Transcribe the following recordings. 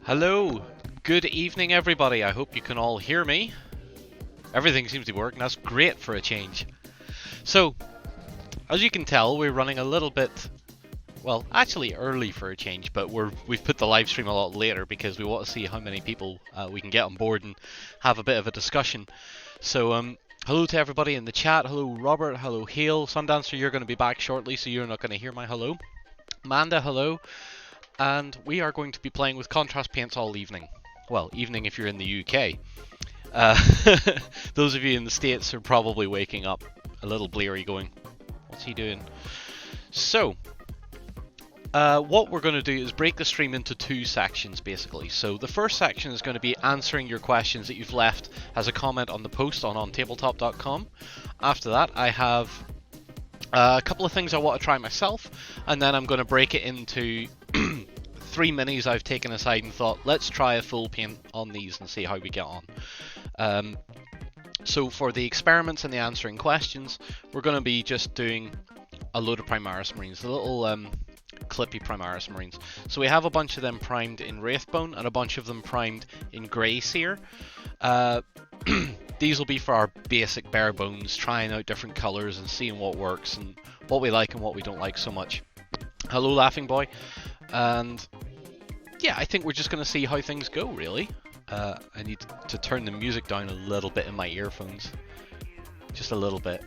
Hello, good evening everybody. I hope you can all hear me. Everything seems to be working, that's great for a change. So, as you can tell, we're running a little bit, well, actually early for a change, but we've put the live stream a lot later because we want to see how many people we can get on board and have a bit of a discussion. So, hello to everybody in the chat. Hello Robert, hello Hale. Sundancer, you're going to be back shortly, so you're not going to hear my hello. Amanda, hello. And we are going to be playing with contrast paints all evening. Well, evening if you're in the UK. Those of you in the States are probably waking up a little bleary going, what's he doing? So, what we're going to do is break the stream into two sections basically. So the first section is going to be answering your questions that you've left as a comment on the post on OnTableTop.com. After that, I have a couple of things I want to try myself, and then I'm going to break it into 3 minis I've taken aside and thought, let's try a full paint on these and see how we get on. So for the experiments and the answering questions, we're going to be just doing a load of Primaris Marines, the little clippy Primaris Marines. So we have a bunch of them primed in Wraithbone and a bunch of them primed in Grey Seer. These will be for our basic bare bones, trying out different colours and seeing what works and what we like and what we don't like so much. Hello Laughing Boy. And yeah, I think we're just going to see how things go, really. I need to turn the music down a little bit in my earphones. Just a little bit.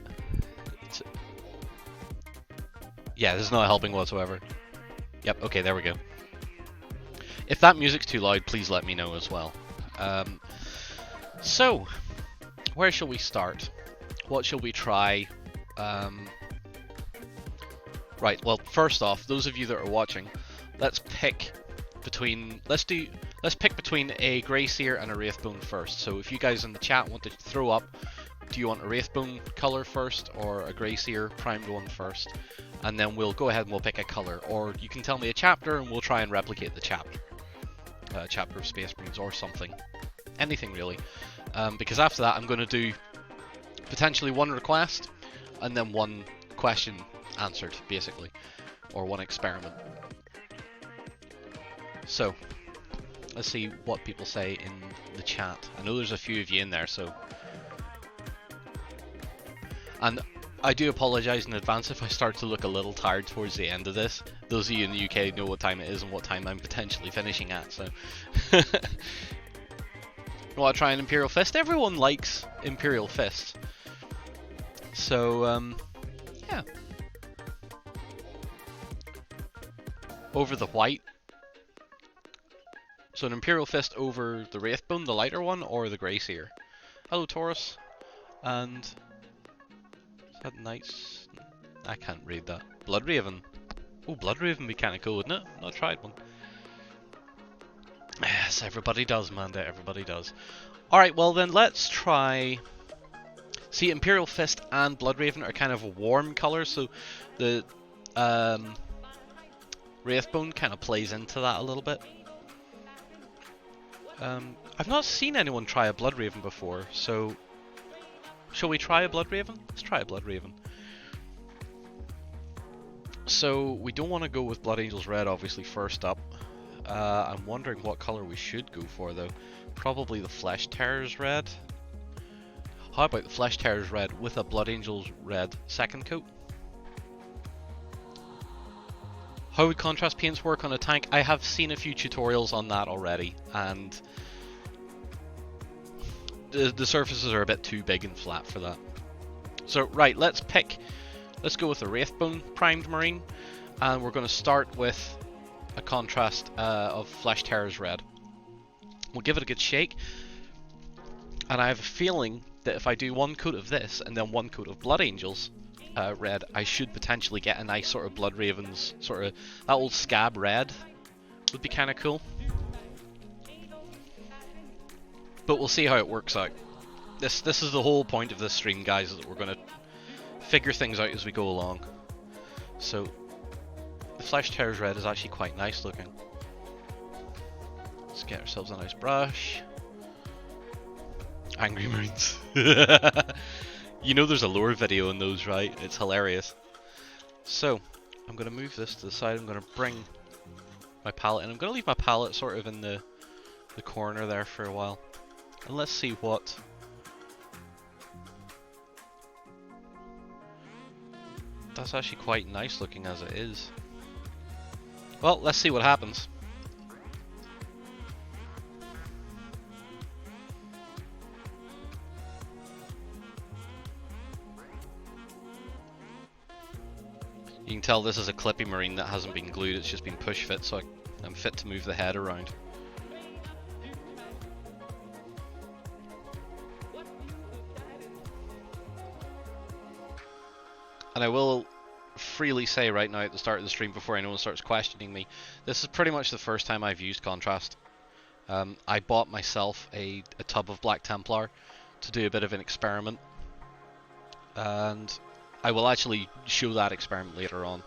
Yeah, this is not helping whatsoever. Yep, okay, there we go. If that music's too loud, please let me know as well. So, where shall we start? What shall we try? Right, well, first off, those of you that are watching, let's pick between a Grey Seer and a Wraithbone first. So if you guys in the chat want to throw up, do you want a Wraithbone colour first or a Grey Seer primed one first? And then we'll go ahead and we'll pick a colour, or you can tell me a chapter and we'll try and replicate the chapter. Chapter of Space Marines or something. Anything really. Because after that I'm going to do potentially one request and then one question answered, basically. Or one experiment. So, let's see what people say in the chat. I know there's a few of you in there, so... And I do apologise in advance if I start to look a little tired towards the end of this. Those of you in the UK know what time it is and what time I'm potentially finishing at, so... You want to try an Imperial Fist? Everyone likes Imperial Fists. So, yeah. Over the white. So an Imperial Fist over the Wraithbone, the lighter one, or the Grey Seer. Hello Taurus. And... is that Knights? I can't read that. Bloodraven. Oh, Bloodraven would be kind of cool, wouldn't it? I've not tried one. Yes, everybody does, Amanda, everybody does. Alright, well then let's try... See, Imperial Fist and Bloodraven are kind of warm colours, so the Wraithbone kind of plays into that a little bit. I've not seen anyone try a Bloodraven before, so... Shall we try a Bloodraven? Let's try a Bloodraven. So, we don't want to go with Blood Angels Red, obviously, first up. I'm wondering what colour we should go for, though. Probably the Flesh Tearers Red. How about the Flesh Tearers Red with a Blood Angels Red second coat? How would contrast paints work on a tank? I have seen a few tutorials on that already, and the surfaces are a bit too big and flat for that. So, right, let's go with a Wraithbone primed Marine, and we're going to start with a contrast of Flesh Tearers Red. We'll give it a good shake, and I have a feeling that if I do one coat of this and then one coat of Blood Angels Red, I should potentially get a nice sort of Blood Ravens, sort of that old scab red would be kind of cool. But we'll see how it works out. This is the whole point of this stream, guys, is that we're going to figure things out as we go along. So, the Flesh Tearers Red is actually quite nice looking. Let's get ourselves a nice brush. Angry Marines. You know there's a lore video in those, right? It's hilarious. So, I'm going to move this to the side. I'm going to bring my palette, and I'm going to leave my palette sort of in the the corner there for a while. And let's see what... That's actually quite nice looking as it is. Well, let's see what happens. You can tell this is a clippy marine that hasn't been glued, it's just been push fit, so I'm fit to move the head around. And I will freely say right now at the start of the stream, before anyone starts questioning me, this is pretty much the first time I've used contrast. I bought myself a tub of Black Templar to do a bit of an experiment, and I will actually show that experiment later on.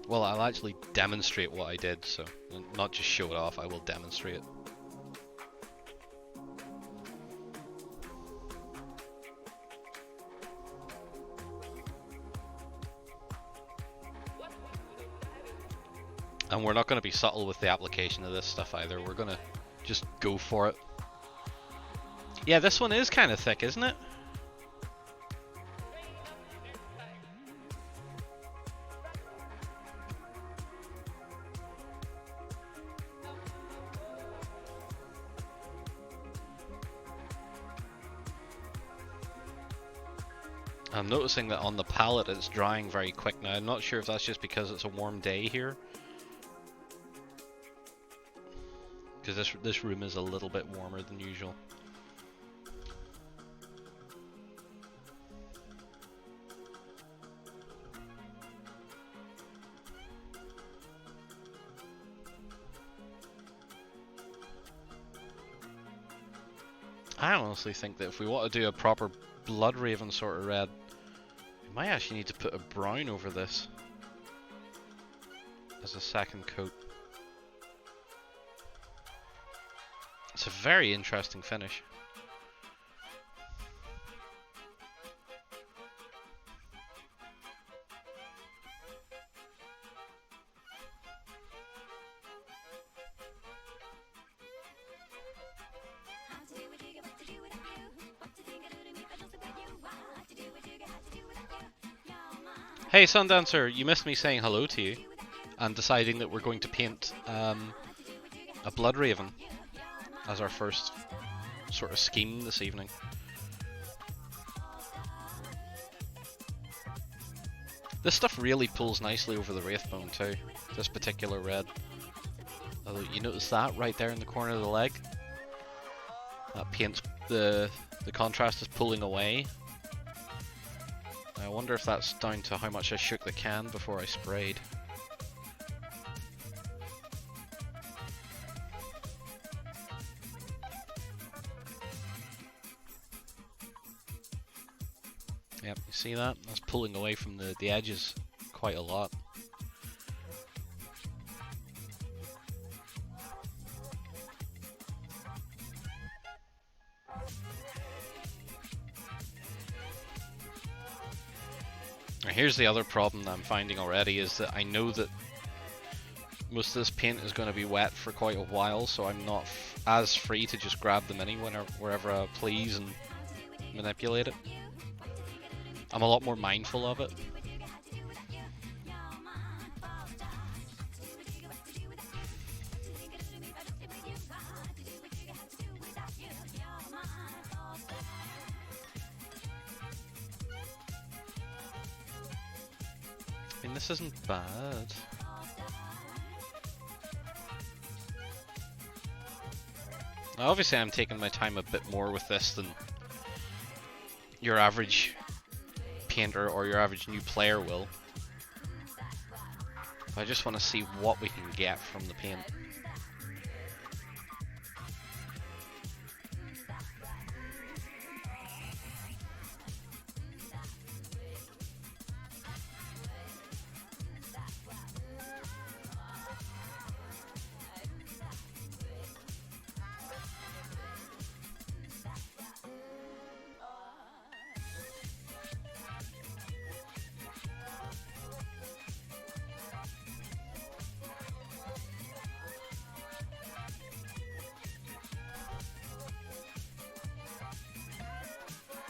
Well, I'll actually demonstrate what I did, so not just show it off, I will demonstrate it. And we're not going to be subtle with the application of this stuff either, we're going to just go for it. Yeah, this one is kind of thick, isn't it? I'm noticing that on the palette it's drying very quick now. I'm not sure if that's just because it's a warm day here. Because this room is a little bit warmer than usual. I honestly think that if we want to do a proper Blood Raven sort of red, we might actually need to put a brown over this as a second coat. It's a very interesting finish. Hey Sundancer, you missed me saying hello to you and deciding that we're going to paint a Blood Raven as our first sort of scheme this evening. This stuff really pulls nicely over the Wraithbone too, this particular red. Although you notice that right there in the corner of the leg? That paint's, the contrast is pulling away. I wonder if that's down to how much I shook the can before I sprayed. Yep, you see that? That's pulling away from the edges quite a lot. Here's the other problem that I'm finding already, is that I know that most of this paint is going to be wet for quite a while, so I'm not as free to just grab the mini wherever I please and manipulate it. I'm a lot more mindful of it. I mean, this isn't bad. Now, obviously I'm taking my time a bit more with this than your average painter or your average new player will. I just want to see what we can get from the paint.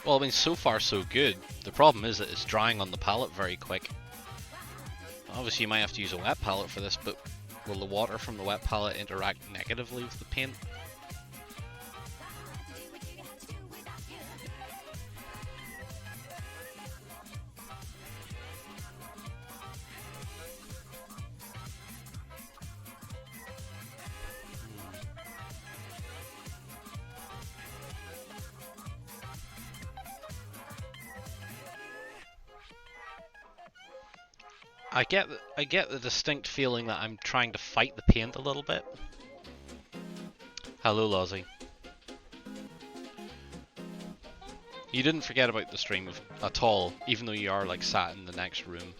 Well, I mean, so far so good. The problem is that it's drying on the palette very quick. Obviously you might have to use a wet palette for this, but will the water from the wet palette interact negatively with the paint? I get the distinct feeling that I'm trying to fight the paint a little bit. Hello, Lozzie. You didn't forget about the stream at all, even though you are like sat in the next room.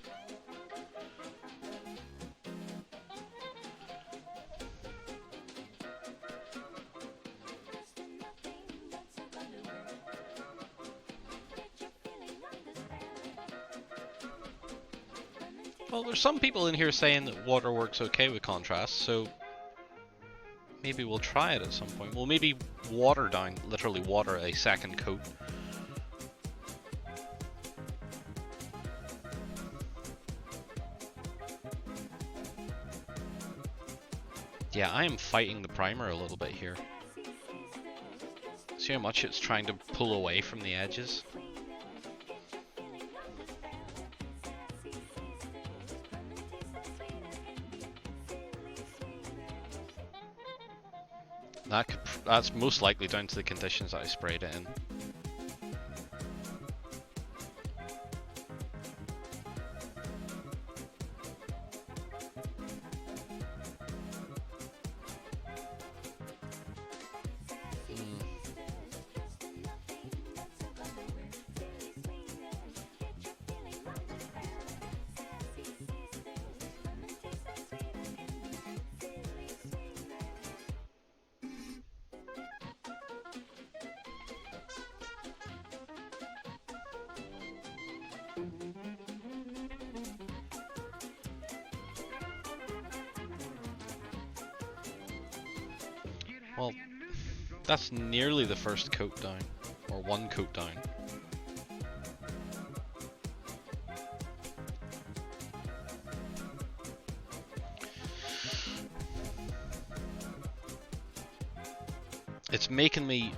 Well, there's some people in here saying that water works okay with contrast, so maybe we'll try it at some point. We'll maybe water down, literally water a second coat. Yeah, I am fighting the primer a little bit here. See how much it's trying to pull away from the edges? That's most likely down to the conditions that I sprayed it in. Well, that's nearly the first coat down, or one coat down. It's making me,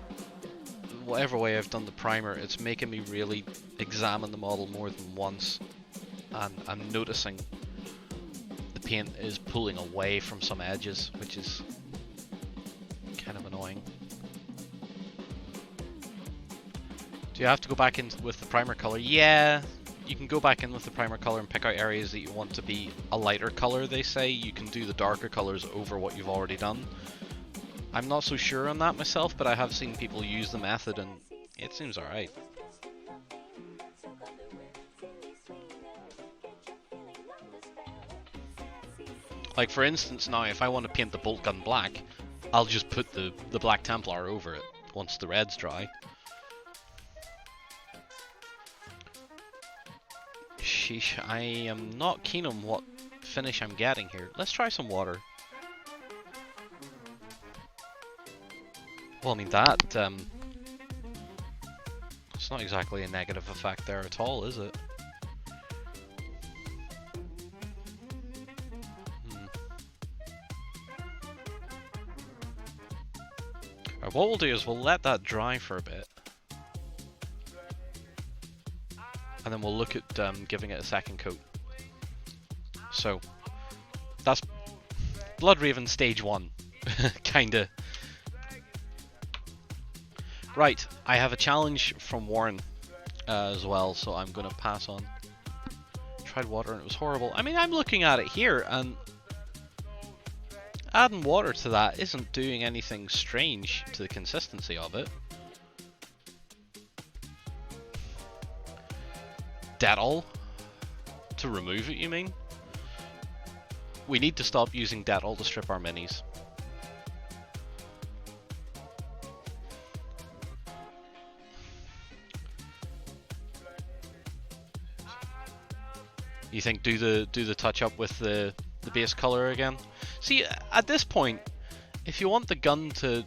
whatever way I've done the primer, it's making me really examine the model more than once, and I'm noticing the paint is pulling away from some edges, which is kind of annoying. Do you have to go back in with the primer color? Yeah, you can go back in with the primer color and pick out areas that you want to be a lighter color, they say. You can do the darker colors over what you've already done. I'm not so sure on that myself, but I have seen people use the method and it seems alright. Like for instance now, if I want to paint the bolt gun black, I'll just put the black Templar over it once the red's dry. Sheesh, I am not keen on what finish I'm getting here. Let's try some water. Well, I mean that, it's not exactly a negative effect there at all, is it? Right, what we'll do is we'll let that dry for a bit. And then we'll look at giving it a second coat. So, that's Blood Raven stage 1, kinda. Right, I have a challenge from Warren as well, so I'm gonna pass on. Tried water and it was horrible. I mean, I'm looking at it here, and adding water to that isn't doing anything strange to the consistency of it. Dettol? To remove it, you mean? We need to stop using Dettol to strip our minis. You think do the touch up with the base color again? See, at this point, if you want the gun to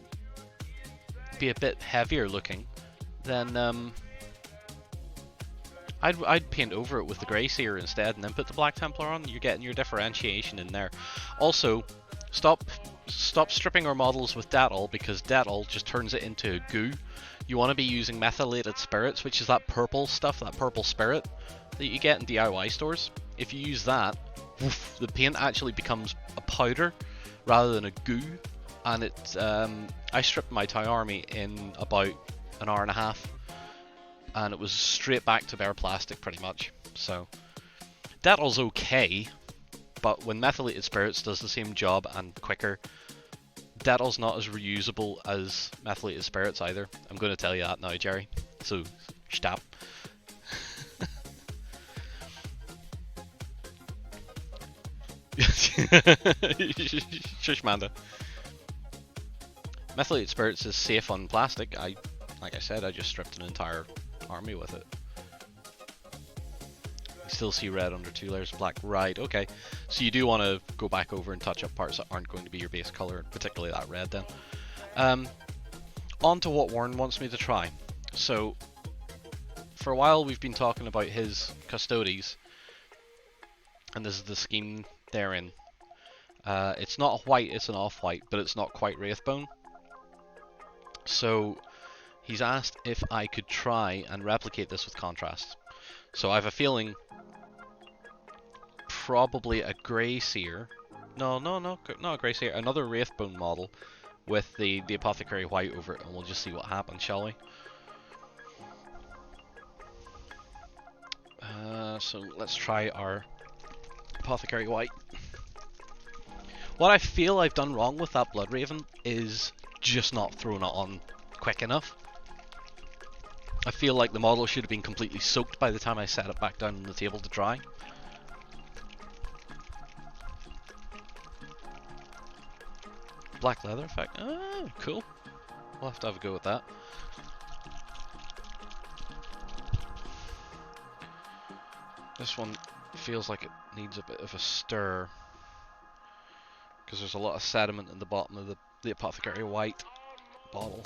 be a bit heavier looking, then I'd paint over it with the grey sear instead, and then put the black Templar on. You're getting your differentiation in there. Also, stop stripping our models with Datol, because Datol just turns it into a goo. You want to be using methylated spirits, which is that purple stuff, that purple spirit that you get in DIY stores. If you use that, woof, the paint actually becomes a powder rather than a goo. And it, I stripped my Thai army in about an hour and a half, and it was straight back to bare plastic pretty much. So Datol's okay, but when methylated spirits does the same job and quicker, Datol's not as reusable as methylated spirits either. I'm going to tell you that now, Jerry. So stop. Shush, Manda. Methylated spirits is safe on plastic. Like I said, I just stripped an entire army with it. You still see red under 2 layers of black. Right, okay. So you do want to go back over and touch up parts that aren't going to be your base color, particularly that red then. On to what Warren wants me to try. So, for a while we've been talking about his Custodes, and this is the scheme they're in. It's not a white, it's an off-white, but it's not quite Wraithbone. So he's asked if I could try and replicate this with contrast. So I have a feeling probably a grey seer. No, not a grey seer. Another Wraithbone model with the apothecary white over it, and we'll just see what happens, shall we? So let's try our apothecary white. What I feel I've done wrong with that Blood Raven is just not throwing it on quick enough. I feel like the model should have been completely soaked by the time I set it back down on the table to dry. Black leather effect. Oh, cool. We'll have to have a go with that. This one feels like it needs a bit of a stir, because there's a lot of sediment in the bottom of the apothecary white bottle.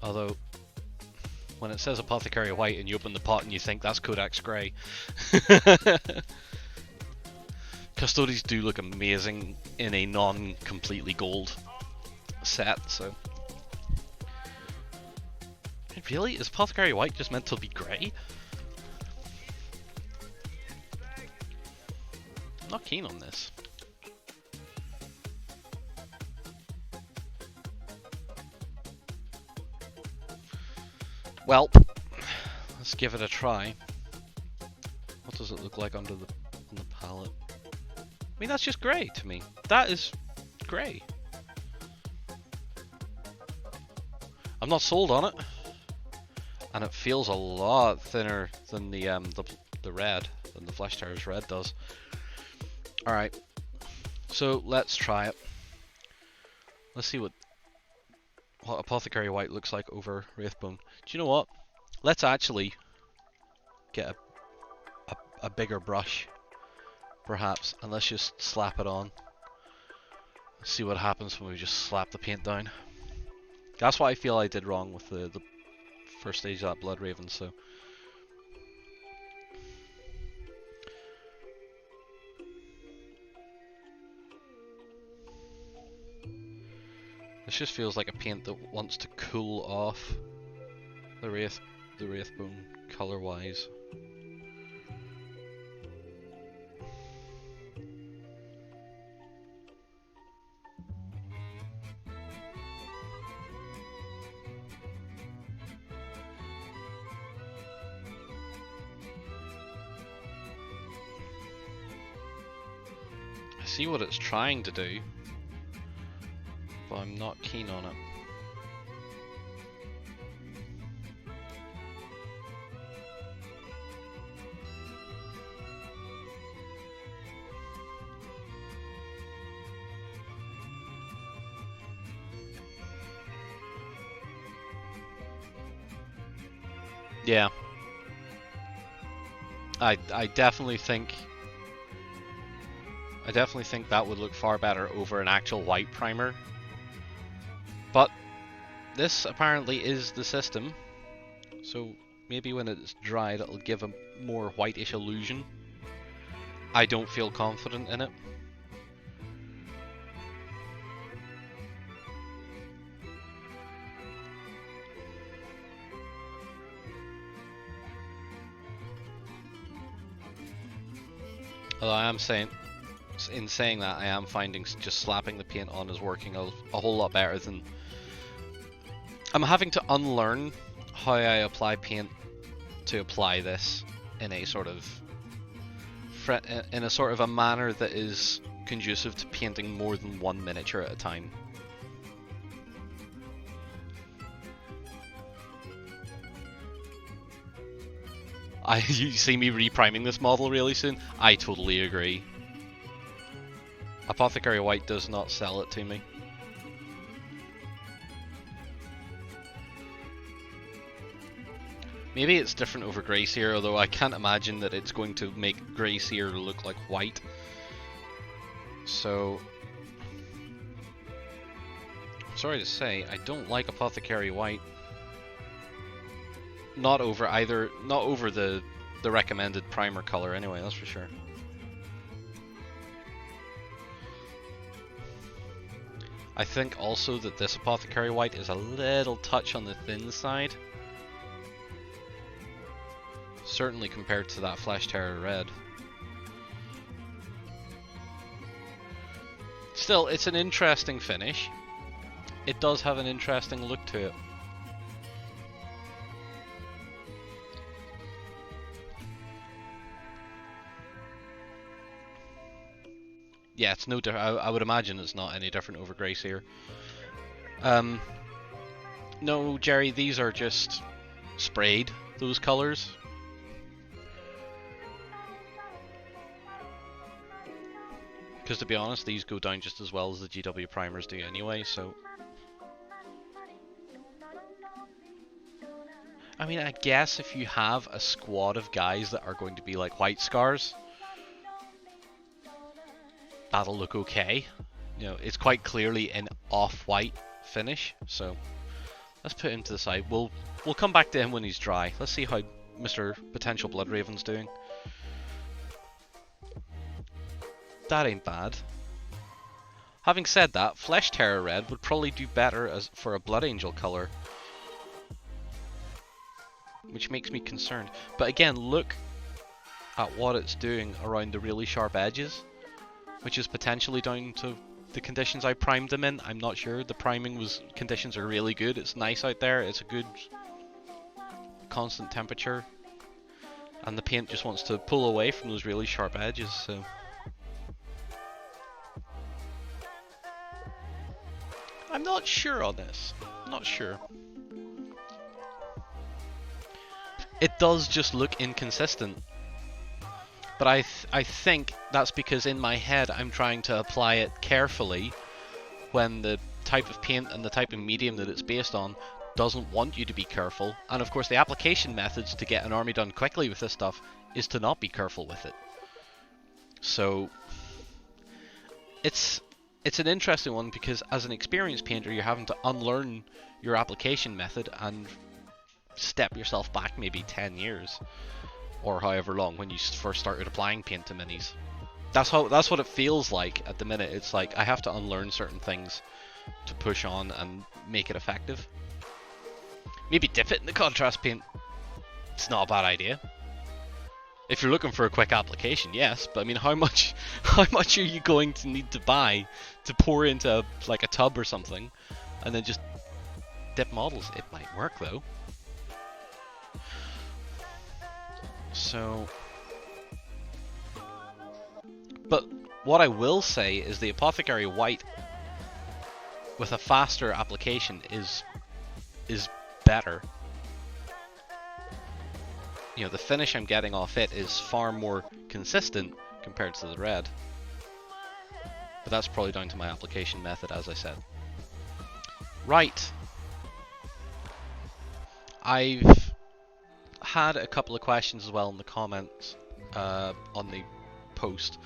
Although, when it says apothecary white and you open the pot and you think that's Codex Grey. Custodes do look amazing in a non-completely gold set, so... Really? Is apothecary white just meant to be grey? I'm not keen on this. Well, let's give it a try. What does it look like on the palette? I mean, that's just grey to me. That is grey. I'm not sold on it, and it feels a lot thinner than the red, than the Flesh Terror's red does. All right, so let's try it. Let's see what apothecary white looks like over Wraithbone. Do you know what? Let's actually get a bigger brush, perhaps, and let's just slap it on. See what happens when we just slap the paint down. That's what I feel I did wrong with the first stage of that Blood Raven. So this just feels like a paint that wants to cool off the Wraithbone color wise. I see what it's trying to do, but I'm not keen on it. Yeah. I definitely think that would look far better over an actual white primer. But this apparently is the system, so maybe when it's dried it'll give a more whitish illusion. I don't feel confident in it. Although I am saying, in saying that, I am finding just slapping the paint on is working a whole lot better than... I'm having to unlearn how I apply paint to apply this in a sort of a manner that is conducive to painting more than one miniature at a time. You see me repriming this model really soon? I totally agree. Apothecary White does not sell it to me. Maybe it's different over Grey Seer, although I can't imagine that it's going to make Grey Seer look like white. So, sorry to say, I don't like Apothecary White. Not over the recommended primer color anyway, that's for sure. I think also that this Apothecary White is a little touch on the thin side. Certainly compared to that Flesh Terror Red. Still, it's an interesting finish. It does have an interesting look to it. Yeah, it's no different. I would imagine it's not any different over Grey Seer. No, Jerry, these are just sprayed, those colors. Because to be honest, these go down just as well as the GW primers do anyway, so... I mean, I guess if you have a squad of guys that are going to be like White Scars, that'll look okay. You know, it's quite clearly an off-white finish, so let's put him to the side. We'll come back to him when he's dry. Let's see how Mr. Potential Bloodraven's doing. That ain't bad. Having said that, Flesh Terror Red would probably do better for a Blood Angel color, which makes me concerned. But again, look at what it's doing around the really sharp edges, which is potentially down to the conditions I primed them in. I'm not sure. The priming conditions are really good. It's nice out there. It's a good constant temperature, and the paint just wants to pull away from those really sharp edges. So. I'm not sure on this. Not sure. It does just look inconsistent. But I think that's because in my head I'm trying to apply it carefully when the type of paint and the type of medium that it's based on doesn't want you to be careful. And of course the application methods to get an army done quickly with this stuff is to not be careful with it. So it's an interesting one because as an experienced painter you're having to unlearn your application method and step yourself back maybe 10 years or however long when you first started applying paint to minis. That's what it feels like at the minute. It's like I have to unlearn certain things to push on and make it effective. Maybe dip it in the contrast paint. It's not a bad idea. If you're looking for a quick application, yes, but I mean, how much are you going to need to buy to pour into like a tub or something, and then just dip models? It might work though. So, but what I will say is the Apothecary White with a faster application is better. You know, the finish I'm getting off it is far more consistent compared to the red. But that's probably down to my application method, as I said. Right. I've had a couple of questions as well in the comments on the post.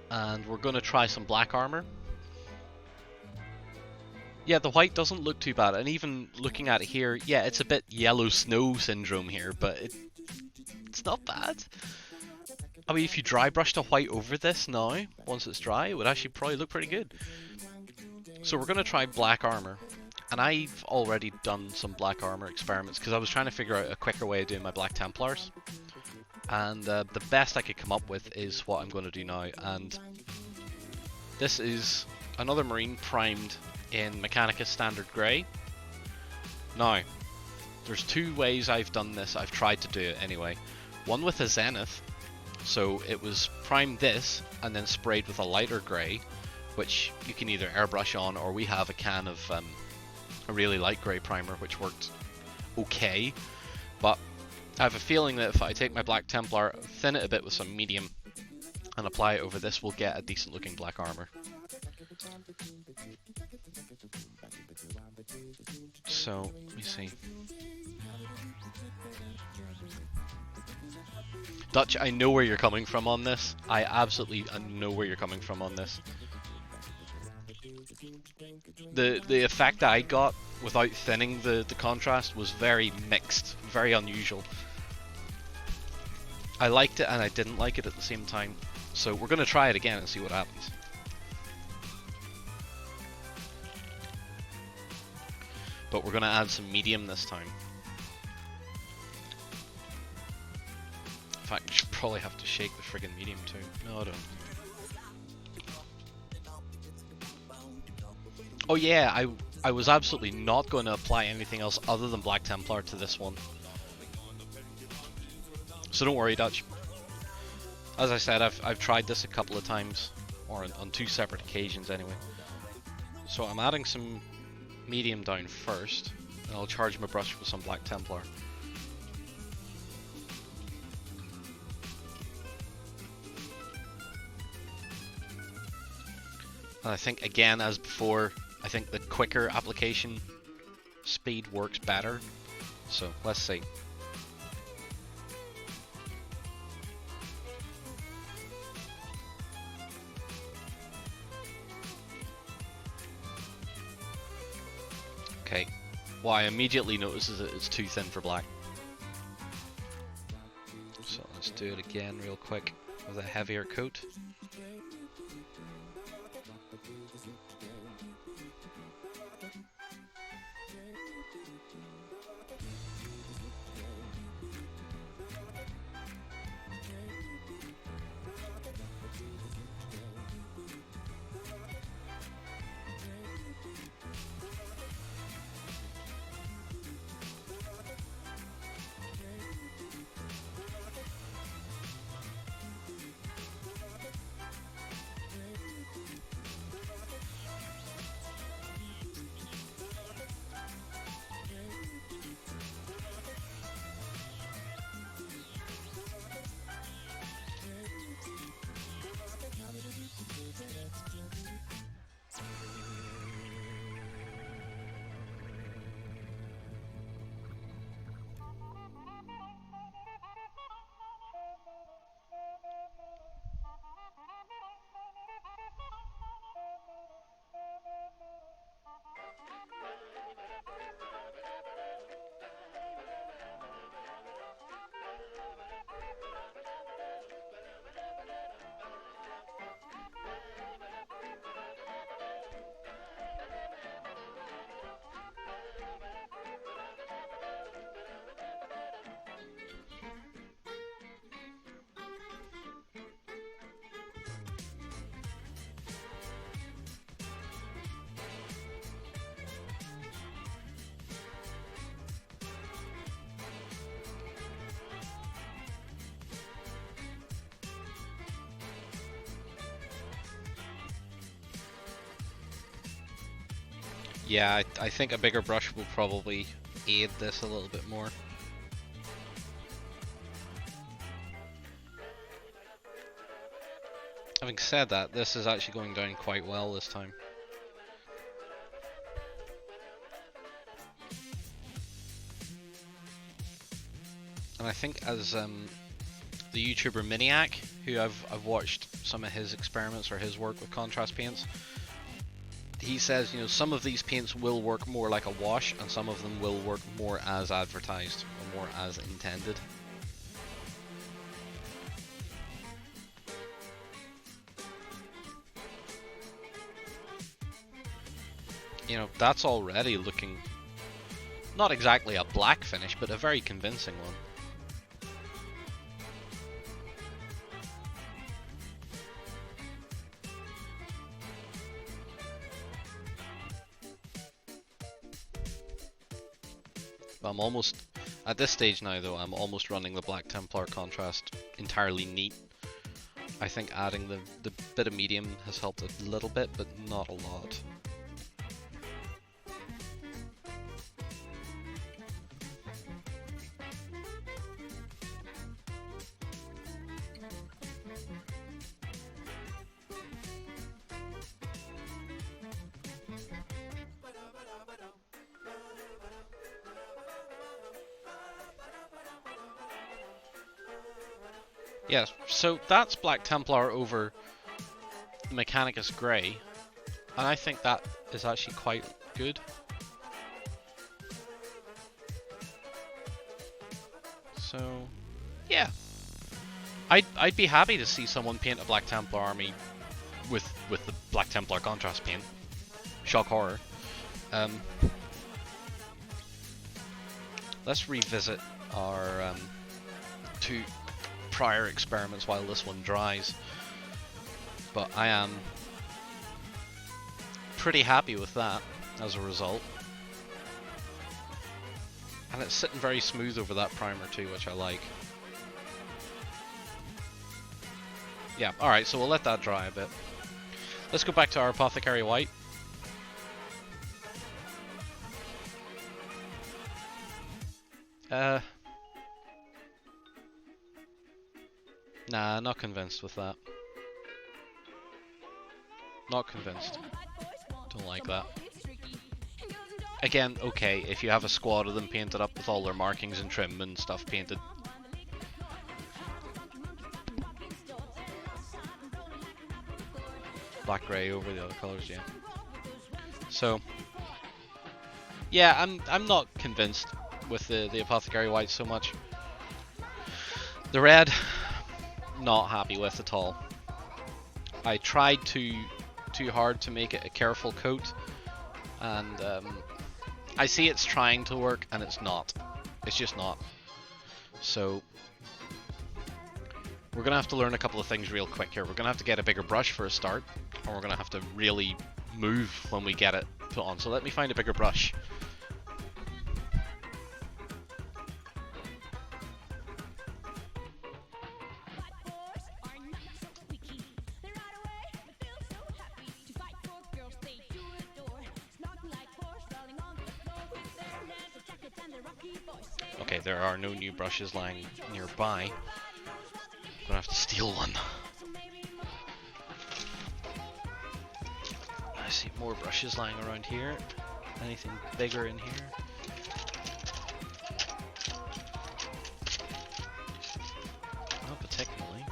And we're going to try some black armor. Yeah, the white doesn't look too bad, and even looking at it here, yeah, it's a bit yellow snow syndrome here, but it's not bad. I mean, if you dry brush the white over this now, once it's dry, it would actually probably look pretty good. So we're going to try black armor. And I've already done some black armor experiments because I was trying to figure out a quicker way of doing my black Templars. And the best I could come up with is what I'm going to do now. And this is another Marine primed in Mechanicus Standard Grey. Now, there's two ways I've done this. I've tried to do it anyway. One with a Zenith. So it was primed this and then sprayed with a lighter grey, which you can either airbrush on, or we have a can of a really light grey primer which worked okay. But I have a feeling that if I take my black Templar, thin it a bit with some medium and apply it over this, we'll get a decent looking black armor. So let me see. Dutch, I know where you're coming from on this. I absolutely know where you're coming from on this. The effect that I got without thinning the contrast was very mixed, very unusual. I liked it and I didn't like it at the same time. So we're going to try it again and see what happens. But we're going to add some medium this time. In fact, we should probably have to shake the friggin' medium too. No, I don't. Oh yeah, I was absolutely not going to apply anything else other than Black Templar to this one. So don't worry, Dutch. As I said, I've tried this a couple of times, or on two separate occasions anyway. So I'm adding some medium down first, and I'll charge my brush with some Black Templar. And I think, again, as before, I think the quicker application speed works better. So let's see. Okay, what I immediately notice is that it's too thin for black. So let's do it again real quick with a heavier coat. Yeah, I think a bigger brush will probably aid this a little bit more. Having said that, this is actually going down quite well this time. And I think as the YouTuber Miniac, who I've watched some of his experiments or his work with contrast paints, he says, you know, some of these paints will work more like a wash, and some of them will work more as advertised, or more as intended. You know, that's already looking not exactly a black finish, but a very convincing one. I'm almost, at this stage now though, I'm almost running the Black Templar contrast entirely neat. I think adding the bit of medium has helped a little bit, but not a lot. Yeah, so that's Black Templar over Mechanicus Grey, and I think that is actually quite good. So, yeah. I'd be happy to see someone paint a Black Templar army with the Black Templar contrast paint. Shock horror. Let's revisit our two prior experiments while this one dries. But I am pretty happy with that as a result. And it's sitting very smooth over that primer too, which I like. Yeah, alright, so we'll let that dry a bit. Let's go back to our Apothecary White. Nah, not convinced with that. Not convinced. Don't like that. Again, okay, if you have a squad of them painted up with all their markings and trim and stuff painted. Black grey over the other colours, yeah. So, yeah, I'm not convinced with the Apothecary White so much. The red, not happy with at all. I tried too hard to make it a careful coat, and I see it's trying to work and it's not. It's just not. So we're gonna have to learn a couple of things real quick here. We're gonna have to get a bigger brush for a start, or we're gonna have to really move when we get it put on. So let me find a bigger brush. Okay, there are no new brushes lying nearby. I'm gonna have to steal one. I see more brushes lying around here. Anything bigger in here? Not particularly.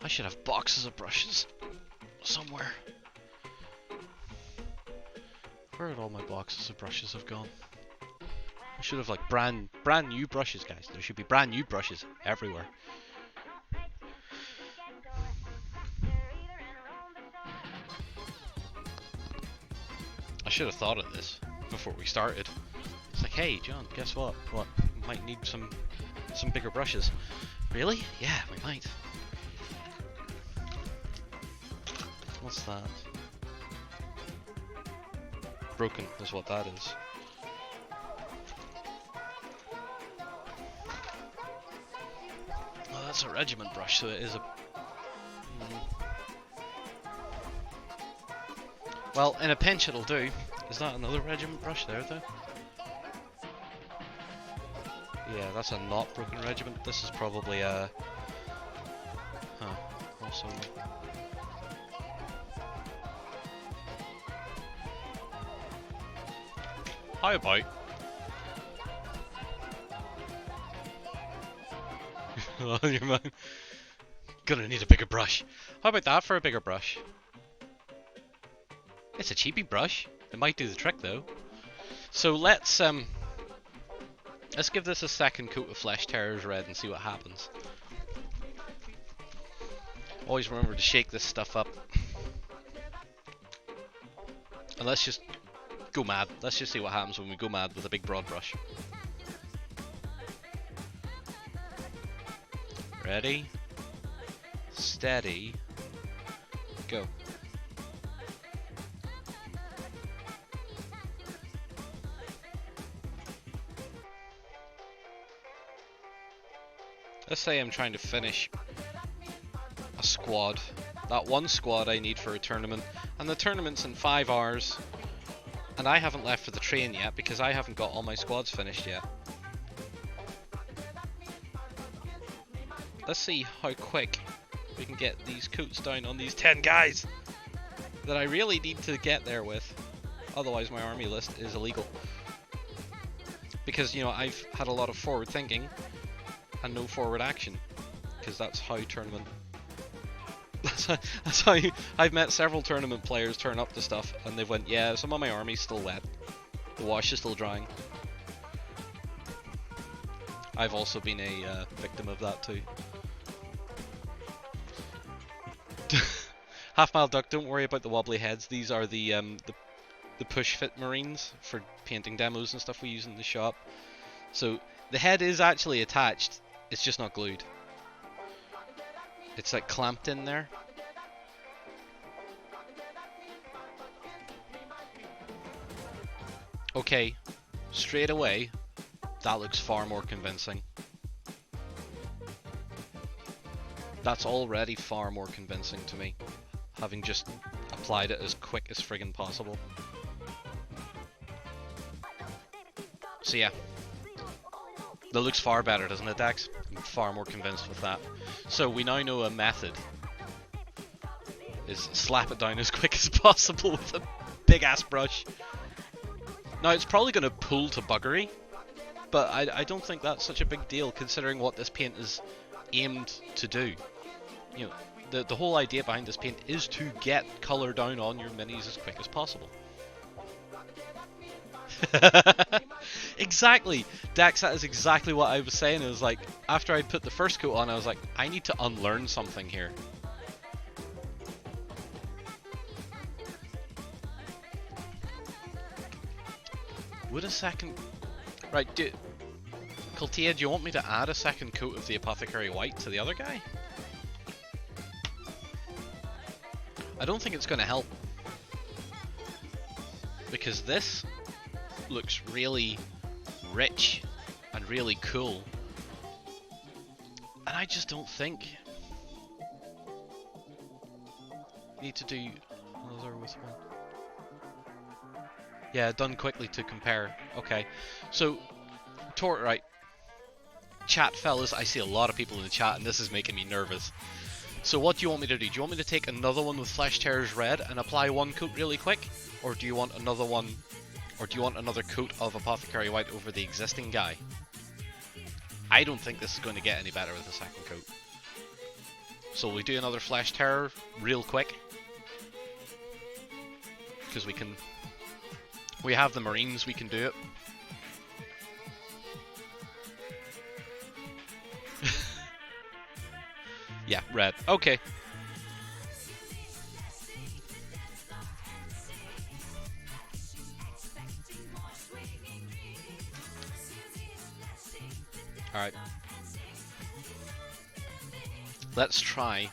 I should have boxes of brushes somewhere. Where did all my boxes of brushes have gone? I should have like brand new brushes, guys. There should be brand new brushes everywhere. I should have thought of this before we started. It's like, hey, John, guess what? What? We might need some bigger brushes. Really? Yeah, we might. What's that? Broken is what that is. Oh, that's a regiment brush, so it is a... Well, in a pinch it'll do. Is that another regiment brush there, though? Yeah, that's a not broken regiment. This is probably a... Huh. Also... How about? On your mind. Gonna need a bigger brush. How about that for a bigger brush? It's a cheapy brush. It might do the trick though. So let's give this a second coat of Flesh Terrors Red and see what happens. Always remember to shake this stuff up. And let's just go mad. Let's just see what happens when we go mad with a big broad brush. Ready? Steady. Go. Let's say I'm trying to finish a squad. That one squad I need for a tournament. And the tournament's in 5 hours. And I haven't left for the train yet because I haven't got all my squads finished yet. Let's see how quick we can get these coats down on these 10 guys that I really need to get there with. Otherwise my army list is illegal. Because, you know, I've had a lot of forward thinking and no forward action. Because that's how tournament... that's how I've met several tournament players turn up to stuff and they've went, yeah, some of my army's still wet. The wash is still drying. I've also been a victim of that too. Half Mile Duck, don't worry about the wobbly heads. These are the push fit marines for painting demos and stuff we use in the shop. So the head is actually attached, it's just not glued. It's like clamped in there. Okay, straight away, that looks far more convincing. That's already far more convincing to me, having just applied it as quick as friggin' possible. So yeah, that looks far better, doesn't it, Dax? I'm far more convinced with that. So we now know a method is slap it down as quick as possible with a big ass brush. Now it's probably going to pull to buggery, but I don't think that's such a big deal considering what this paint is aimed to do. You know, the whole idea behind this paint is to get colour down on your minis as quick as possible. Exactly! Dax, that is exactly what I was saying. It was like, after I put the first coat on, I was like, I need to unlearn something here. Would a second... Right, Coltea, do you want me to add a second coat of the Apothecary White to the other guy? I don't think it's going to help. Because this looks really rich and really cool. And I just don't think... Need to do another with one. Yeah, done quickly to compare. Okay. So, right. Chat, fellas, I see a lot of people in the chat and this is making me nervous. So what do you want me to do? Do you want me to take another one with Flesh Terrors Red and apply one coat really quick? Or do you want another one, or do you want another coat of Apothecary White over the existing guy? I don't think this is going to get any better with a second coat. So we do another Flesh Terror real quick. Because we have the Marines, we can do it. Yeah, red. Okay. Alright. Let's try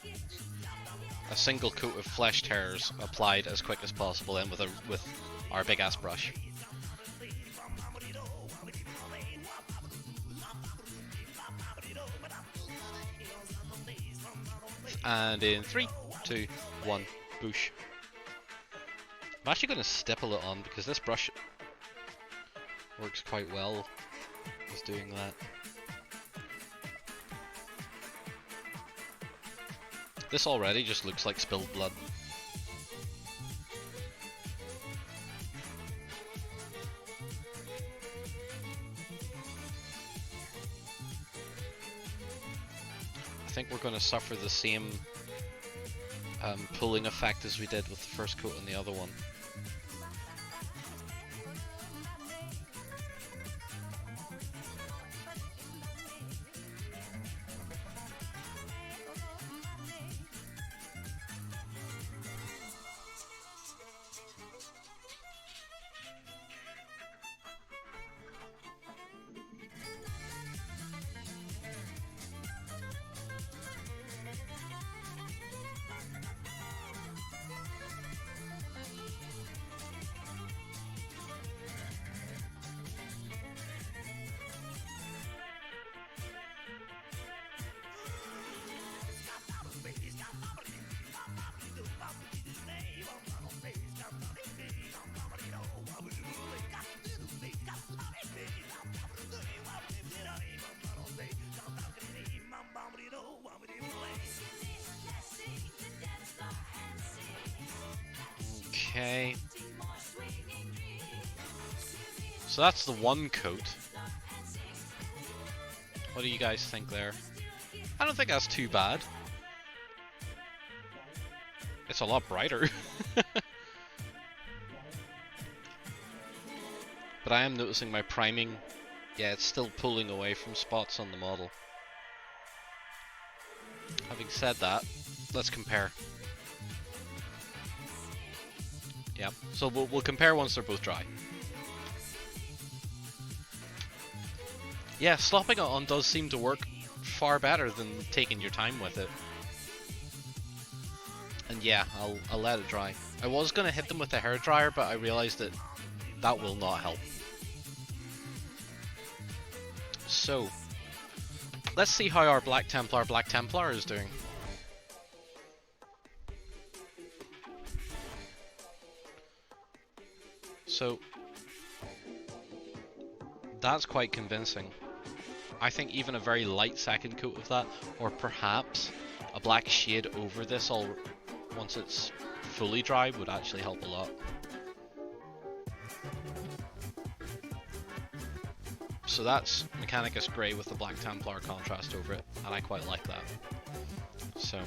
a single coat of Flesh Terrors applied as quick as possible and with our big ass brush. And in 3, 2, 1, boosh. I'm actually going to stipple it on because this brush works quite well with doing that. This already just looks like spilled blood. I think we're going to suffer the same pulling effect as we did with the first coat on the other one. Okay. So that's the one coat. What do you guys think there? I don't think that's too bad. It's a lot brighter. But I am noticing my priming, yeah, it's still pulling away from spots on the model. Having said that, let's compare. Yeah, so we'll compare once they're both dry. Yeah, slopping it on does seem to work far better than taking your time with it. And yeah, I'll let it dry. I was going to hit them with a hairdryer, but I realized that that will not help. So, let's see how our Black Templar is doing. So, that's quite convincing. I think even a very light second coat of that, or perhaps a black shade over this once it's fully dry, would actually help a lot. So that's Mechanicus Grey with the Black Templar contrast over it, and I quite like that. So,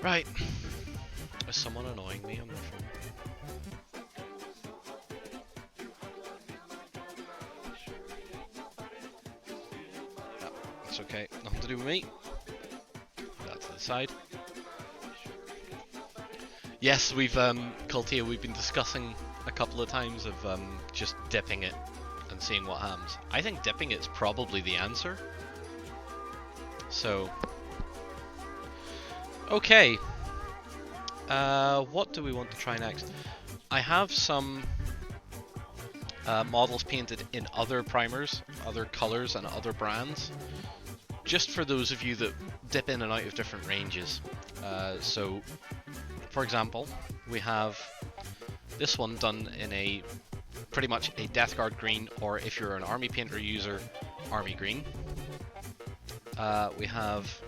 right, is someone annoying me on the phone? It's okay, nothing to do with me. Put that to the side. Yes, we've Cultia, we've been discussing a couple of times of just dipping it and seeing what happens. I think dipping it's probably the answer. So, okay. What do we want to try next? I have some models painted in other primers, other colors and other brands, just for those of you that dip in and out of different ranges. So, for example, we have this one done in a pretty much a Death Guard green, or if you're an Army Painter user, Army green. We have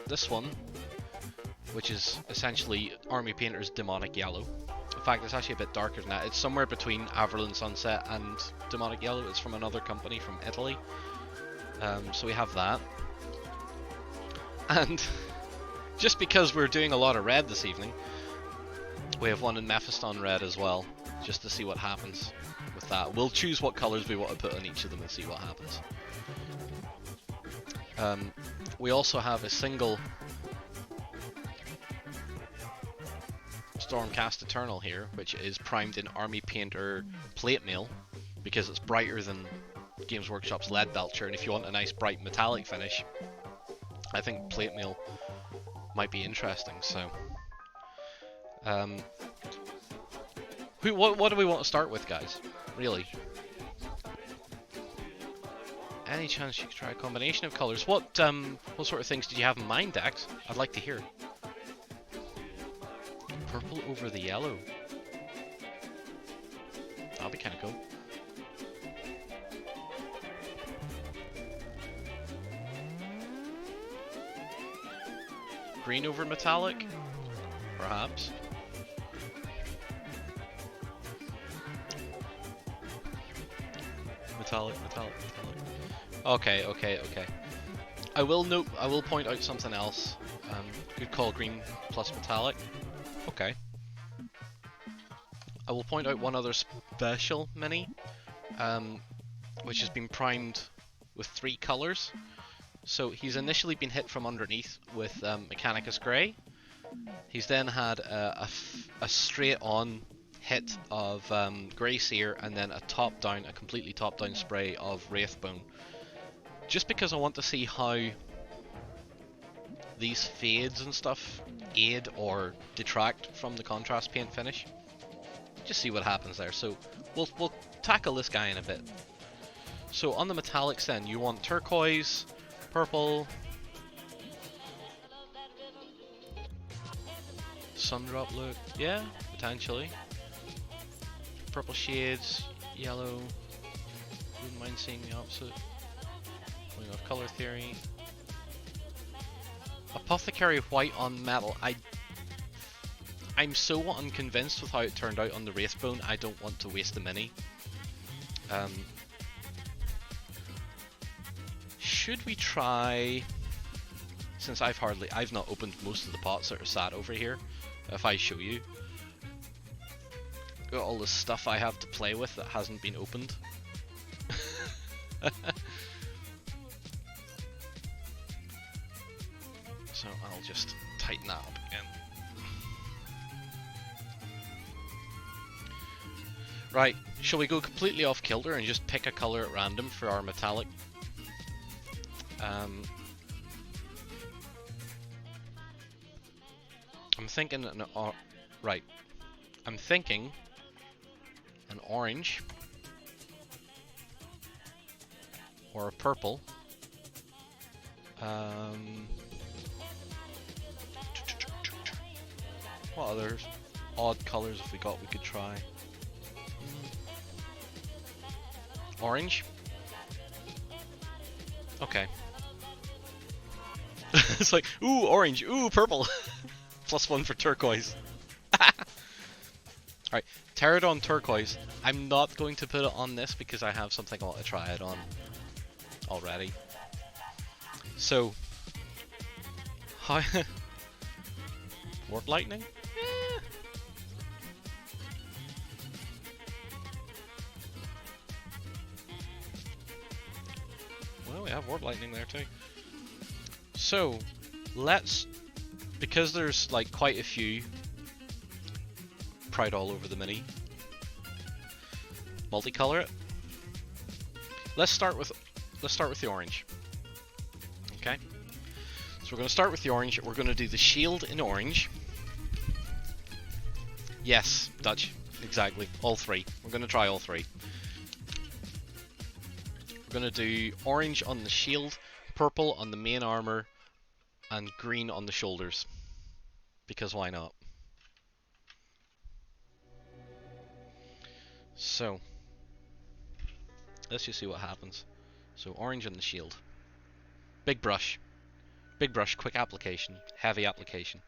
this one, which is essentially Army Painter's Demonic Yellow. In fact, it's actually a bit darker than that. It's somewhere between Averland Sunset and Demonic Yellow. It's from another company from Italy. So we have that. And just because we're doing a lot of red this evening, we have one in Mephiston red as well, just to see what happens with that. We'll choose what colours we want to put on each of them and see what happens. We also have a single Stormcast Eternal here, which is primed in Army Painter Plate Mail, because it's brighter than Games Workshop's Lead Belcher, and if you want a nice bright metallic finish, I think Plate Mail might be interesting. So, what do we want to start with, guys? Really? Any chance you could try a combination of colours? What sort of things did you have in mind, Dax? I'd like to hear. Purple over the yellow. That'll be kind of cool. Green over metallic? Perhaps. Metallic. Okay. I will point out something else. Good call, green plus metallic. Okay. I will point out one other special mini, which has been primed with 3 colors. So he's initially been hit from underneath with Mechanicus Grey. He's then had a straight-on hit of Grey Seer, and then a completely top-down spray of Wraithbone. Just because I want to see how these fades and stuff aid or detract from the contrast paint finish. Just see what happens there. So we'll tackle this guy in a bit. So on the metallics then, you want turquoise, purple, sundrop look, yeah, potentially. Purple shades, yellow, wouldn't mind seeing the opposite. Going off color theory. Apothecary white on metal. I'm so unconvinced with how it turned out on the Wraithbone, I don't want to waste the mini. Should we try, since I've not opened most of the pots that are sat over here, if I show you got all the stuff I have to play with that hasn't been opened. So I'll just tighten that up again. Right, shall we go completely off kilter and just pick a colour at random for our metallic? I'm thinking I'm thinking an orange or a purple. What other odd colours have we got we could try? Orange? Okay. It's like, ooh, orange, ooh, purple. +1 for turquoise. Alright, Pterodon turquoise. I'm not going to put it on this because I have something I want to try it on already. So, how Warp Lightning? Eh. Well, we have Warp Lightning there too. So, because there's like quite a few pried all over the mini, multicolor it. Let's start with the orange. Okay. So we're going to start with the orange. We're going to do the shield in orange. Yes, Dutch. Exactly. All 3. We're going to try all 3. We're going to do orange on the shield, purple on the main armor, and green on the shoulders. Because why not? So, let's just see what happens. So orange on the shield. Big brush. Big brush, quick application, heavy application.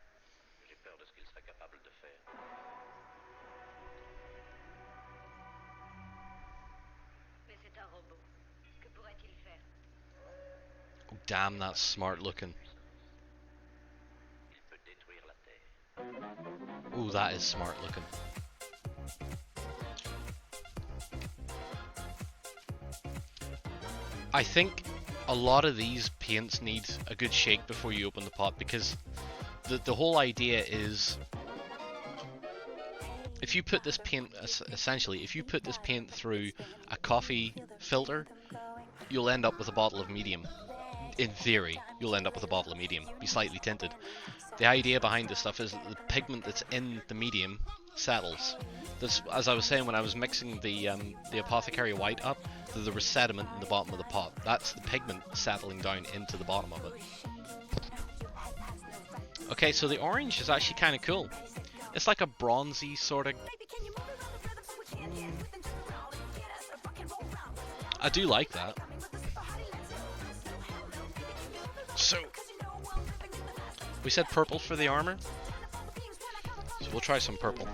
Oh, damn, that's smart looking. Ooh, that is smart looking. I think a lot of these paints need a good shake before you open the pot, because the whole idea is, if you put this paint, essentially, if you put this paint through a coffee filter, you'll end up with a bottle of medium. In theory, you'll end up with a bottle of medium, be slightly tinted. The idea behind this stuff is that the pigment that's in the medium settles. That's, as I was saying when I was mixing the Apothecary White up, there was sediment in the bottom of the pot. That's the pigment settling down into the bottom of it. Okay, so the orange is actually kind of cool. It's like a bronzy sort of... I do like that. So, we said purple for the armor, so we'll try some purple.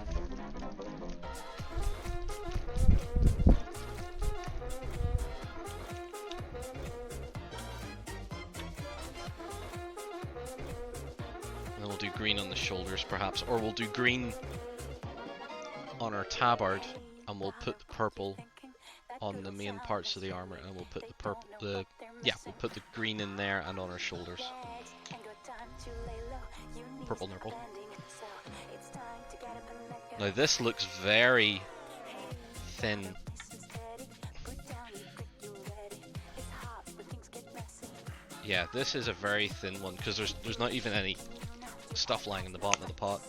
shoulders perhaps, or we'll do green on our tabard, and we'll put the purple on the main parts of the armor, and we'll put the we'll put the green in there and on our shoulders. Purple nurple. Now this looks very thin. Yeah, this is a very thin one because there's not even any stuff lying in the bottom of the pot.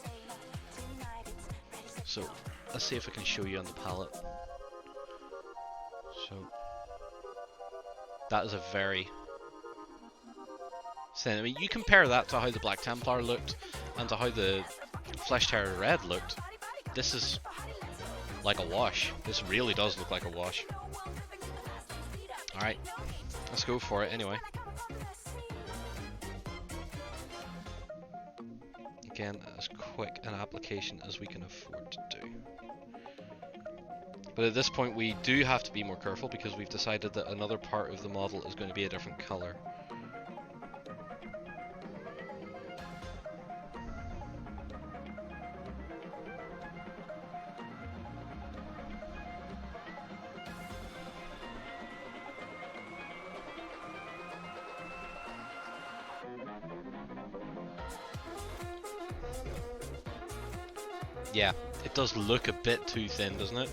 So let's see if I can show you on the palette. So that is a very thin. I mean, you compare that to how the Black Templar looked and to how the Flesh Terror Red looked. This is like a wash. This really does look like a wash. Alright, let's go for it anyway. Again, as quick an application as we can afford to do. But at this point we do have to be more careful because we've decided that another part of the model is going to be a different color. Yeah, it does look a bit too thin, doesn't it?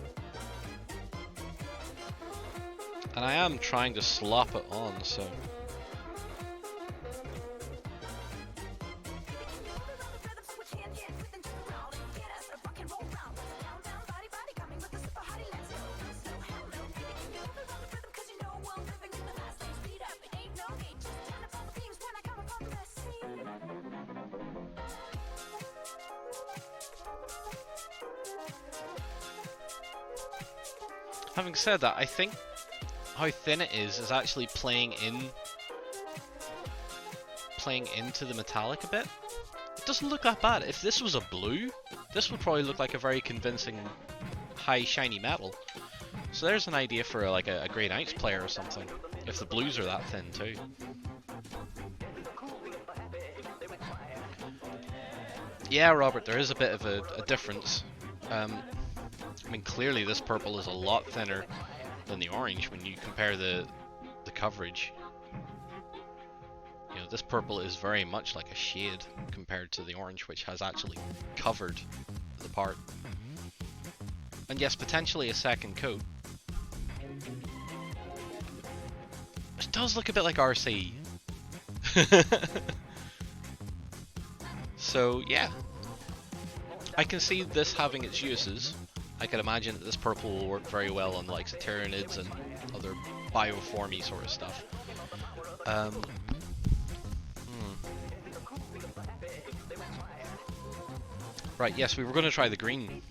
And I am trying to slop it on, so... Having said that, I think how thin it is actually playing into the metallic a bit. It doesn't look that bad. If this was a blue, this would probably look like a very convincing high shiny metal. So there's an idea for like a Grey Knights player or something, if the blues are that thin too. Yeah, Robert, there is a bit of a difference. I mean, clearly this purple is a lot thinner than the orange when you compare the coverage. You know, this purple is very much like a shade compared to the orange, which has actually covered the part. And yes, potentially a second coat. It does look a bit like RC. So yeah, I can see this having its uses. I can imagine that this purple will work very well on like Tyranids and other bioformy sort of stuff. Right, yes, we were going to try the green.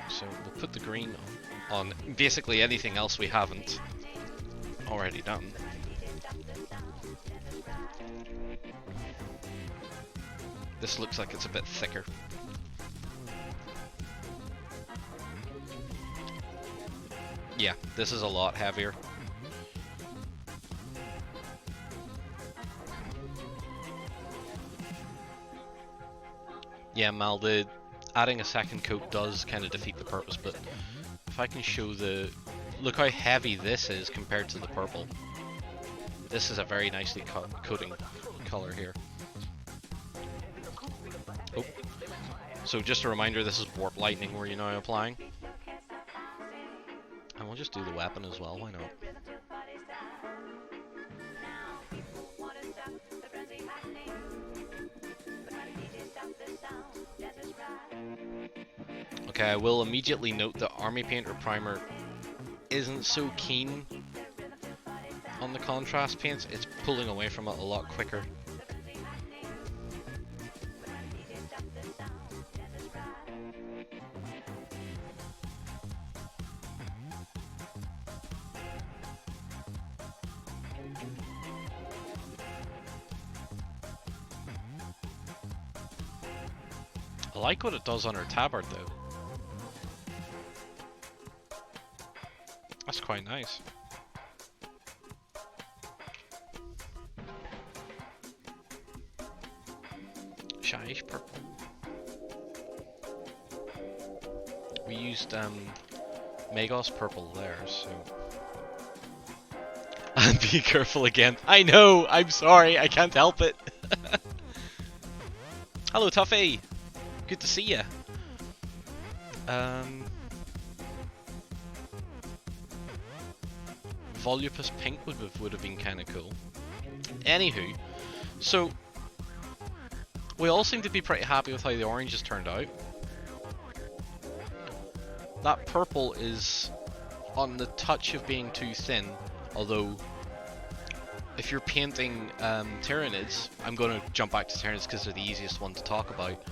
So we'll put the green on basically anything else we haven't already done. This looks like it's a bit thicker. Yeah, this is a lot heavier. Yeah, Mal, adding a second coat does kind of defeat the purpose, but if I can show look how heavy this is compared to the purple. This is a very nicely coating color here. Oh. So just a reminder, this is Warp Lightning we're now applying. And we'll just do the weapon as well, why not? Okay, I will immediately note that Army Painter Primer isn't so keen on the contrast paints. It's pulling away from it a lot quicker. I like what it does on her tabard though. That's quite nice. shyish purple. We used Magos purple there, so. And be careful again. I know. I'm sorry. I can't help it. Hello, Tuffy. Good to see you. Volupus pink would have been kind of cool. Anywho, so we all seem to be pretty happy with how the oranges turned out. That purple is on the touch of being too thin, although if you're painting Tyranids, I'm going to jump back to Tyranids because they're the easiest one to talk about.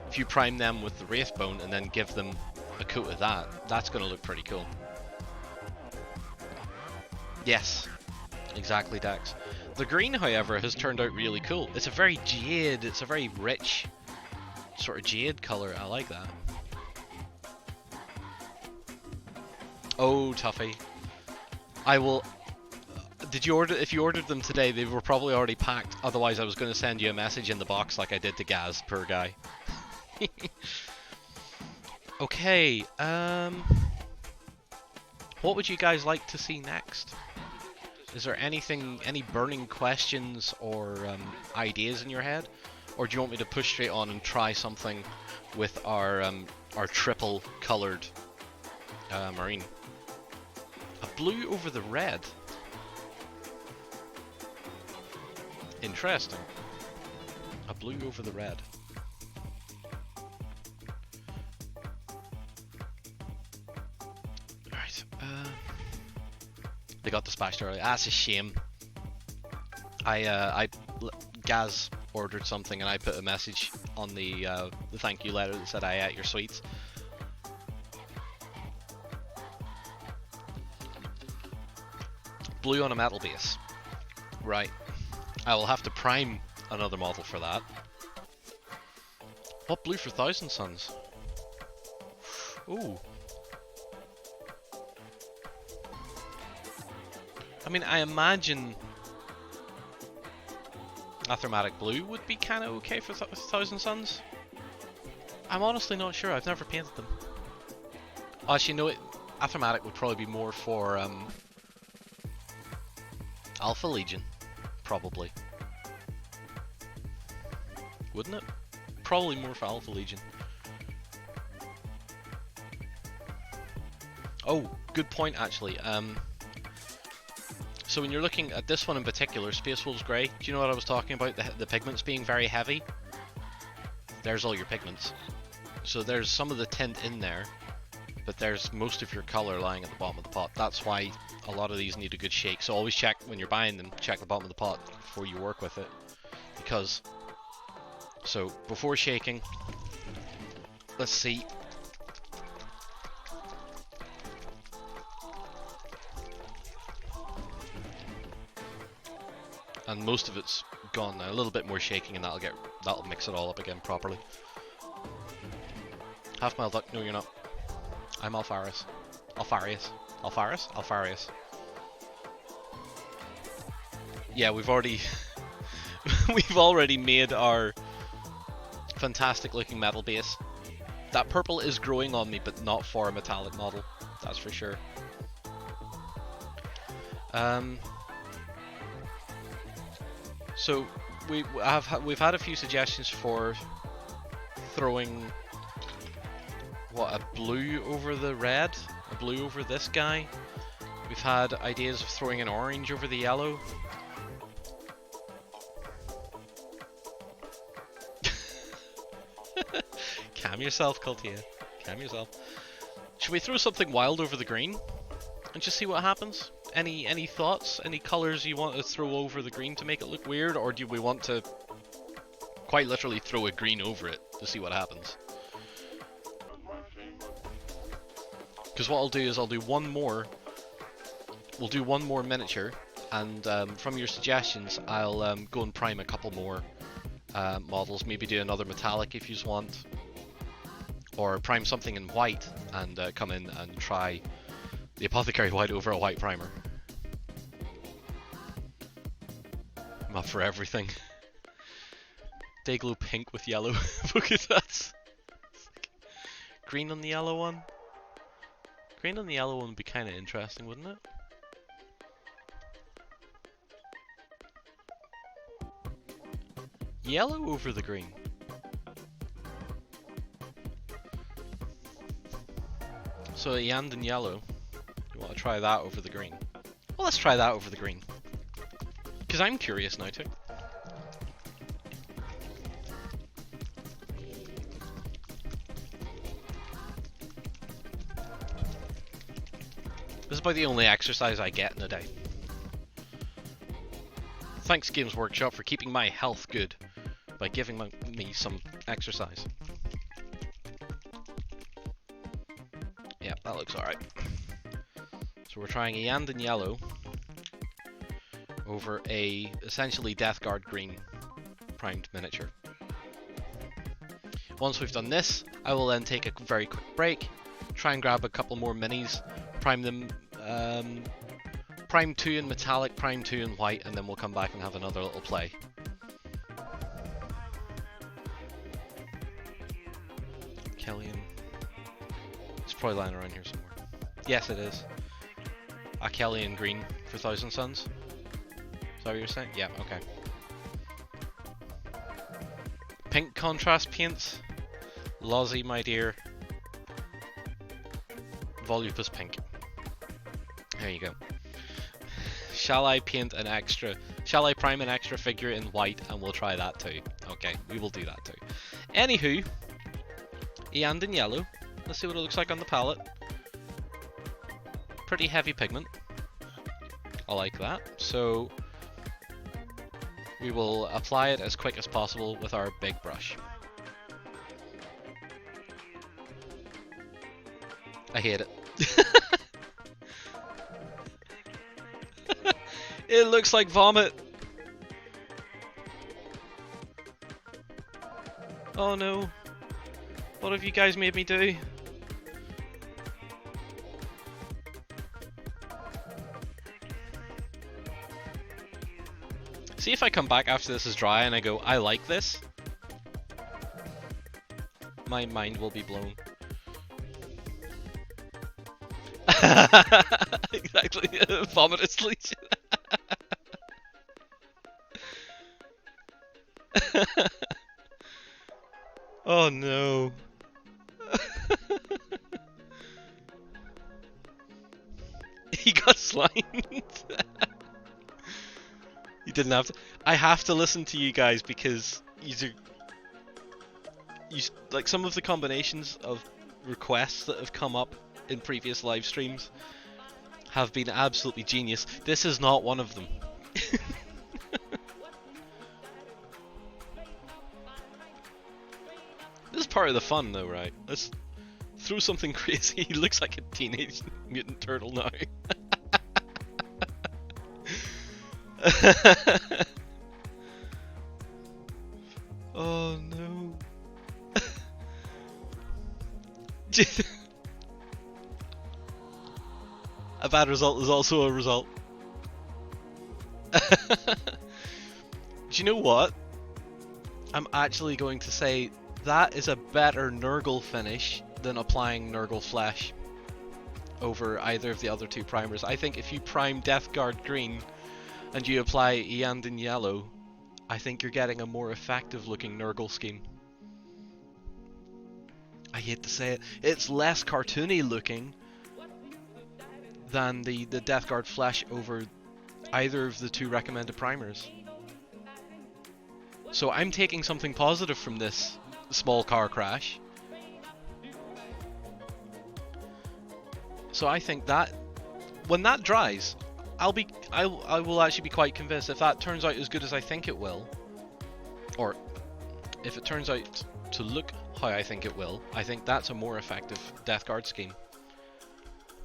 If you prime them with the Wraithbone and then give them a coat of that, that's going to look pretty cool. Yes, exactly, Dax. The green, however, has turned out really cool. It's a very jade, it's a very rich sort of jade colour. I like that. Oh, Tuffy. I will... Did you order... If you ordered them today, they were probably already packed. Otherwise, I was going to send you a message in the box like I did to Gaz, poor guy. Okay, what would you guys like to see next? Is there anything, any burning questions or ideas in your head? Or do you want me to push straight on and try something with our triple coloured marine? A blue over the red. Interesting. A blue over the red. Right. They got dispatched early. That's a shame. Gaz ordered something and I put a message on the thank you letter that said I ate your sweets. Blue on a metal base. Right. I will have to prime another model for that. What blue for Thousand Suns? Ooh. I mean, I imagine Athromatic Blue would be kind of okay for Thousand Suns. I'm honestly not sure. I've never painted them. Oh, actually, no. Athromatic would probably be more for Alpha Legion, probably. Wouldn't it? Probably more for Alpha Legion. Oh, good point actually. So when you're looking at this one in particular, Space Wolves Grey, do you know what I was talking about? The pigments being very heavy? There's all your pigments. So there's some of the tint in there, but there's most of your colour lying at the bottom of the pot. That's why a lot of these need a good shake. So always check, when you're buying them, check the bottom of the pot before you work with it. Because, so before shaking, let's see. And most of it's gone now. A little bit more shaking and that'll mix it all up again properly. Half mile duck, no you're not. I'm Alpharius. Alpharius. Alpharius? Alpharius. Yeah, we've already made our fantastic looking metal base. That purple is growing on me, but not for a metallic model, that's for sure. So we've had a few suggestions for throwing what, a blue over the red, a blue over this guy. We've had ideas of throwing an orange over the yellow. Calm yourself, Cultia. Calm yourself. Should we throw something wild over the green and just see what happens? Any thoughts? Any colours you want to throw over the green to make it look weird, or do we want to quite literally throw a green over it to see what happens? Because what I'll do is I'll do one more. We'll do one more miniature, and from your suggestions, I'll go and prime a couple more models. Maybe do another metallic if you want, or prime something in white and come in and try the Apothecary White over a white primer. I'm up for everything. They glow pink with yellow. Look at that. Green on the yellow one. Green on the yellow one would be kind of interesting, wouldn't it? Yellow over the green. So Yand and yellow. You want to try that over the green? Well, let's try that over the green. Because I'm curious now too. This is about the only exercise I get in a day. Thanks Games Workshop for keeping my health good by giving me some exercise. Yeah, that looks alright. So we're trying a Yand in yellow over a essentially Death Guard green primed miniature. Once we've done this, I will then take a very quick break, try and grab a couple more minis, prime them, prime 2 in metallic, prime 2 in white, and then we'll come back and have another little play. Kellyan. It's probably lying around here somewhere. Yes, it is. A Kellyan green for Thousand Suns. Is that what you're saying? Yeah, okay. Pink contrast paints. Lozzie, my dear. Volupus pink. There you go. Shall I paint an extra... Shall I prime an extra figure in white, and we'll try that too. Okay, we will do that too. Anywho, Yand in yellow. Let's see what it looks like on the palette. Pretty heavy pigment. I like that. So we will apply it as quick as possible with our big brush. I hate it. It looks like vomit. Oh no. What have you guys made me do? See if I come back after this is dry and I go, I like this. My mind will be blown. Exactly, vomitous lesion. Oh no. He got slimed. You didn't have to. I have to listen to you guys because like some of the combinations of requests that have come up in previous live streams have been absolutely genius. This is not one of them. This is part of the fun though, right? Let's throw something crazy. He looks like a teenage mutant turtle now. Oh no. A bad result is also a result. Do you know what? I'm actually going to say that is a better Nurgle finish than applying Nurgle Flesh over either of the other two primers. I think if you prime Death Guard green and you apply Yand in yellow, I think you're getting a more effective looking Nurgle scheme. I hate to say it, it's less cartoony looking than the Death Guard Flesh over either of the two recommended primers. So I'm taking something positive from this small car crash. So I think that when that dries, I will actually be quite convinced if that turns out as good as I think it will, or if it turns out to look how I think it will, I think that's a more effective Death Guard scheme.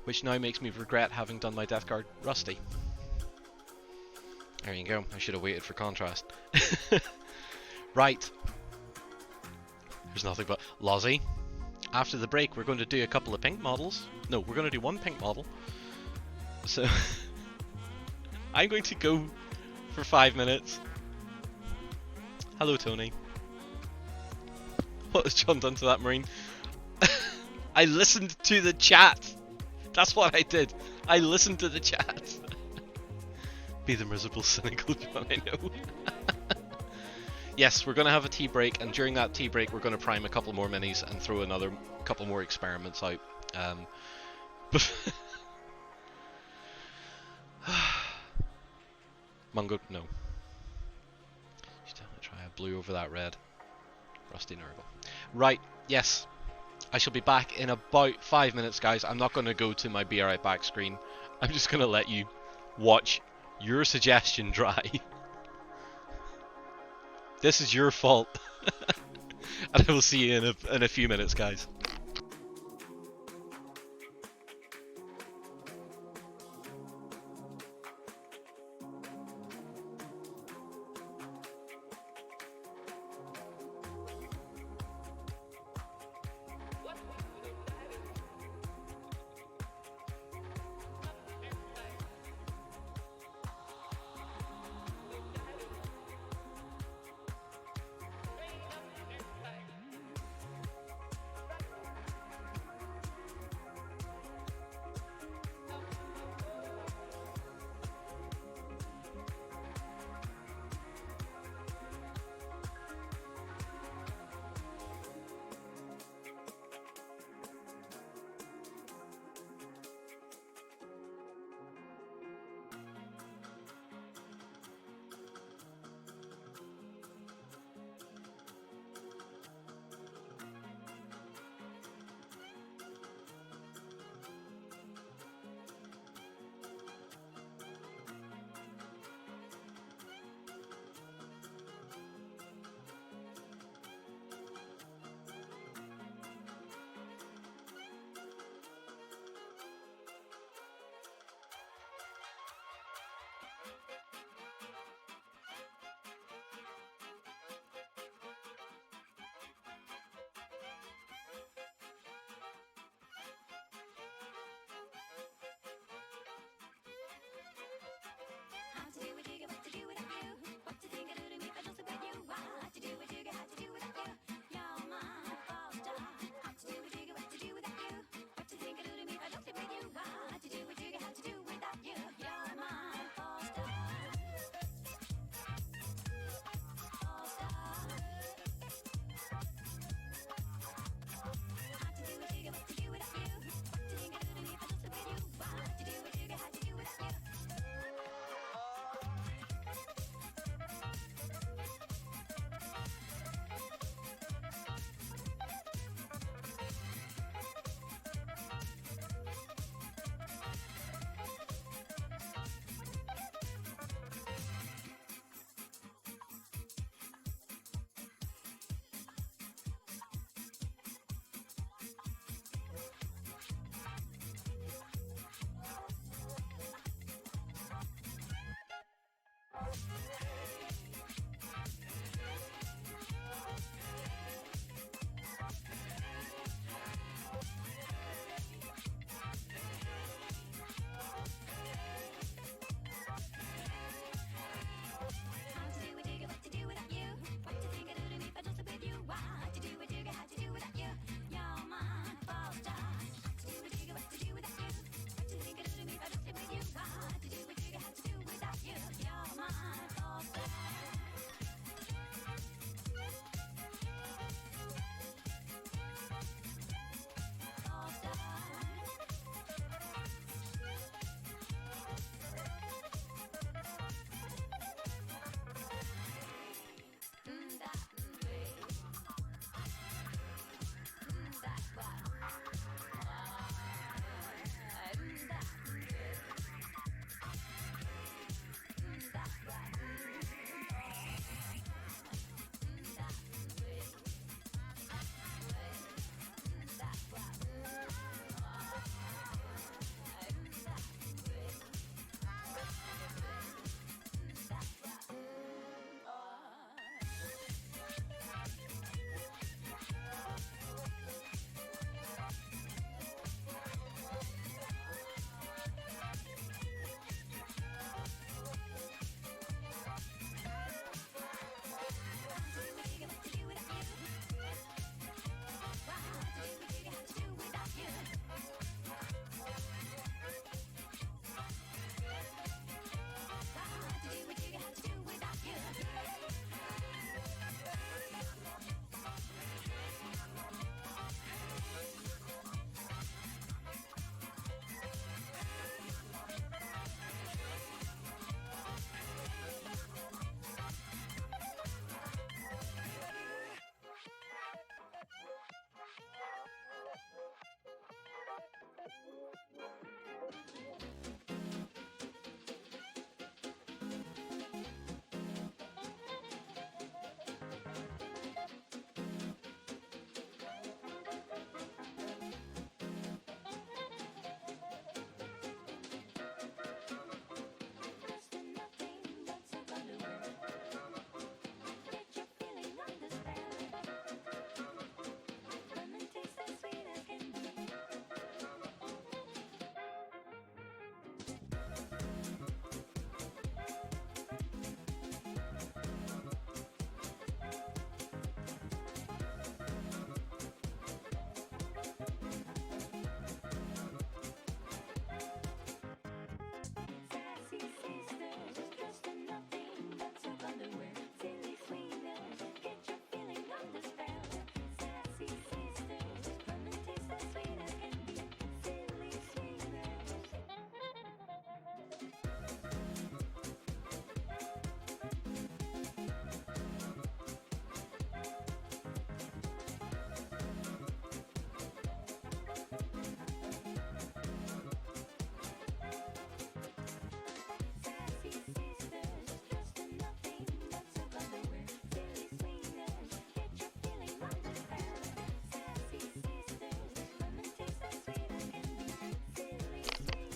Which now makes me regret having done my Death Guard rusty. There you go, I should have waited for contrast. Right. There's nothing but Lozzie. After the break, we're going to do a couple of pink models. No, we're going to do one pink model. So, I'm going to go for 5 minutes. Hello, Tony. What has John done to that marine? I listened to the chat. That's what I did. I listened to the chat. Be the miserable, cynical John, I know. Yes, we're going to have a tea break, and during that tea break we're going to prime a couple more minis and throw another couple more experiments out. Mungo, no. Just try a blue over that red. Rusty Nurgle. Right, yes. I shall be back in about 5 minutes, guys. I'm not going to go to my Be Right Back screen. I'm just going to let you watch your suggestion dry. This is your fault. And I will see you in a few minutes, guys.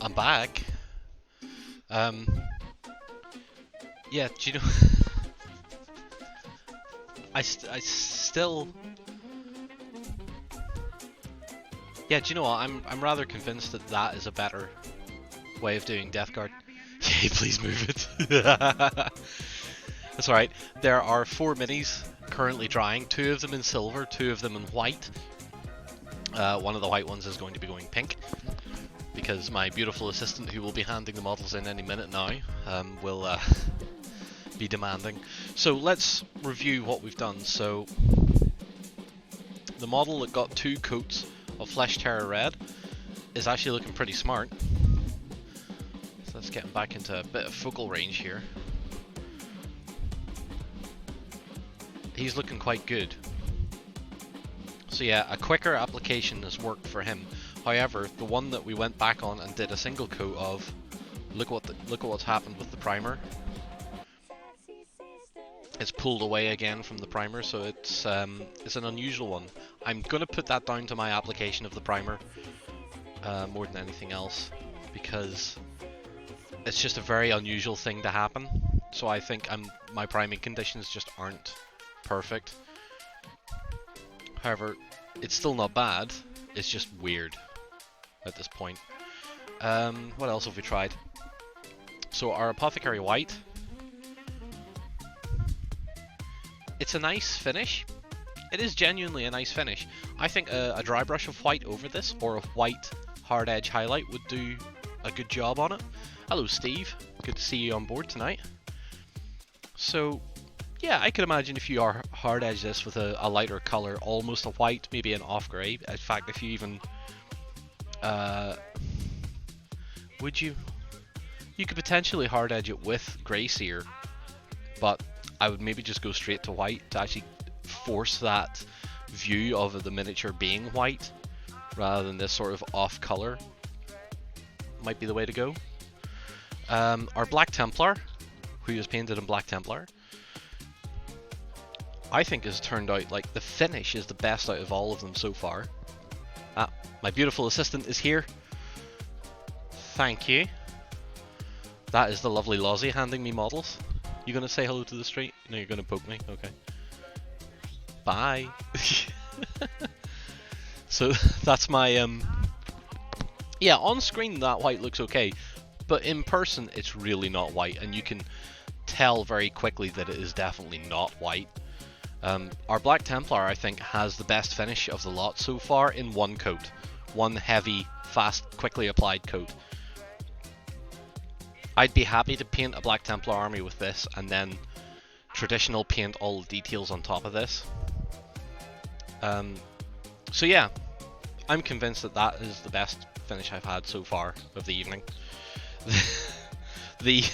I'm back. Yeah, do you know... I still... Yeah, do you know what? I'm rather convinced that that is a better way of doing Death Guard. Yay, please move it. That's alright. There are 4 minis currently drying, 2 of them in silver, 2 of them in white. One of the white ones is going to be going pink, because my beautiful assistant, who will be handing the models in any minute now, will be demanding. So let's review what we've done. So the model that got 2 coats of Flesh Terror Red is actually looking pretty smart. So let's get him back into a bit of focal range here. He's looking quite good. So yeah, a quicker application has worked for him. However, the one that we went back on and did a single coat of, look at what's happened with the primer. It's pulled away again from the primer, so it's an unusual one. I'm gonna put that down to my application of the primer more than anything else, because it's just a very unusual thing to happen. So I think my priming conditions just aren't perfect. However, it's still not bad. It's just weird at this point. What else have we tried? So our Apothecary White. It's a nice finish. It is genuinely a nice finish. I think a dry brush of white over this, or a white hard edge highlight, would do a good job on it. Hello Steve, good to see you on board tonight. So yeah, I could imagine if you are hard edge this with a lighter colour, almost a white, maybe an off grey. In fact, if you even you could potentially hard edge it with grey sear, but I would maybe just go straight to white to actually force that view of the miniature being white rather than this sort of off colour. Might be the way to go. Our Black Templar, who is painted in Black Templar, I think has turned out, like, the finish is the best out of all of them so far. Ah, my beautiful assistant is here. Thank you. That is the lovely Lozzie handing me models. You gonna say hello to the street? No, you're gonna poke me? Okay. Bye. So that's my yeah, on screen that white looks okay, but in person it's really not white, and you can tell very quickly that it is definitely not white. Our Black Templar, I think, has the best finish of the lot so far in one coat. One heavy, fast, quickly applied coat. I'd be happy to paint a Black Templar army with this, and then traditional paint all the details on top of this. So yeah, I'm convinced that that is the best finish I've had so far of the evening. The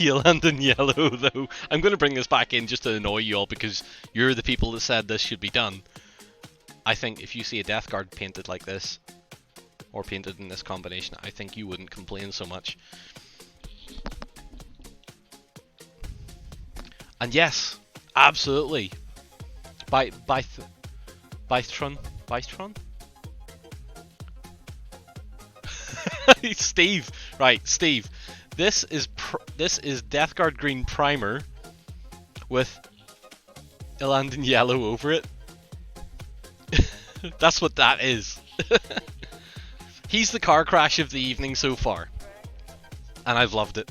London Yellow, though, I'm going to bring this back in just to annoy you all, because you're the people that said this should be done. I think if you see a Death Guard painted like this, or painted in this combination, I think you wouldn't complain so much. And yes, absolutely, Bythron? Steve, right, Steve. This is Death Guard Green Primer with Illidan Yellow over it. That's what that is. He's the car crash of the evening so far, and I've loved it.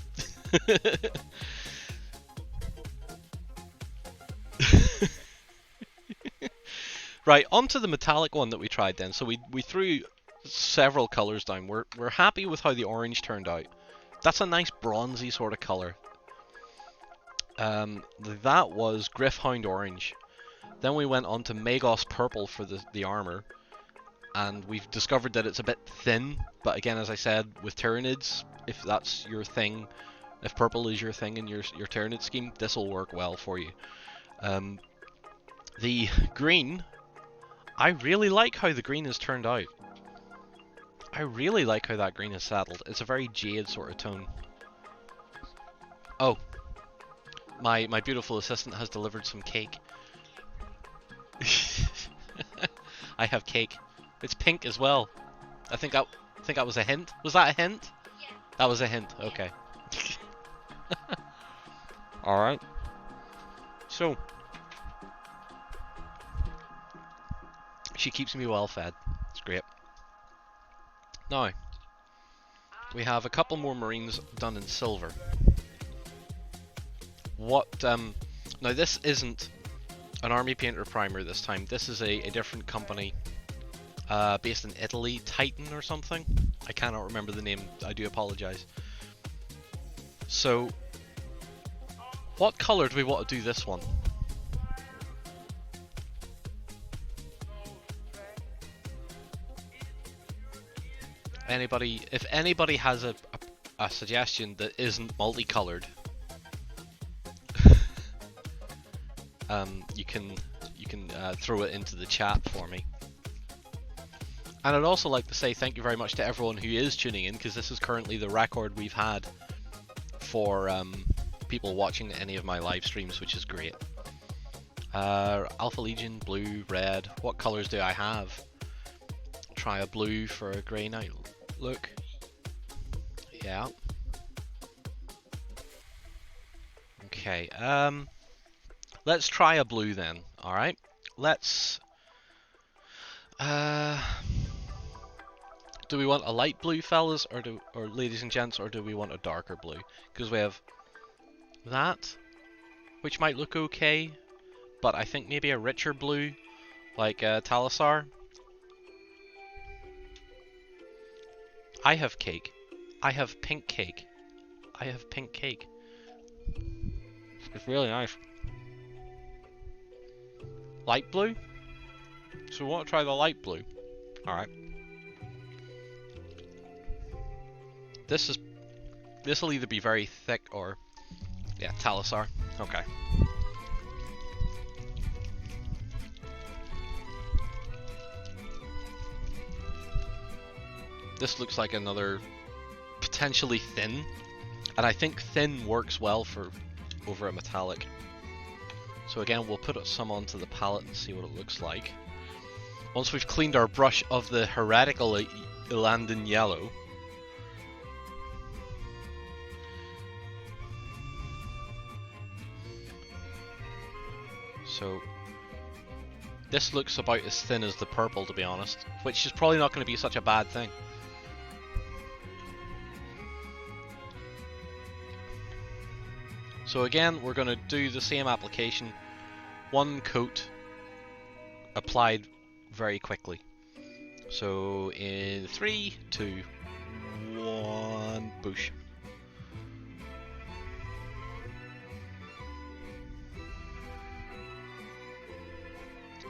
Right, onto the metallic one that we tried then. So we threw several colours down. We're happy with how the orange turned out. That's a nice bronzy sort of colour. That was Gryph-hound Orange. Then we went on to Magos Purple for the armour. And we've discovered that it's a bit thin. But again, as I said, with Tyranids, if that's your thing, if purple is your thing in your Tyranid scheme, this will work well for you. The green, I really like how the green has turned out. I really like how that green is settled. It's a very jade sort of tone. Oh, my beautiful assistant has delivered some cake. I have cake. It's pink as well. I think I think that was a hint. Was that a hint? Yeah. That was a hint. Okay. All right. So she keeps me well fed. It's great. Now we have a couple more marines done in silver. What? Now this isn't an army painter primer this time. This is a different company based in Italy, Titan or something. I cannot remember the name. I do apologize. So, what color do we want to do this one? Anybody? If anybody has a suggestion that isn't multicolored, you can throw it into the chat for me. And I'd also like to say thank you very much to everyone who is tuning in, because this is currently the record we've had for people watching any of my live streams, which is great. Alpha Legion, blue, red. What colors do I have? Try a blue for a grey night look. Yeah. Okay. Let's try a blue then. All right. Let's. Do we want a light blue, fellas, or ladies and gents, or do we want a darker blue? Because we have that, which might look okay, but I think maybe a richer blue, like Talisar. I have cake. I have pink cake. I have pink cake. It's really nice. Light blue? So we want to try the light blue. Alright. This will either be very thick or... yeah, Talisar. Okay. This looks like another potentially thin, and I think thin works well for over a metallic. So again, we'll put some onto the palette and see what it looks like. Once we've cleaned our brush of the heretical Ilandan yellow, so this looks about as thin as the purple, to be honest, which is probably not going to be such a bad thing. So again, we're going to do the same application, one coat applied very quickly. So in 3, 2, 1, boosh.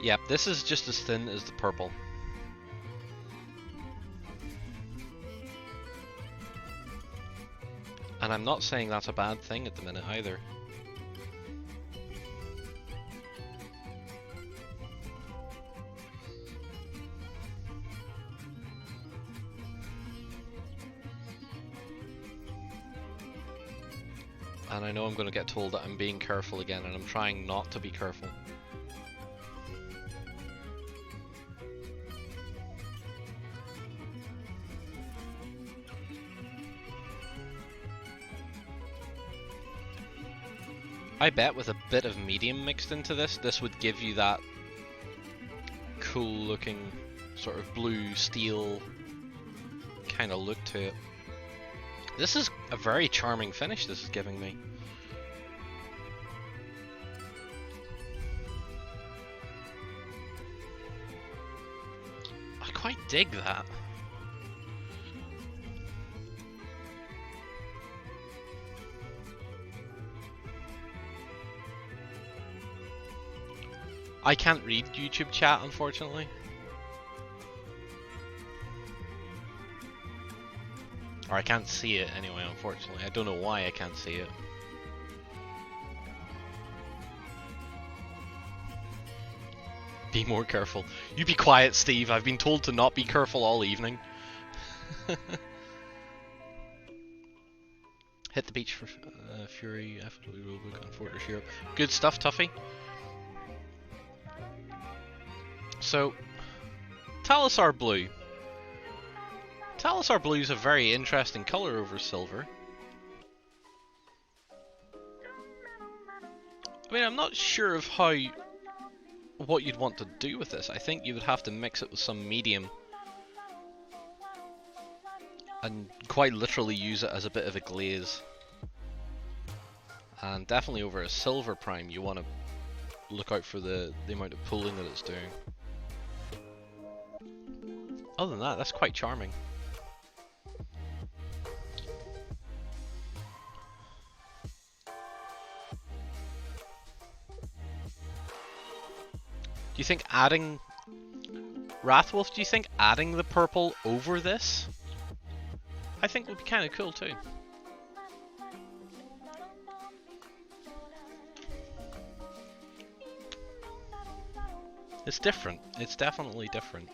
Yep, this is just as thin as the purple. And I'm not saying that's a bad thing at the minute either. And I know I'm going to get told that I'm being careful again, and I'm trying not to be careful. I bet with a bit of medium mixed into this, this would give you that cool looking sort of blue steel kind of look to it. This is a very charming finish this is giving me. I quite dig that. I can't read YouTube chat, unfortunately. Or I can't see it anyway, unfortunately. I don't know why I can't see it. Be more careful. You be quiet, Steve. I've been told to not be careful all evening. Hit the beach for Fury, FW Rulebook, and Fortress Europe. Good stuff, Tuffy. So, Talisar Blue. Talisar blue is a very interesting color over silver. I mean, I'm not sure of what you'd want to do with this. I think you would have to mix it with some medium and quite literally use it as a bit of a glaze. And definitely over a silver prime, you want to look out for the amount of pooling that it's doing. Other than that, that's quite charming. Do you think adding... Wrathwolf, do you think adding the purple over this, I think would be kind of cool too. It's different. It's definitely different.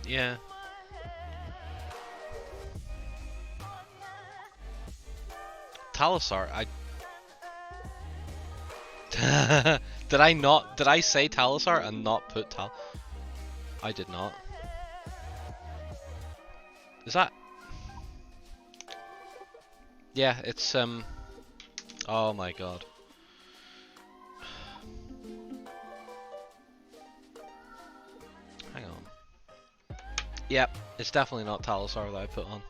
Yeah. Talisar, did I say Talisar and not put I did not. Is that? Yeah, it's oh my god. Hang on. Yep, it's definitely not Talisar that I put on.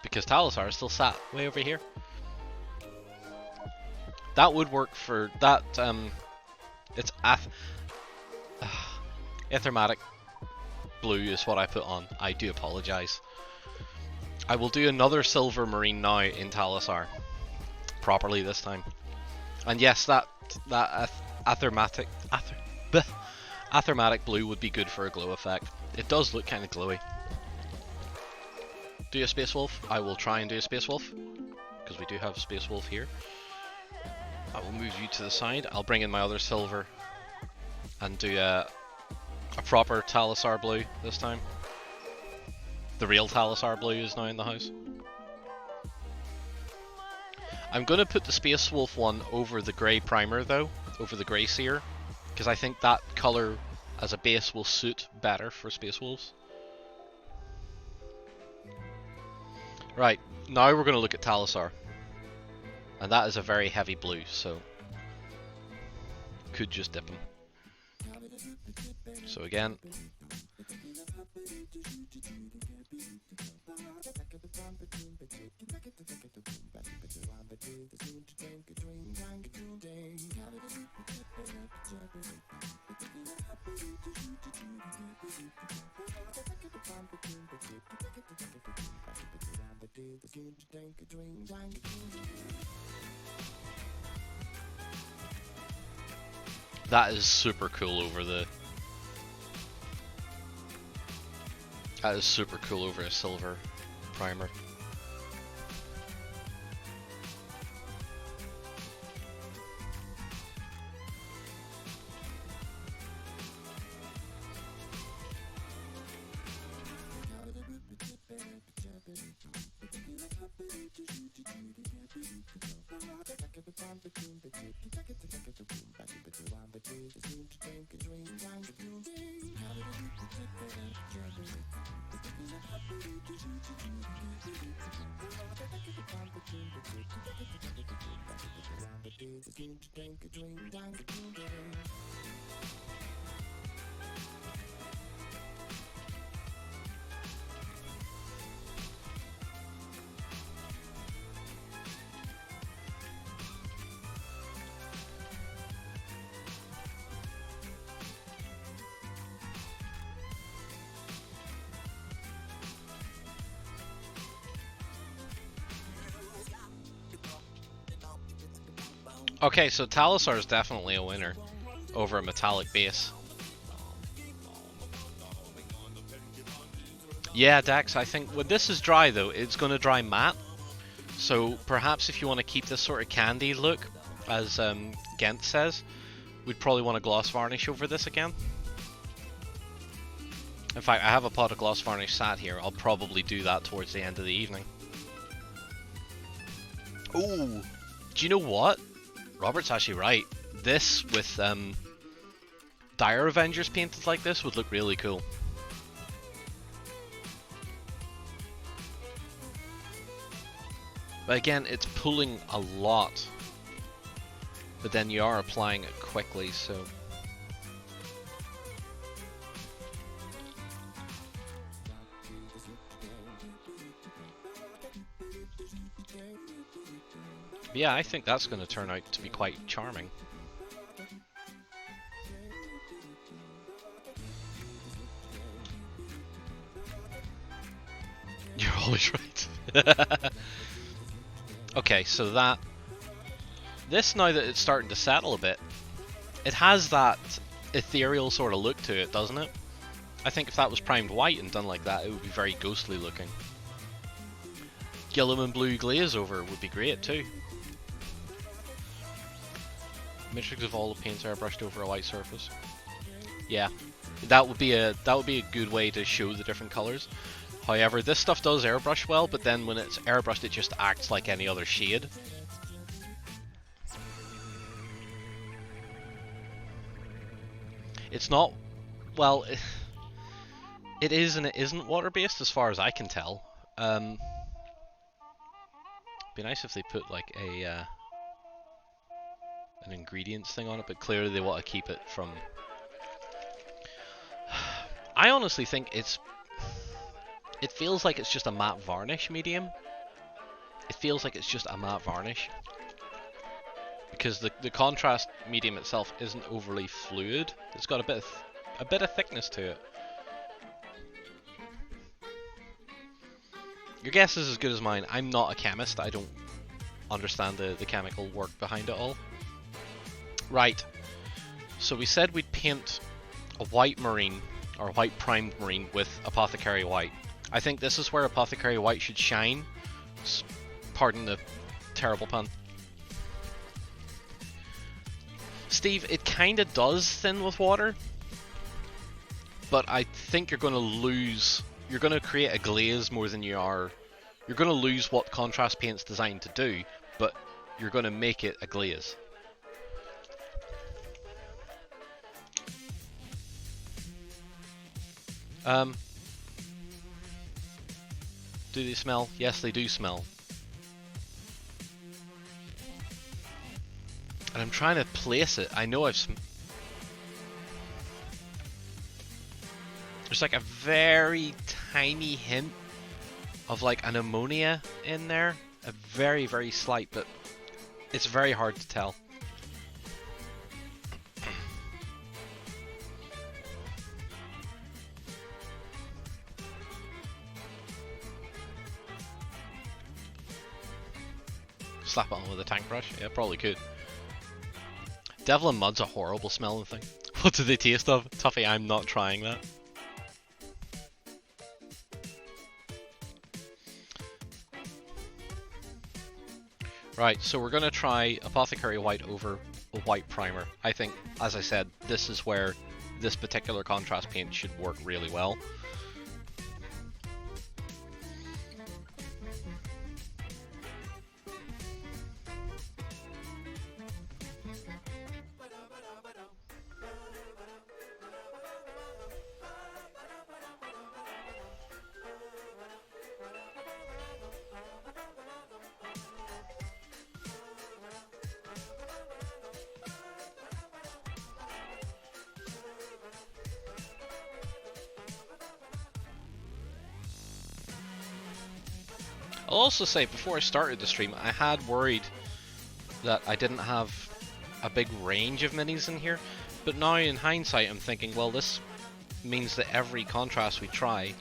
Because Talisar is still sat way over here. That would work for that. It's Aethermatic blue is what I put on. I do apologize. I will do another silver marine now in Talisar, properly this time. And yes, that Aethermatic blue would be good for a glow effect. It does look kind of glowy. Do a Space Wolf. I will try and do a Space Wolf, because we do have Space Wolf here. I will move you to the side. I'll bring in my other silver and do a proper Talisar blue this time. The real Talisar blue is now in the house. I'm going to put the Space Wolf one over the grey primer though, over the grey seer, because I think that colour as a base will suit better for Space Wolves. Right, now we're going to look at Talisar. And that is a very heavy blue, so could just dip him. So again, that is super cool over the... That is super cool over a silver primer. Okay, so Talisar is definitely a winner over a metallic base. Yeah, Dax, I think when this is dry though, it's going to dry matte. So perhaps if you want to keep this sort of candy look, as Gent says, we'd probably want to gloss varnish over this again. In fact, I have a pot of gloss varnish sat here. I'll probably do that towards the end of the evening. Ooh, do you know what? Robert's actually right. This with Dire Avengers painted like this would look really cool. But again, it's pulling a lot. But then you are applying it quickly, so... But yeah, I think that's going to turn out to be quite charming. You're always right. Okay, so that... This, now that it's starting to settle a bit, it has that ethereal sort of look to it, doesn't it? I think if that was primed white and done like that, it would be very ghostly looking. Gilliman blue glaze over would be great too. Matrix of all the paints airbrushed over a white surface. Yeah, that would be a good way to show the different colors. However, this stuff does airbrush well, but then when it's airbrushed, it just acts like any other shade. It's not, well, it is and it isn't water-based as far as I can tell. Be nice if they put like a an ingredients thing on it, but clearly they want to keep it from... I honestly think it feels like it's just a matte varnish medium. It feels like it's just a matte varnish. Because the contrast medium itself isn't overly fluid. It's got a bit of thickness to it. Your guess is as good as mine. I'm not a chemist. I don't understand the chemical work behind it all. Right. So we said we'd paint a white marine, or white primed marine, with Apothecary White. I think this is where Apothecary White should shine. Pardon the terrible pun. Steve, it kind of does thin with water, but I think you're going to lose... You're going to create a glaze more than you are... You're going to lose what contrast paint's designed to do, but you're going to make it a glaze. Do they smell? Yes, they do smell. And I'm trying to place it. I know there's like a very tiny hint of like an ammonia in there. A very, very slight, but it's very hard to tell. Slap it on with a tank brush? Yeah, probably could. Devil and Mud's a horrible smelling thing. What do they taste of? Tuffy, I'm not trying that. Right, so we're going to try Apothecary White over a white primer. I think, as I said, this is where this particular contrast paint should work really well. I'll also say, before I started the stream, I had worried that I didn't have a big range of minis in here, but now in hindsight I'm thinking, well, this means that every contrast we try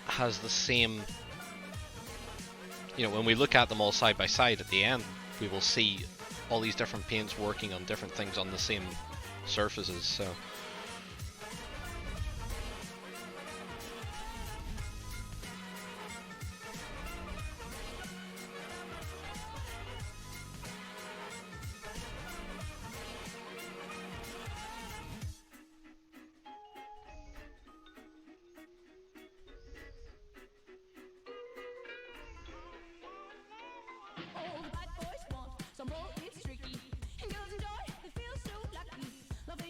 has the same, you know, when we look at them all side by side at the end, we will see all these different paints working on different things on the same surfaces, so...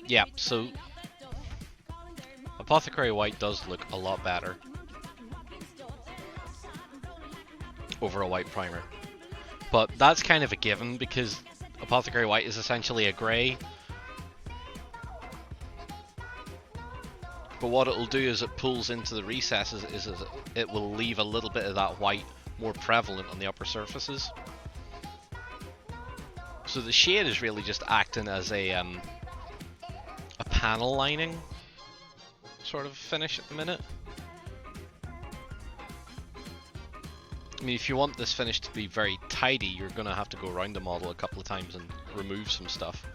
Yeah, so Apothecary White does look a lot better over a white primer. But that's kind of a given because Apothecary White is essentially a grey. But what it'll do is it pulls into the recesses, is it will leave a little bit of that white more prevalent on the upper surfaces. So the shade is really just acting as a panel lining sort of finish at the minute. I mean, if you want this finish to be very tidy, you're going to have to go around the model a couple of times and remove some stuff.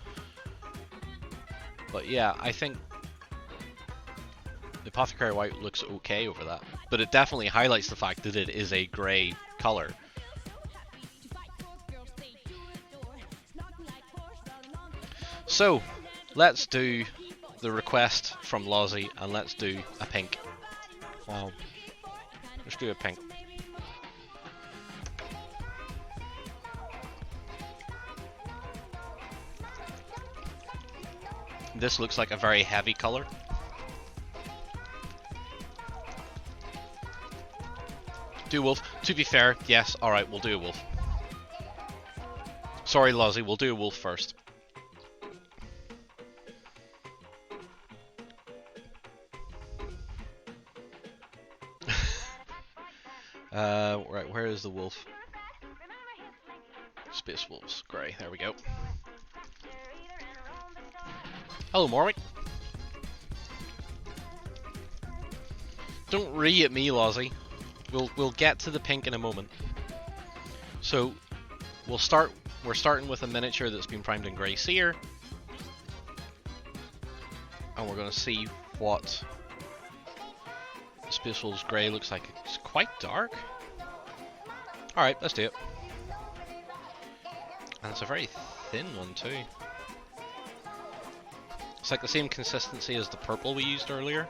But yeah, I think the Apothecary White looks okay over that. But it definitely highlights the fact that it is a grey colour. So, let's do the request from Lozzie and let's do a pink. Wow. Let's do a pink. This looks like a very heavy colour. Do a wolf. To be fair, yes, alright, we'll do a wolf. Sorry, Lozzie, we'll do a wolf first. Right, where is the wolf? Space Wolves, grey, there we go. Hello, Morwick. Don't re at me, Lozzie. We'll get to the pink in a moment. So we're starting with a miniature that's been primed in grey sear. And we're gonna see what Space Wolves grey looks like. It's quite dark. Alright, let's do it. And it's a very thin one too. It's like the same consistency as the purple we used earlier.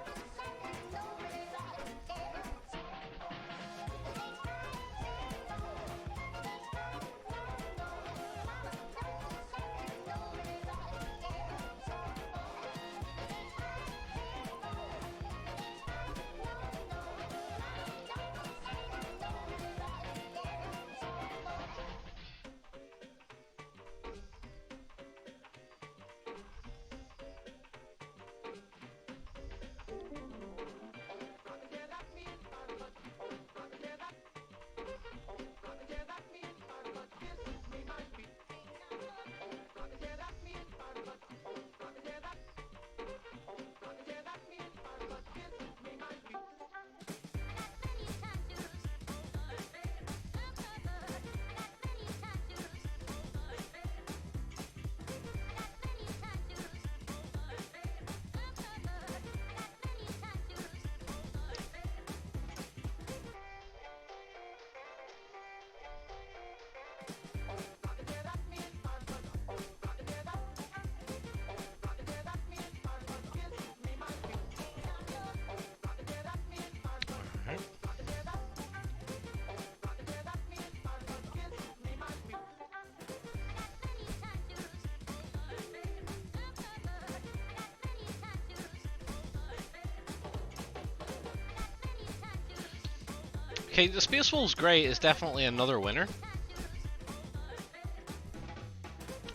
Okay, the Space Wolves Grey is definitely another winner.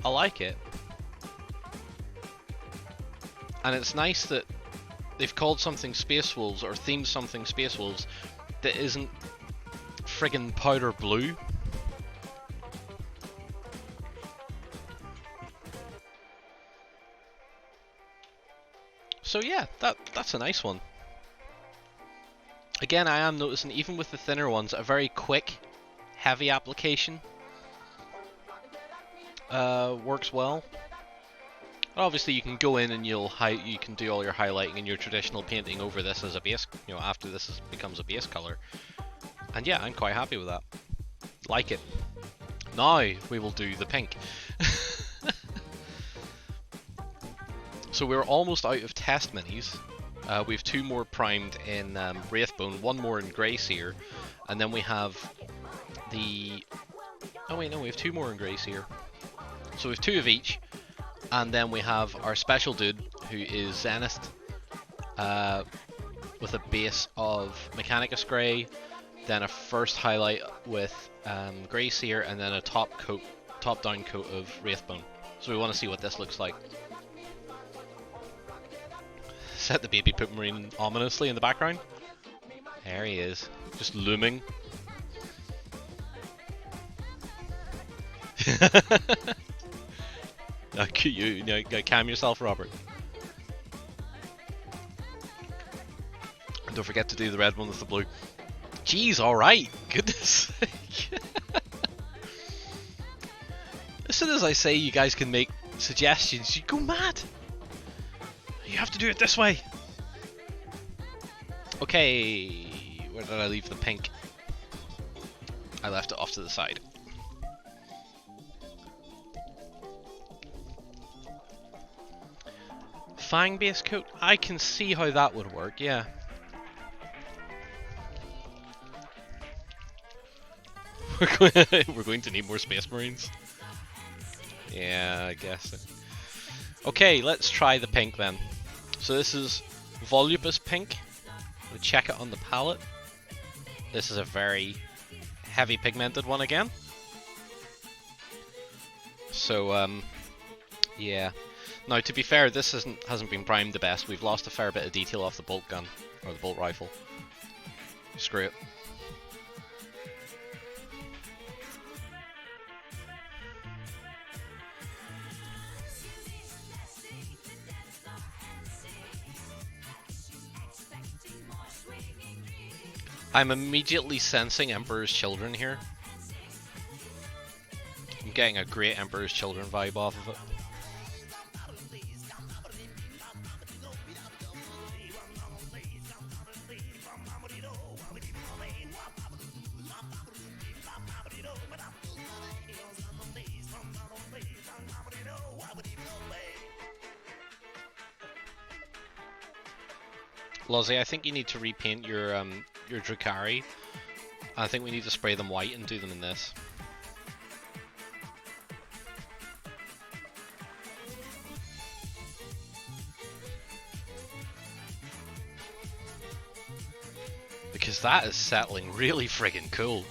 I like it. And it's nice that they've called something Space Wolves or themed something Space Wolves that isn't friggin' powder blue. So yeah, that's a nice one. Again, I am noticing, even with the thinner ones, a very quick, heavy application works well. Obviously, you can go in and you can do all your highlighting and your traditional painting over this as a base. You know, after this becomes a base color. And yeah, I'm quite happy with that. Like it. Now we will do the pink. So we're almost out of test minis. We have 2 more primed in Wraithbone, 1 more in Grey Seer, and then we have the... Oh wait, no, we have 2 more in Grey Seer. So we have 2 of each, And then we have our special dude, who is Zenith, with a base of Mechanicus Grey, then a first highlight with Grey Seer, and then a top down coat of Wraithbone. So we want to see what this looks like. Set the baby poop marine ominously in the background. There he is, just looming. You calm yourself, Robert. And don't forget to do the red one with the blue. Jeez, alright, goodness. As soon as I say you guys can make suggestions, you go mad. You have to do it this way. Okay, where did I leave the pink? I left it off to the side. Fang base coat? I can see how that would work, yeah. We're going to need more Space Marines. Yeah, I guess so. Okay, let's try the pink then. So this is Volupus pink. We'll check it on the palette. This is a very heavy pigmented one again. So, yeah. Now, to be fair, this hasn't been primed the best. We've lost a fair bit of detail off the bolt gun, or the bolt rifle. Screw it. I'm immediately sensing Emperor's Children here. I'm getting a great Emperor's Children vibe off of it. Lozzie, I think you need to repaint your Drukhari. I think we need to spray them white and do them in this. Because that is settling really friggin' cool.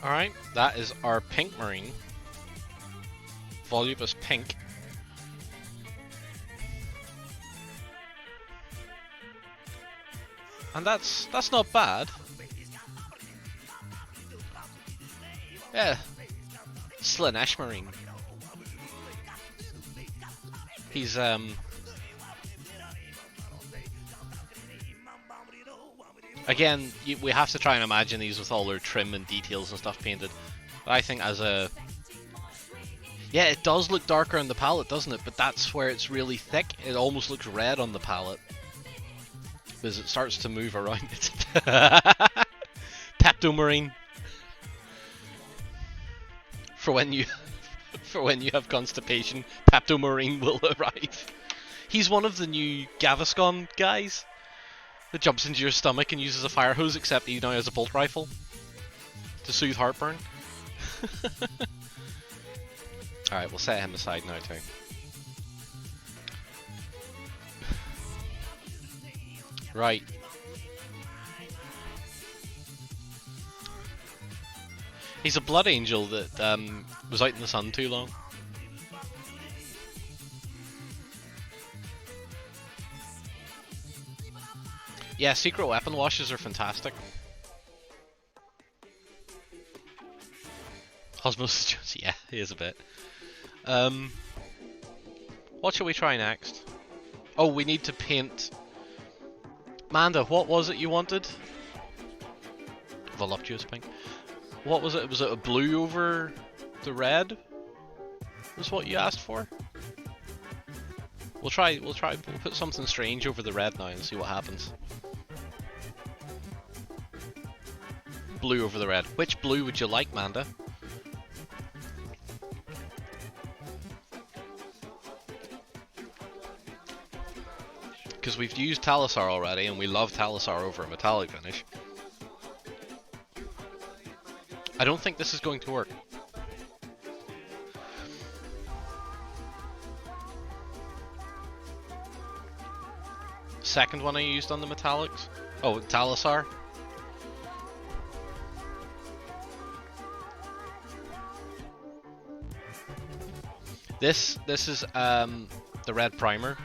Alright, that is our pink marine. Volupus pink. And that's not bad. Yeah. Slanesh marine. He's again, we have to try and imagine these with all their trim and details and stuff painted. But I think as a... Yeah, it does look darker on the palette, doesn't it? But that's where it's really thick. It almost looks red on the palette. Because it starts to move around. It's Peptomarine. For when you have constipation, Peptomarine will arrive. He's one of the new Gaviscon guys. That jumps into your stomach and uses a fire hose, except he now has a bolt rifle to soothe heartburn. Alright, we'll set him aside now too. Right. He's a blood angel that was out in the sun too long. Yeah, secret weapon washes are fantastic. Osmosis Jones, yeah, he is a bit. What shall we try next? Oh, we need to paint... Manda, what was it you wanted? Voluptuous pink. What was it? Was it a blue over the red? Was what you asked for? We'll put something strange over the red now and see what happens. Blue over the red. Which blue would you like, Manda? Because we've used Talisar already, and we love Talisar over a metallic finish. I don't think this is going to work. Second one I used on the metallics. Oh, Talisar. This is the red primer.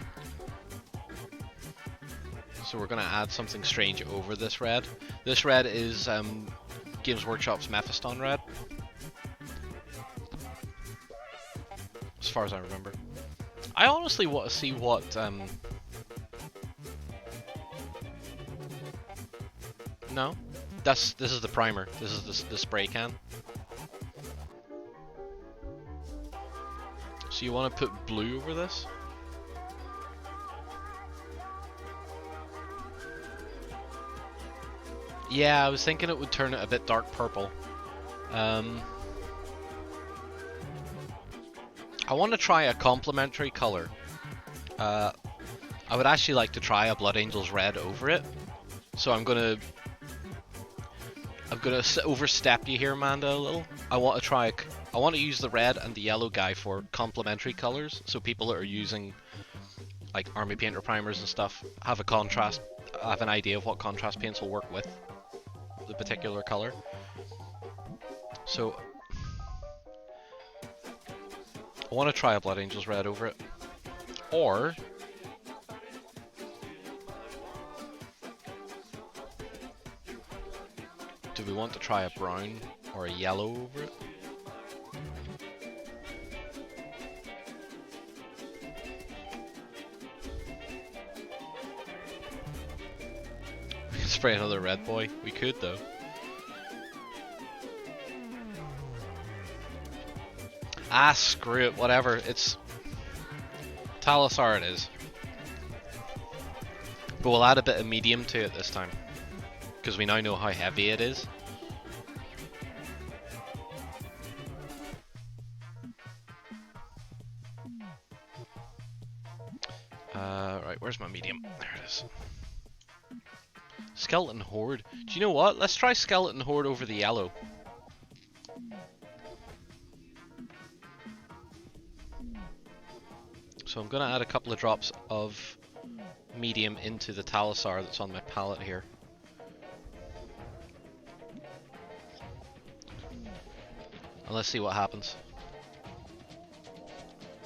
So we're gonna add something strange over this red. This red is Games Workshop's Mephiston red, as far as I remember. I honestly want to see what no, this is the primer. This is the spray can. So you want to put blue over this? Yeah, I was thinking it would turn it a bit dark purple. I want to try a complementary color. I would actually like to try a Blood Angel's red over it. So I'm gonna overstep you here, Amanda, a little. I want to use the red and the yellow guy for complementary colors, so people that are using like Army Painter primers and stuff have an idea of what contrast paints will work with the particular color. So I want to try a Blood Angel's red over it, or do we want to try a brown or a yellow over it? Spray another red boy. We could though. Ah, screw it. Whatever. It's Talisar. It is. But we'll add a bit of medium to it this time, because we now know how heavy it is. Right, where's my medium? There it is. Skeleton Horde. Do you know what? Let's try Skeleton Horde over the yellow. So I'm going to add a couple of drops of medium into the Talisar that's on my palette here. And let's see what happens.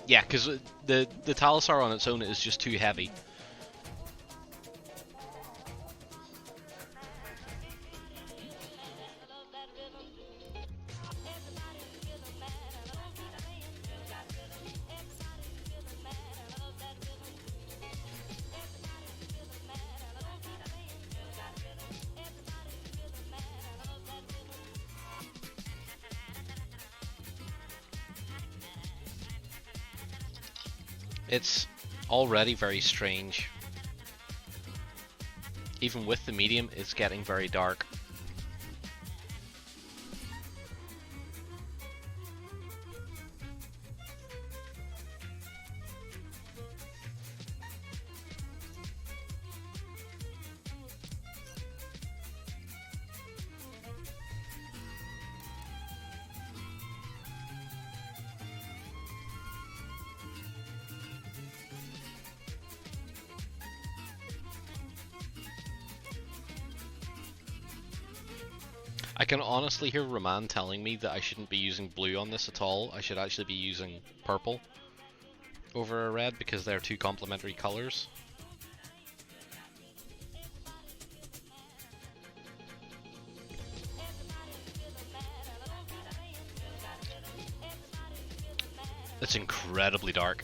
Yeah, because the Talisar on its own is just too heavy. It's already very strange. Even with the medium, it's getting very dark. I can honestly hear Roman telling me that I shouldn't be using blue on this at all. I should actually be using purple over a red because they're two complementary colors. It's incredibly dark.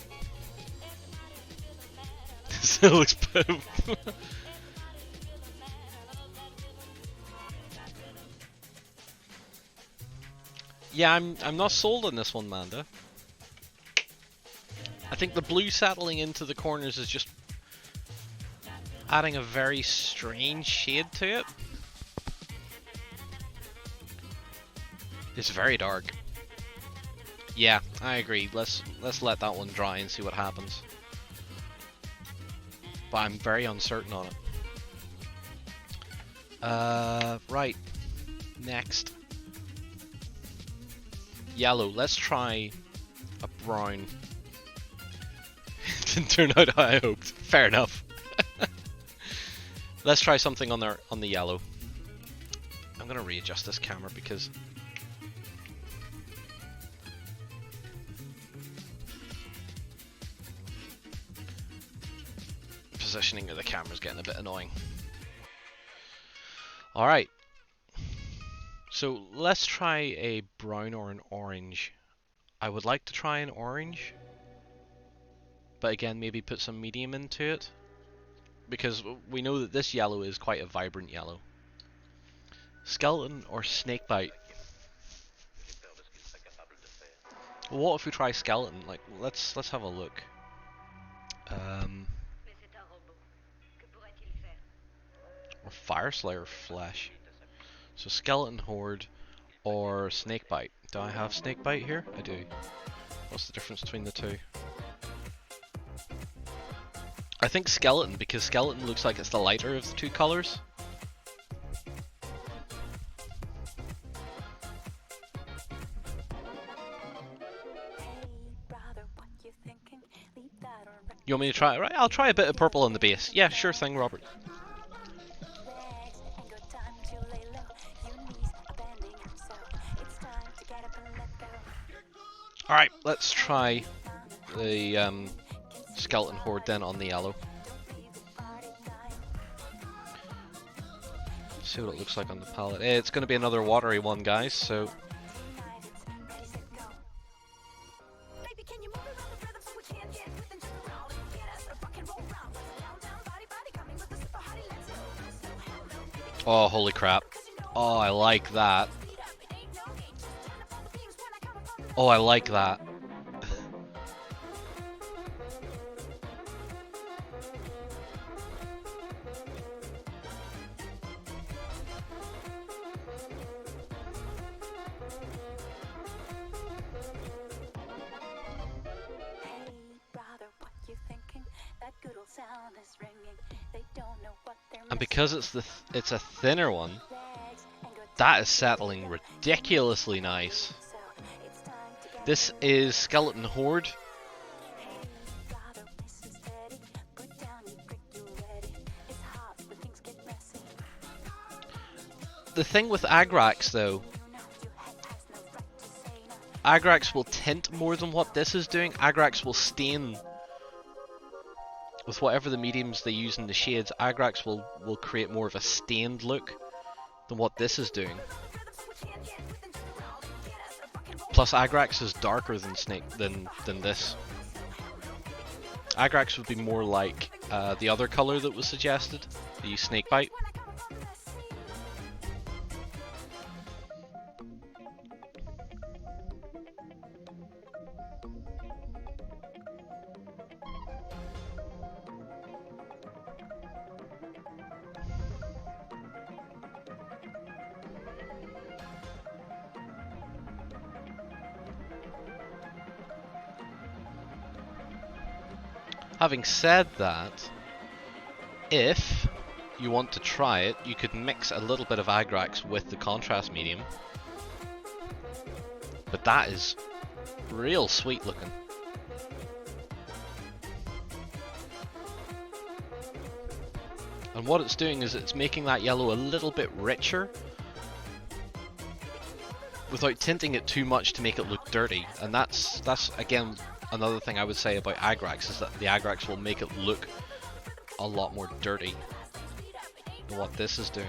This looks poop. Yeah, I'm not sold on this one, Manda. I think the blue settling into the corners is just adding a very strange shade to it. It's very dark. Yeah, I agree. Let's let that one dry and see what happens. But I'm very uncertain on it. Right. Next. Yellow. Let's try a brown. Didn't turn out how I hoped. Fair enough. Let's try something on the yellow. I'm gonna readjust this camera because positioning of the camera is getting a bit annoying. Alright. So let's try a brown or an orange. I would like to try an orange. But again, maybe put some medium into it. Because we know that this yellow is quite a vibrant yellow. Skeleton or snakebite? Well, what if we try skeleton? Like, let's have a look. Or fire slayer flesh. So skeleton horde or snakebite. Do I have snakebite here? I do. What's the difference between the two? I think skeleton, because skeleton looks like it's the lighter of the two colours. You want me to try it? Right, I'll try a bit of purple on the base. Yeah, sure thing, Robert. Alright, let's try the skeleton horde then on the yellow. See what it looks like on the palette. It's going to be another watery one, guys, so... Oh, holy crap. Oh, I like that. Oh, I like that. And because it's a thinner one, that is settling ridiculously nice. This is Skeleton Horde. The thing with Agrax though, Agrax will tint more than what this is doing. Agrax will stain with whatever the mediums they use in the shades. Agrax will create more of a stained look than what this is doing. Plus Agrax is darker than than this. Agrax would be more like the other colour that was suggested, the Snakebite. Having said that, if you want to try it, you could mix a little bit of Agrax with the contrast medium. But that is real sweet looking. And what it's doing is it's making that yellow a little bit richer without tinting it too much to make it look dirty. And that's again another thing I would say about Agrax, is that the Agrax will make it look a lot more dirty than what this is doing.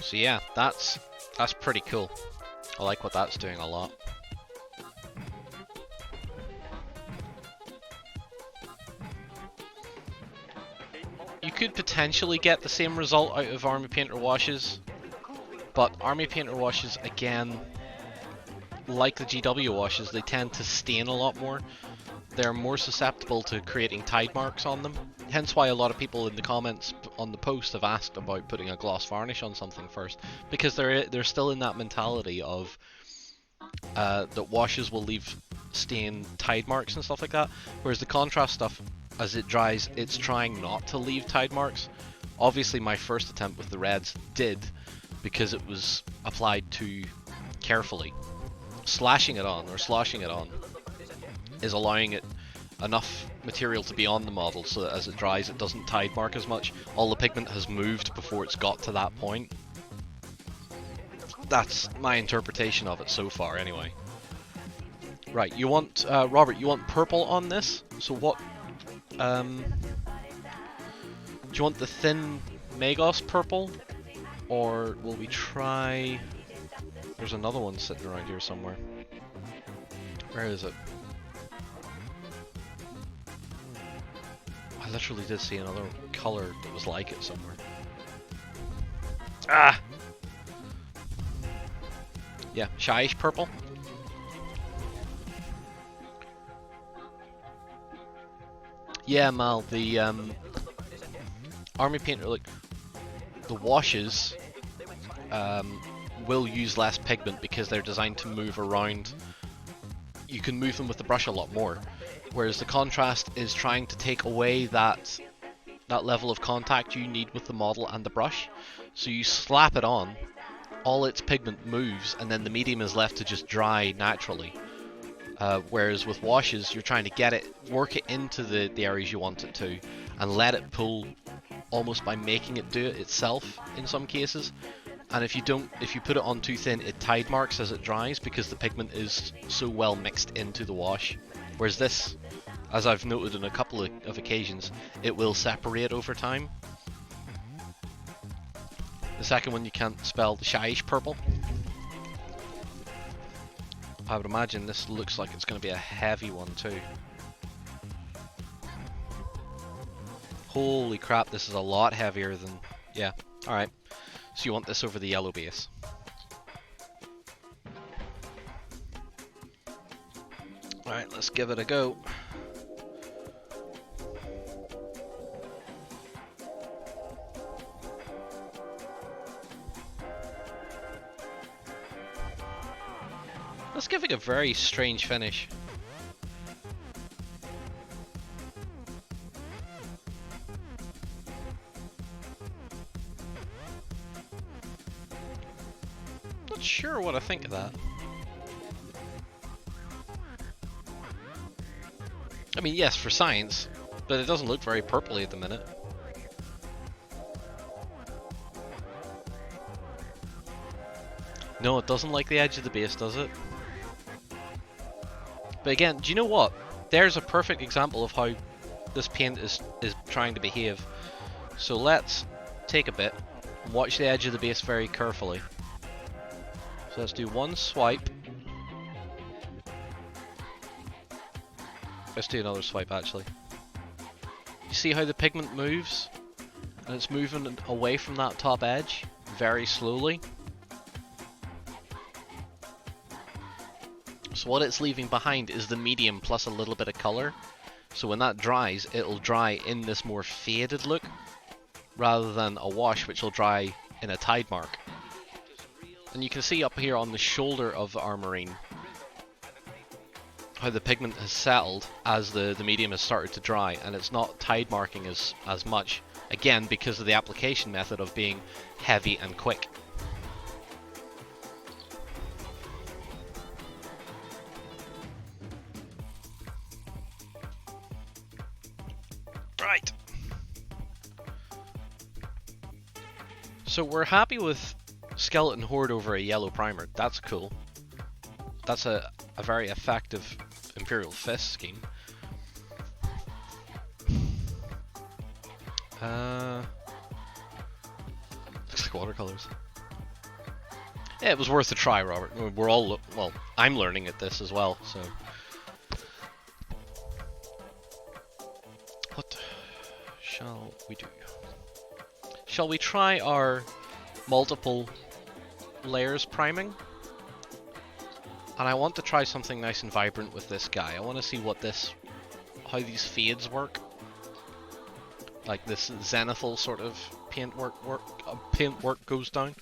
So yeah, that's pretty cool. I like what that's doing a lot. could potentially get the same result out of Army Painter washes, but Army Painter washes, again, like the GW washes, they tend to stain a lot more. They're more susceptible to creating tide marks on them. Hence why a lot of people in the comments on the post have asked about putting a gloss varnish on something first, because they're still in that mentality of that washes will leave stain tide marks and stuff like that, whereas the contrast stuff, as it dries, it's trying not to leave tide marks. Obviously my first attempt with the reds did, because it was applied too carefully. Slashing it on, or sloshing it on, is allowing it enough material to be on the model so that as it dries it doesn't tide mark as much. All the pigment has moved before it's got to that point. That's my interpretation of it so far anyway. Right, you want, Robert, you want purple on this? So what, do you want the thin Magos purple? Or will we try, there's another one sitting around here somewhere. Where is it? I literally did see another color that was like it somewhere. Ah! Yeah, shyish purple. Yeah, Mal, the Army Painter, like, the washes will use less pigment because they're designed to move around. You can move them with the brush a lot more, whereas the contrast is trying to take away that level of contact you need with the model and the brush. So you slap it on, all its pigment moves, and then the medium is left to just dry naturally. Whereas with washes, you're trying to get it, work it into the areas you want it to, and let it pull almost by making it do it itself in some cases. And if you put it on too thin, it tide marks as it dries because the pigment is so well mixed into the wash. Whereas this, as I've noted on a couple of occasions, it will separate over time. The second one you can't spell, the shyish purple. I would imagine this looks like it's going to be a heavy one too. Holy crap, this is a lot heavier than... Yeah, alright. So you want this over the yellow base. Alright, let's give it a go. That's giving a very strange finish. Not sure what I think of that. I mean, yes, for science, but it doesn't look very purpley at the minute. No, it doesn't like the edge of the base, does it? But again, do you know what? There's a perfect example of how this paint is trying to behave. So let's take a bit and watch the edge of the base very carefully. So let's do one swipe. Let's do another swipe actually. You see how the pigment moves? And it's moving away from that top edge very slowly. So what it's leaving behind is the medium plus a little bit of colour. So when that dries, it'll dry in this more faded look, rather than a wash which will dry in a tide mark. And you can see up here on the shoulder of the Armorine how the pigment has settled as the medium has started to dry, and it's not tide marking as much, again because of the application method of being heavy and quick. Right. So we're happy with Skeleton Horde over a yellow primer. That's cool. That's a very effective Imperial Fist scheme. Looks like watercolors. Yeah, it was worth a try, Robert. We're all, well, I'm learning at this as well, so. What shall we do? shall we try our multiple layers priming? And I want to try something nice and vibrant with this guy. I want to see how these fades work. Like this zenithal sort of paint work goes down.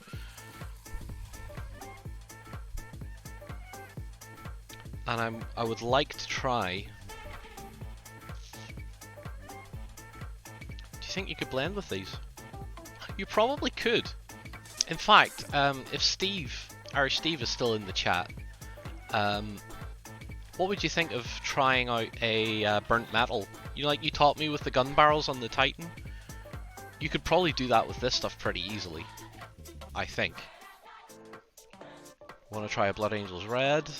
And I would like to try. Do you think you could blend with these? You probably could. In fact, if Irish Steve is still in the chat, what would you think of trying out a burnt metal? You know, like you taught me with the gun barrels on the Titan? You could probably do that with this stuff pretty easily, I think. Want to try a Blood Angel's Red?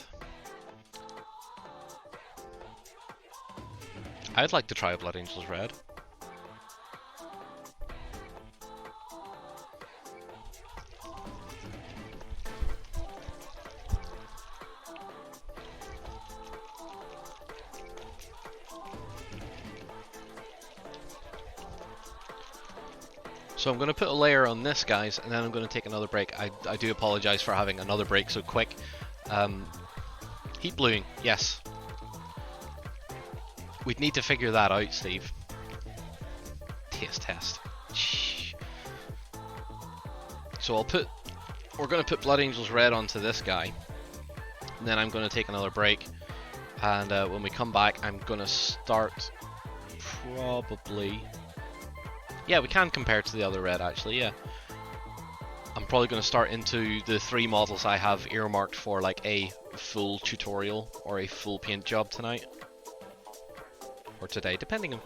I'd like to try a Blood Angel's Red. So I'm going to put a layer on this, guys, and then I'm going to take another break. I do apologise for having another break so quick. Heat bluing, yes. We'd need to figure that out, Steve. Taste test. So we're going to put Blood Angel's Red onto this guy, and then I'm going to take another break. And when we come back, I'm going to start probably... Yeah, we can compare to the other red, actually, yeah. I'm probably going to start into the 3 models I have earmarked for like a full tutorial or a full paint job tonight. Or today, depending on...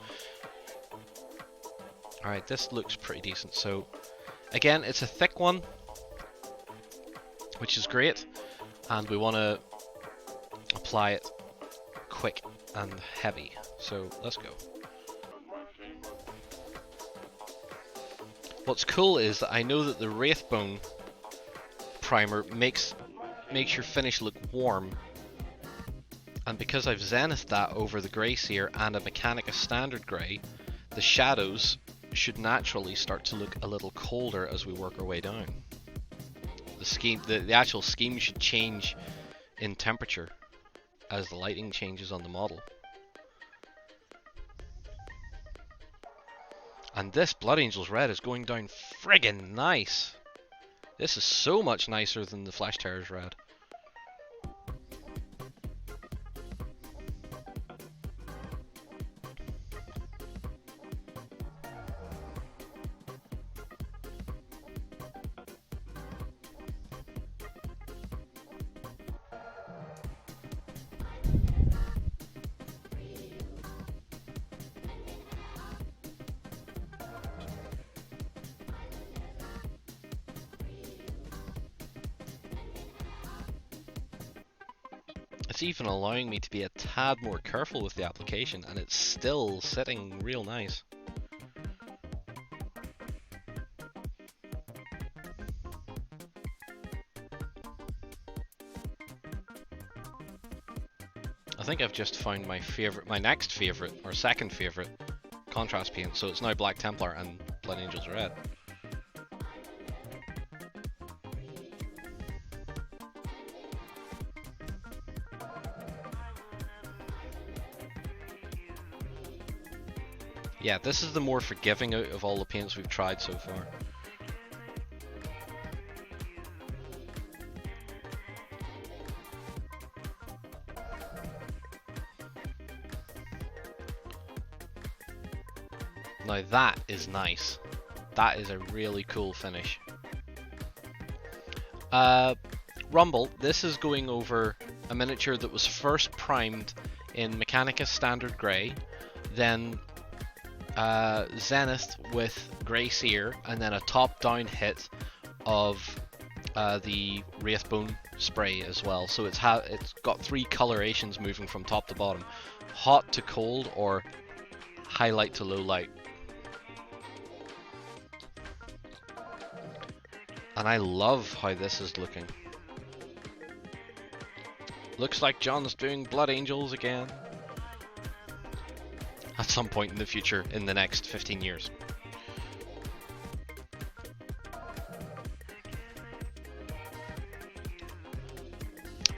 Alright, this looks pretty decent. So, again, it's a thick one, which is great. And we want to apply it quick and heavy. So, let's go. What's cool is that I know that the Wraithbone primer makes your finish look warm, and because I've zenithed that over the Grey Seer and a Mechanica Standard Grey, the shadows should naturally start to look a little colder as we work our way down. The actual scheme should change in temperature as the lighting changes on the model. And this Blood Angel's Red is going down friggin' nice. This is so much nicer than the Flesh Tearer's Red. It's even allowing me to be a tad more careful with the application, and it's still sitting real nice. I think I've just found my next favorite, or second favorite, contrast paint. So it's now Black Templar and Blood Angel's Red. Yeah, this is the more forgiving out of all the paints we've tried so far. Now that is nice. That is a really cool finish. Rumble, this is going over a miniature that was primed in Mechanica Standard Grey, then Zenith with Grey Seer, and then a top-down hit of the Wraithbone spray as well. So it's got 3 colorations moving from top to bottom: hot to cold, or highlight to low light. And I love how this is looking. Looks like John's doing Blood Angels again. At some point in the future, in the next 15 years.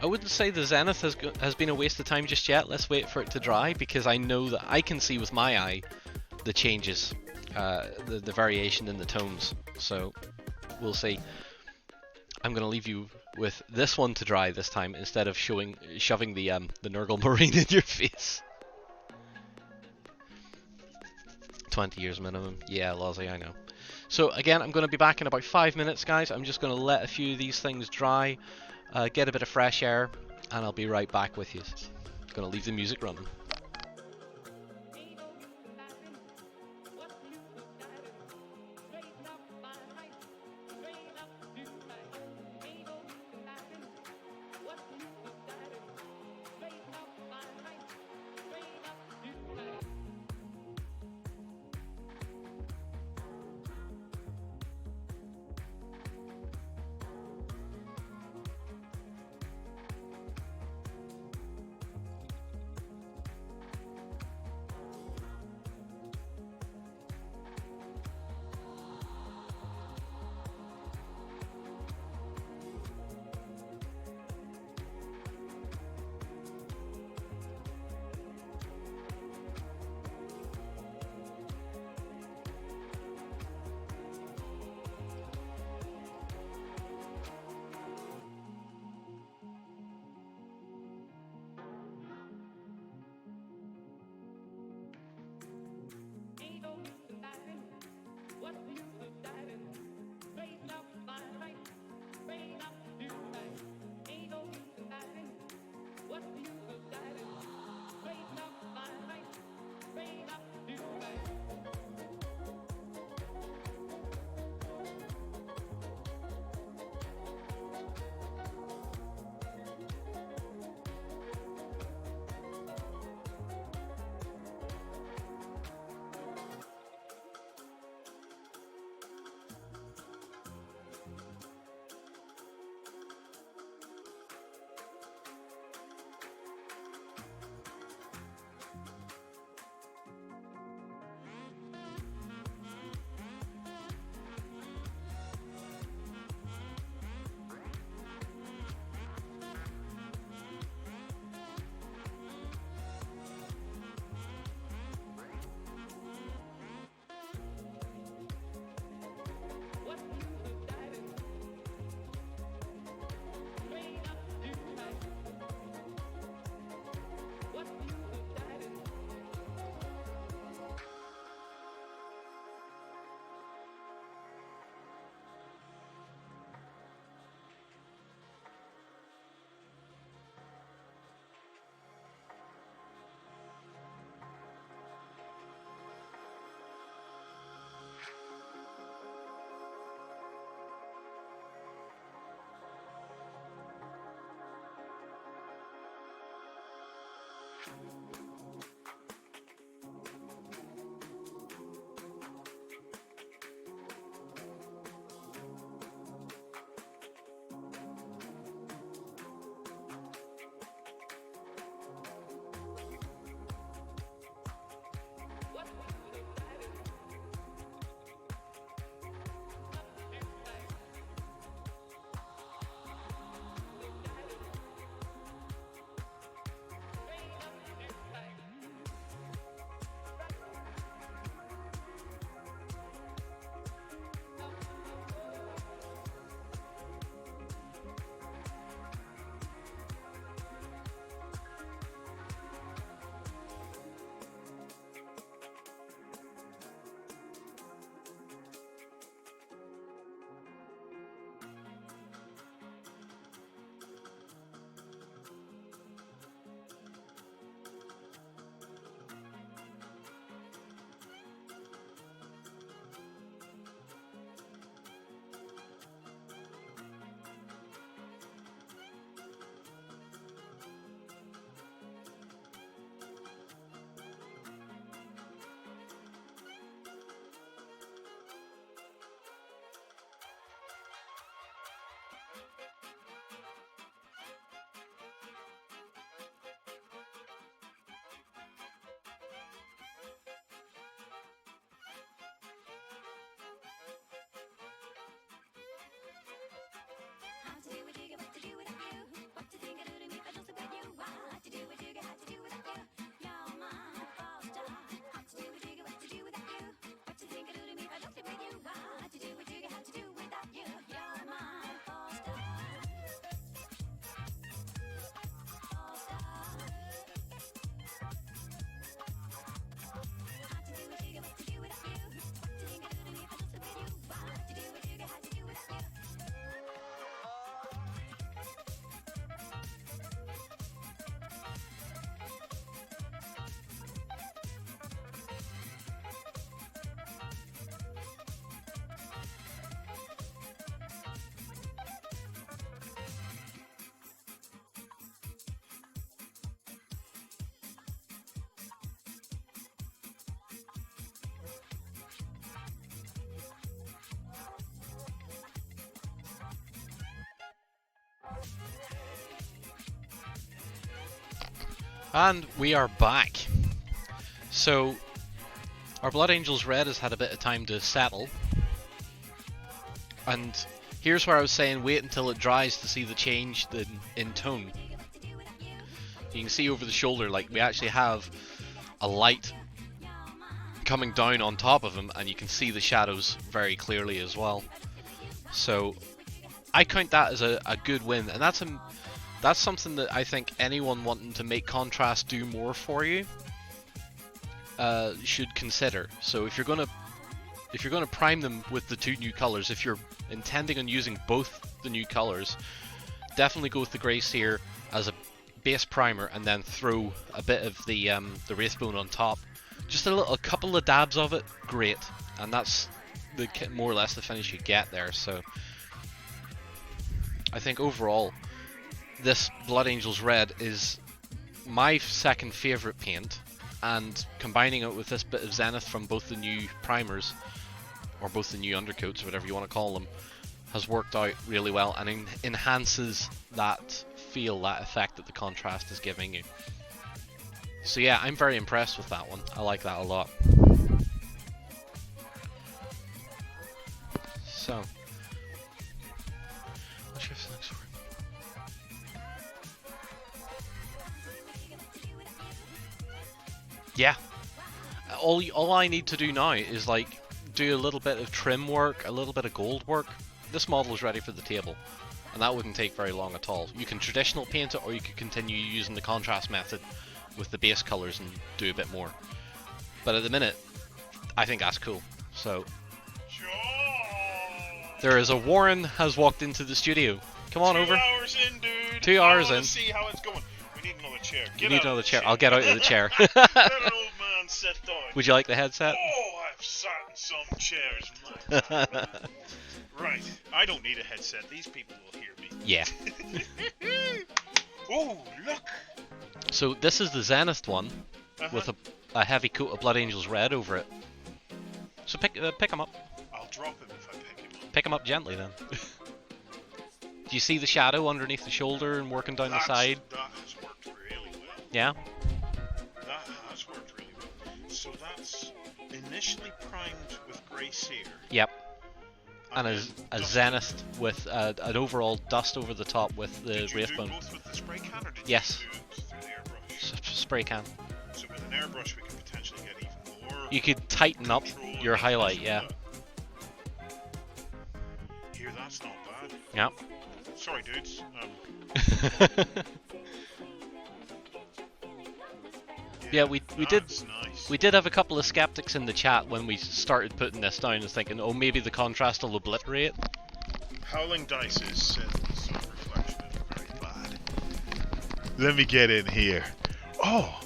I wouldn't say the zenith has been a waste of time just yet. Let's wait for it to dry, because I know that I can see with my eye the changes, the variation in the tones. So we'll see. I'm going to leave you with this one to dry this time instead of shoving the Nurgle Marine in your face. 20 years minimum. Yeah, Lozzie, I know. So again, I'm going to be back in about 5 minutes, guys. I'm just going to let a few of these things dry, get a bit of fresh air, and I'll be right back with you. Going to leave the music running. And we are back. So, our Blood Angels Red has had a bit of time to settle. And here's where I was saying wait until it dries to see the change in tone. You can see over the shoulder, like, we actually have a light coming down on top of him, and you can see the shadows very clearly as well. So, I count that as a good win, and that's something that I think anyone wanting to make contrast do more for you should consider. So if you're gonna prime them with the 2 new colors, if you're intending on using both the new colors, definitely go with the Grey Seer as a base primer, and then throw a bit of the Wraithbone on top. Just a couple of dabs of it, great, and that's more or less the finish you get there. So I think overall, this Blood Angels Red is my second favourite paint, and combining it with this bit of Zenith from both the new primers, or both the new undercoats, whatever you want to call them, has worked out really well and enhances that feel, that effect that the contrast is giving you. So yeah, I'm very impressed with that one. I like that a lot. So, what's your next word? Yeah. All I need to do now is like do a little bit of trim work, a little bit of gold work. This model is ready for the table, and that wouldn't take very long at all. You can traditional paint it, or you could continue using the contrast method with the base colors and do a bit more. But at the minute, I think that's cool. So there is a Warren has walked into the studio. Come on over. 2 hours in, dude. 2 hours in. See how it's going. We need another chair. You need another chair. I'll get out of the chair. Let an old man sit down. Would you like the headset? Oh, I've sat in some chairs, man. Right. I don't need a headset. These people will hear me. Yeah. Oh, look. So this is the Zenith one, with a heavy coat of Blood Angels Red over it. So pick him up. I'll drop him if I pick him up. Pick him up gently then. Do you see the shadow underneath the shoulder and working down the side? That has worked really well. Yeah? That has worked really well. So that's initially primed with Grey Seer. Yep. And a Zenith with an overall dust over the top with the Wraithbone. Did you do both with the spray can, or did yes. you do it through the airbrush? Spray can. So with an airbrush we could potentially get even more. You could tighten up your highlight, yeah. Here, that's not bad. Yep. Sorry, dudes. Yeah, we did. Nice. We did have a couple of skeptics in the chat when we started putting this down, and thinking, oh, maybe the contrast will obliterate. Howling Dice's said some reflection is very bad. Let me get in here. Oh,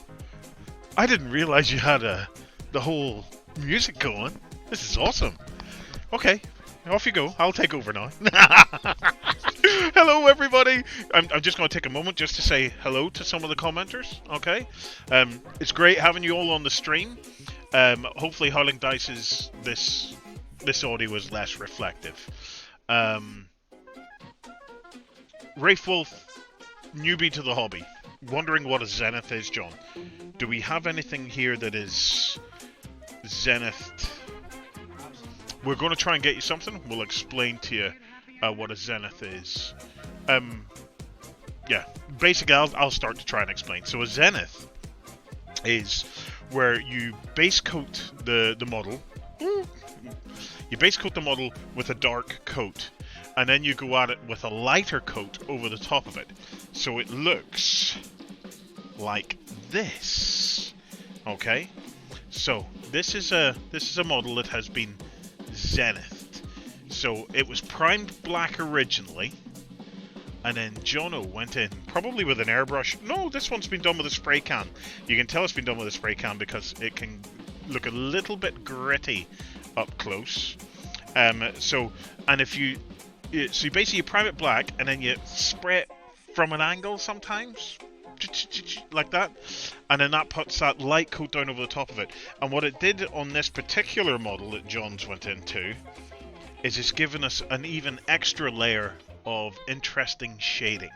I didn't realize you had the whole music going. This is awesome. Okay, off you go. I'll take over now. Hello, everybody. I'm just going to take a moment just to say hello to some of the commenters. Okay, it's great having you all on the stream. Hopefully, Howling Dice's this audio is less reflective. Wraith Wolf, newbie to the hobby, wondering what a Zenith is, John. Do we have anything here that is Zenith? We're going to try and get you something. We'll explain to you what a Zenith is. Yeah, basically I'll start to try and explain. So a Zenith is where you base coat the model. You base coat the model with a dark coat, and then you go at it with a lighter coat over the top of it, so it looks like this. Okay, so this is a model that has been Zenith. So it was primed black originally, and then Jono went in, probably with an airbrush. No, this one's been done with a spray can. You can tell it's been done with a spray can because it can look a little bit gritty up close. So you basically prime it black, and then you spray it from an angle sometimes, like that, and then that puts that light coat down over the top of it. And what it did on this particular model that John's went into is it's given us an even extra layer of interesting shading.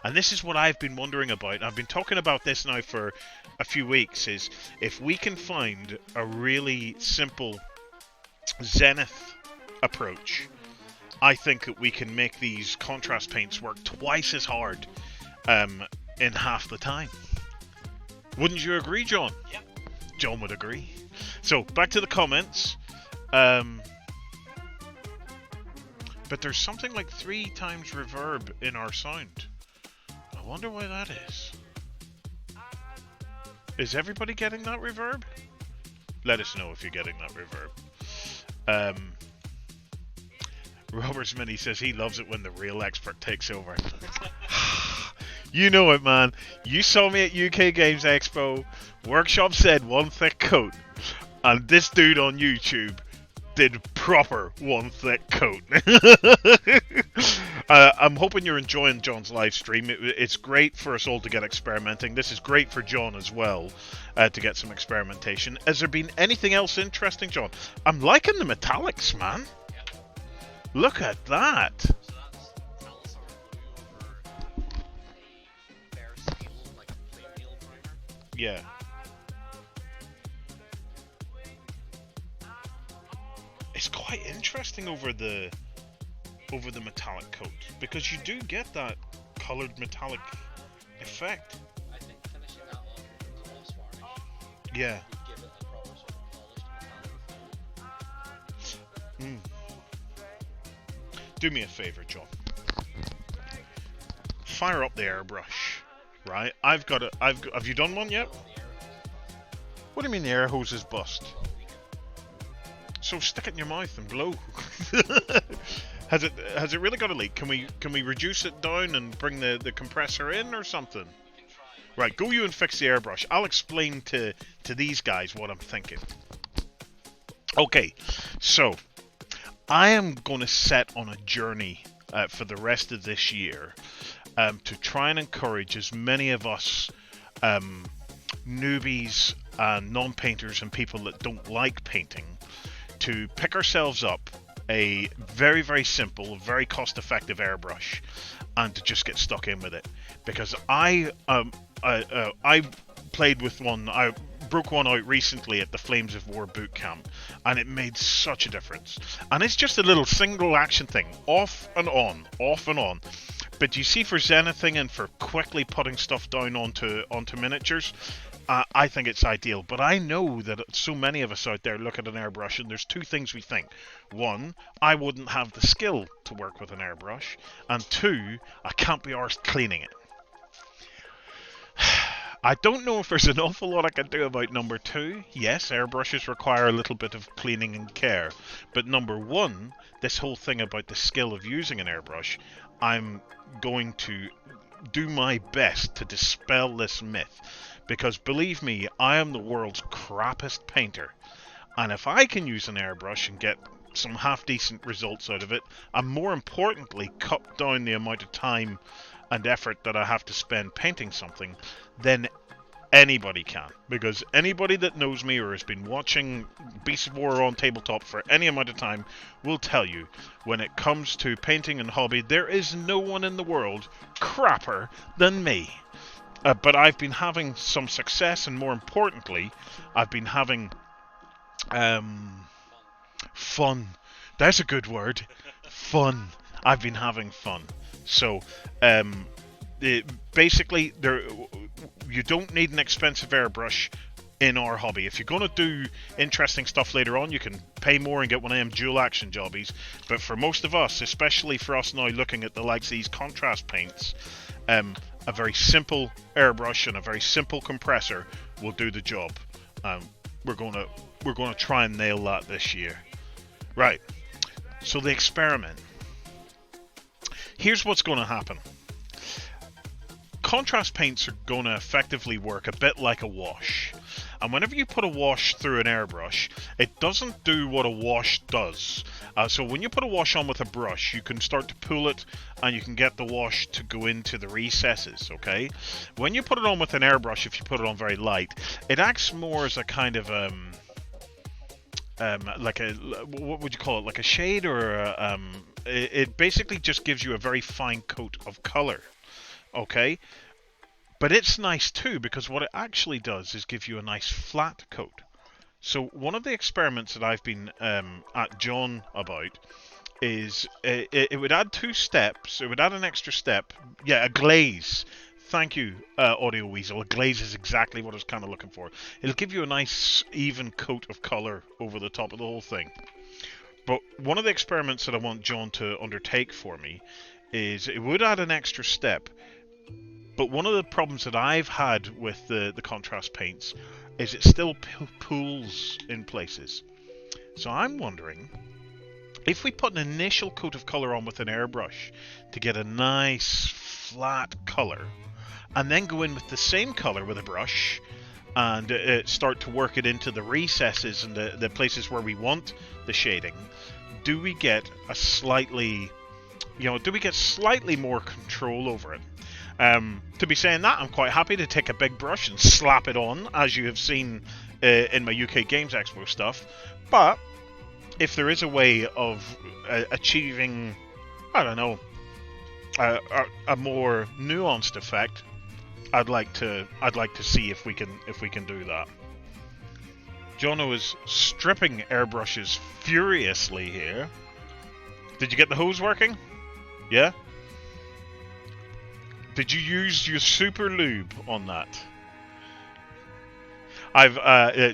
And this is what I've been wondering about. I've been talking about this now for a few weeks, is if we can find a really simple zenith approach, I think that we can make these contrast paints work twice as hard in half the time. Wouldn't you agree, John? Yep. John would agree. So, back to the comments. But there's something like 3 times reverb in our sound. I wonder why that is. Is everybody getting that reverb? Let us know if you're getting that reverb. Robert's Mini says he loves it when the real expert takes over. You know it, man. You saw me at UK Games Expo. Workshop said 1 thick coat. And this dude on YouTube did proper 1 thick coat. I'm hoping you're enjoying John's live stream. It's great for us all to get experimenting. This is great for John as well, to get some experimentation. Has there been anything else interesting, John? I'm liking the metallics, man. Yep. Look at that. So that's Palisar blue over a bare steel, like a plate steel primer. Yeah. It's quite interesting over the metallic coat, because you do get that coloured metallic effect. I think finishing that off with a gloss varnish Yeah. would give it a proper sort of polished metallic feel. Do me a favour, John. Fire up the airbrush, right? Have you done one yet? What do you mean the air hose is bust? So stick it in your mouth and blow. Has it really got a leak? Can we reduce it down and bring the compressor in or something? Right, go you and fix the airbrush. I'll explain to these guys what I'm thinking. Okay, so I am going to set on a journey for the rest of this year to try and encourage as many of us newbies and non-painters and people that don't like painting to pick ourselves up a very, very simple, very cost-effective airbrush and to just get stuck in with it. Because I played with one, I broke one out recently at the Flames of War boot camp, and it made such a difference. And it's just a little single action thing, off and on, off and on. But you see, for zenithing and for quickly putting stuff down onto miniatures, I think it's ideal. But I know that so many of us out there look at an airbrush and there's 2 things we think. 1, I wouldn't have the skill to work with an airbrush. And 2, I can't be arsed cleaning it. I don't know if there's an awful lot I can do about number 2. Yes, airbrushes require a little bit of cleaning and care. But number 1, this whole thing about the skill of using an airbrush, I'm going to do my best to dispel this myth. Because believe me, I am the world's crappiest painter. And if I can use an airbrush and get some half-decent results out of it, and more importantly, cut down the amount of time and effort that I have to spend painting something, then anybody can. Because anybody that knows me or has been watching Beasts of War on tabletop for any amount of time will tell you, when it comes to painting and hobby, there is no one in the world crapper than me. But I've been having some success, and more importantly, I've been having fun. That's a good word. Fun. I've been having fun. So, basically, you don't need an expensive airbrush in our hobby. If you're going to do interesting stuff later on, you can pay more and get one of them dual action jobbies. But for most of us, especially for us now looking at the likes of these contrast paints, a very simple airbrush and a very simple compressor will do the job. We're going to try and nail that this year. Right. So the experiment. Here's what's going to happen. Contrast paints are going to effectively work a bit like a wash. And whenever you put a wash through an airbrush, it doesn't do what a wash does. So when you put a wash on with a brush, you can start to pull it and you can get the wash to go into the recesses, okay? When you put it on with an airbrush, if you put it on very light, it acts more as a kind of what would you call it? Like a shade or it basically just gives you a very fine coat of color. Okay, but it's nice too because what it actually does is give you a nice flat coat. So one of the experiments that I've been at John about is it would add 2 steps. It would add an extra step. Yeah, a glaze. Thank you, Audio Weasel. A glaze is exactly what I was kind of looking for. It'll give you a nice even coat of color over the top of the whole thing. But one of the experiments that I want John to undertake for me is it would add an extra step. But one of the problems that I've had with the contrast paints is it still pools in places. So I'm wondering if we put an initial coat of color on with an airbrush to get a nice flat color, and then go in with the same color with a brush and start to work it into the recesses and the places where we want the shading, do we get a slightly, do we get slightly more control over it? To be saying that, I'm quite happy to take a big brush and slap it on, as you have seen in my UK Games Expo stuff. But if there is a way of achieving, I don't know, a more nuanced effect, I'd like to see if we can do that. Jono is stripping airbrushes furiously here. Did you get the hose working? Yeah? Did you use your super lube on that?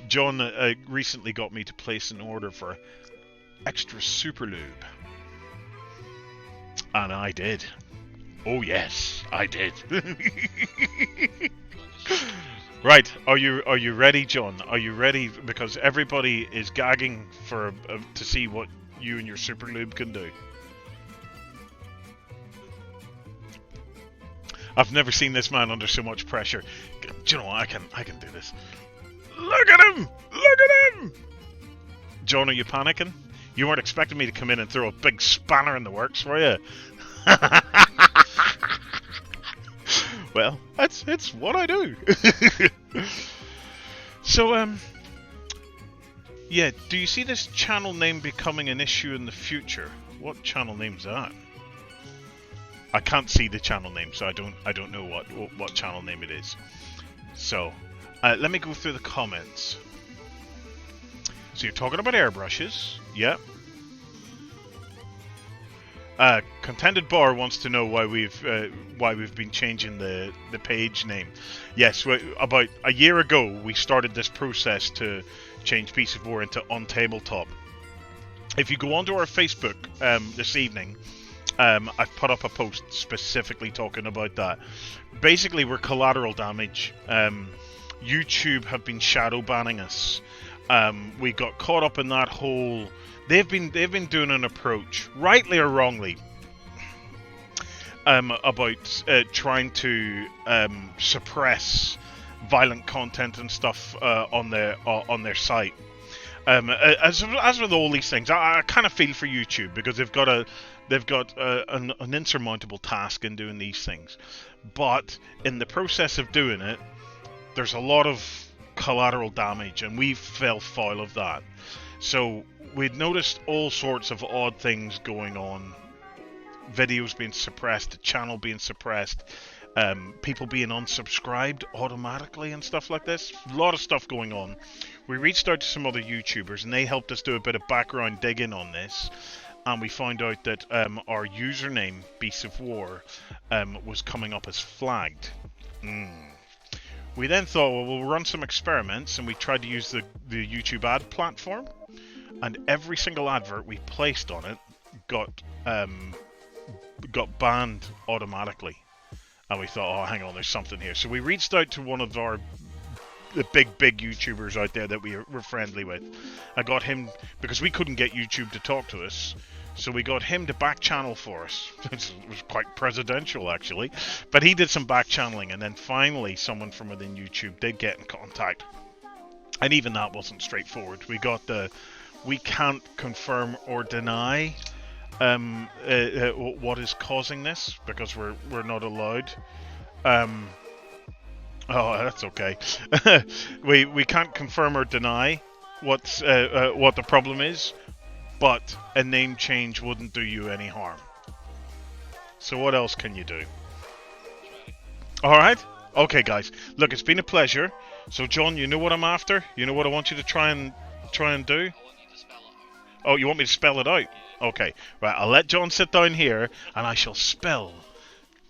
John recently got me to place an order for extra super lube. And I did. Oh yes, I did. Right, are you ready, John? Are you ready? Because everybody is gagging for to see what you and your super lube can do. I've never seen this man under so much pressure. Do you know what? I can do this. Look at him! Look at him! John, are you panicking? You weren't expecting me to come in and throw a big spanner in the works, were you? Well, it's what I do. So, yeah, do you see this channel name becoming an issue in the future? What channel name's that? I can't see the channel name, so I don't know what channel name it is. So, let me go through the comments. So you're talking about airbrushes, yeah. Contended Bar wants to know why we've been changing the page name. Yes, about a year ago we started this process to change Piece of War into OnTableTop. If you go onto our Facebook this evening, I've put up a post specifically talking about that. Basically, we're collateral damage. YouTube have been shadow banning us. We got caught up in that whole. They've been doing an approach, rightly or wrongly, about trying to suppress violent content and stuff on their site. As with all these things, I kind of feel for YouTube because they've got an insurmountable task in doing these things, but in the process of doing it, there's a lot of collateral damage, and we fell foul of that. So we'd noticed all sorts of odd things going on. Videos being suppressed, the channel being suppressed, people being unsubscribed automatically and stuff like this. A lot of stuff going on. We reached out to some other YouTubers and they helped us do a bit of background digging on this. And we found out that our username, Beasts of War, was coming up as flagged. We then thought, well, we'll run some experiments, and we tried to use the YouTube ad platform, and every single advert we placed on it got banned automatically. And we thought, oh, hang on, there's something here. So we reached out to one of the big YouTubers out there that we were friendly with. I got him, because we couldn't get YouTube to talk to us, so we got him to back channel for us. It was quite presidential, actually. But he did some back channeling, and then finally someone from within YouTube did get in contact. And even that wasn't straightforward. We got the, we can't confirm or deny what is causing this, because we're not allowed. Oh, that's okay. we can't confirm or deny what the problem is, but a name change wouldn't do you any harm. So what else can you do? Alright? Okay, guys. Look, it's been a pleasure. So, John, you know what I'm after? You know what I want you to try and do? Oh, you want me to spell it out? Okay. Right, I'll let John sit down here, and I shall spell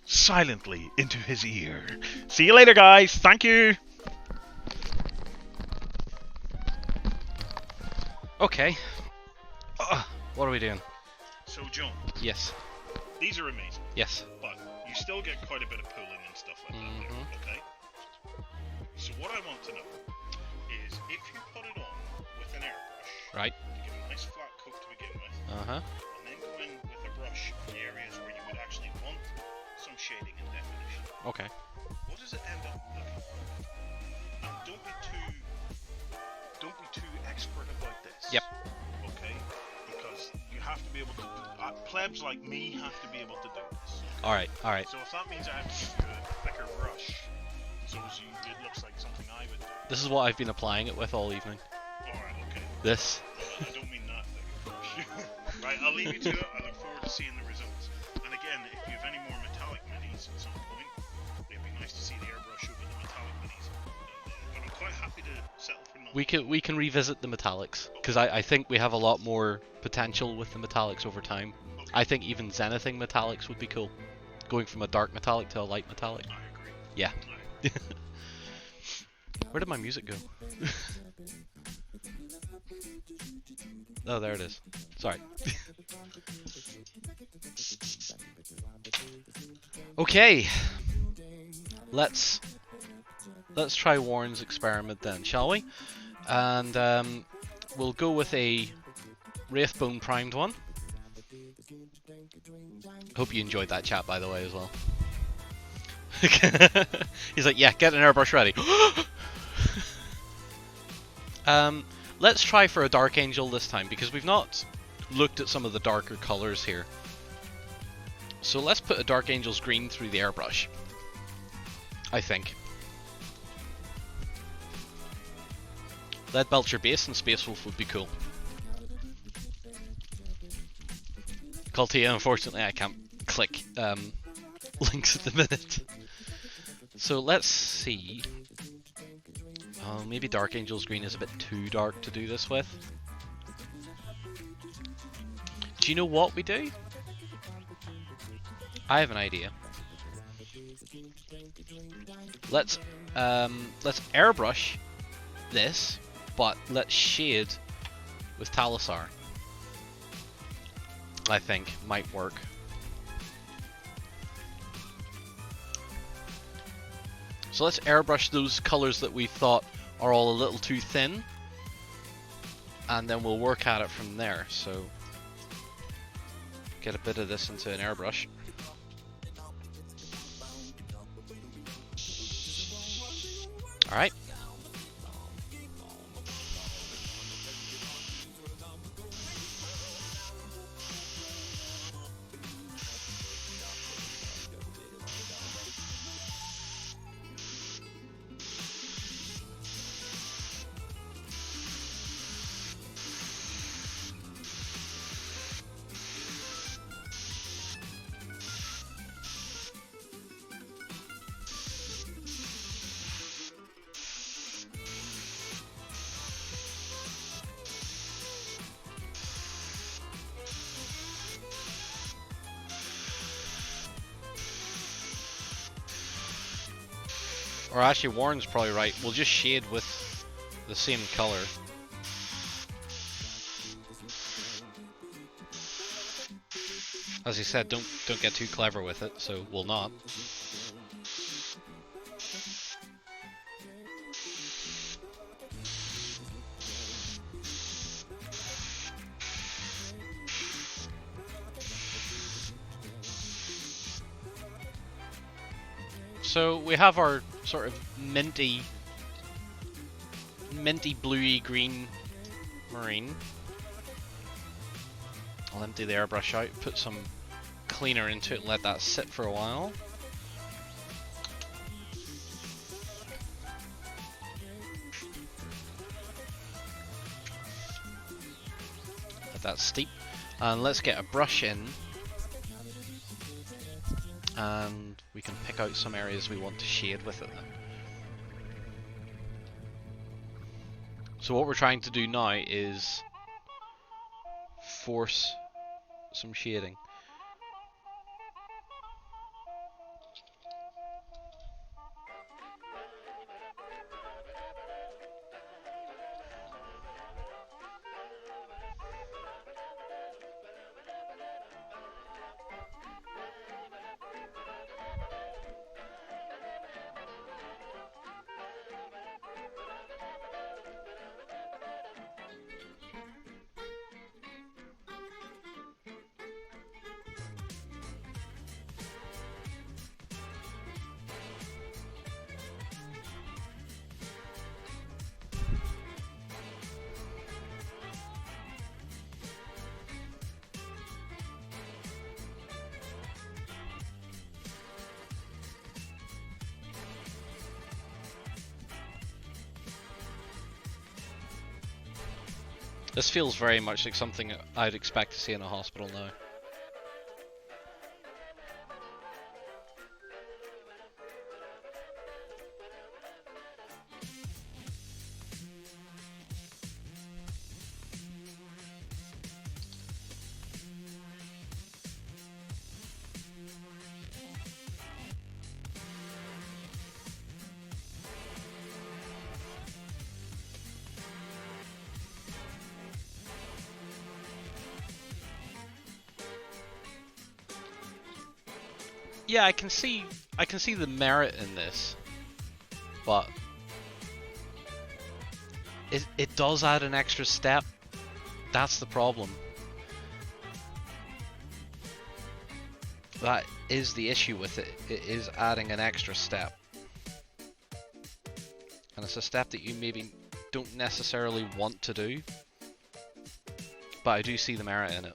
silently into his ear. See you later, guys. Thank you. Okay. What are we doing? So, John, Yes. these are amazing, Yes. but you still get quite a bit of pulling and stuff like that there, okay? So what I want to know is if you put it on with an airbrush, Right. you give a nice flat coat to begin with, Uh-huh. and then go in with a brush in the areas where you would actually want some shading and definition. Okay. What does it end up looking like? And don't be too expert about this. Yep. Okay? Because you have to be able to plebs like me have to be able to do this. Alright, alright. So if that means I have to give you a thicker brush, so it looks like something I would do. This is what I've been applying it with all evening. Alright, okay. This. I don't mean that thicker brush. Right, I'll leave you to it. I look forward to seeing the results. And again, if you have any more metallic minis at some point, it'd be nice to see the airbrush over the metallic minis. But I'm quite happy to settle for non. We can revisit the metallics, because I think we have a lot more potential with the metallics over time. Okay. I think even zenithing metallics would be cool. Going from a dark metallic to a light metallic. I agree. Yeah. Where did my music go? Oh, there it is. Sorry. Okay. Let's try Warren's experiment then, shall we? And we'll go with a Wraithbone primed one. Hope you enjoyed that chat, by the way, as well. He's like, yeah, get an airbrush ready. Let's try for a Dark Angel this time, because we've not looked at some of the darker colors here. So let's put a Dark Angel's green through the airbrush, I think. Lead Belcher Base and Space Wolf would be cool. Cultia, unfortunately I can't click links at the minute. So let's see. Oh, maybe Dark Angel's green is a bit too dark to do this with. Do you know what we do? I have an idea. Let's airbrush this, but let's shade with Talisar. I think might work. So let's airbrush those colors that we thought are all a little too thin, and then we'll work at it from there. So get a bit of this into an airbrush. Alright. Or actually, Warren's probably right. We'll just shade with the same color. As he said, don't get too clever with it, so we'll not. So we have our sort of minty bluey green marine. I'll empty the airbrush out, put some cleaner into it and let that sit for a while. That's steep. And let's get a brush in. And we can pick out some areas we want to shade with it then. So what we're trying to do now is force some shading. This feels very much like something I'd expect to see in a hospital now. Yeah, I can see the merit in this, but it does add an extra step. That's the problem. That is the issue with it. It is adding an extra step. And it's a step that you maybe don't necessarily want to do, but I do see the merit in it.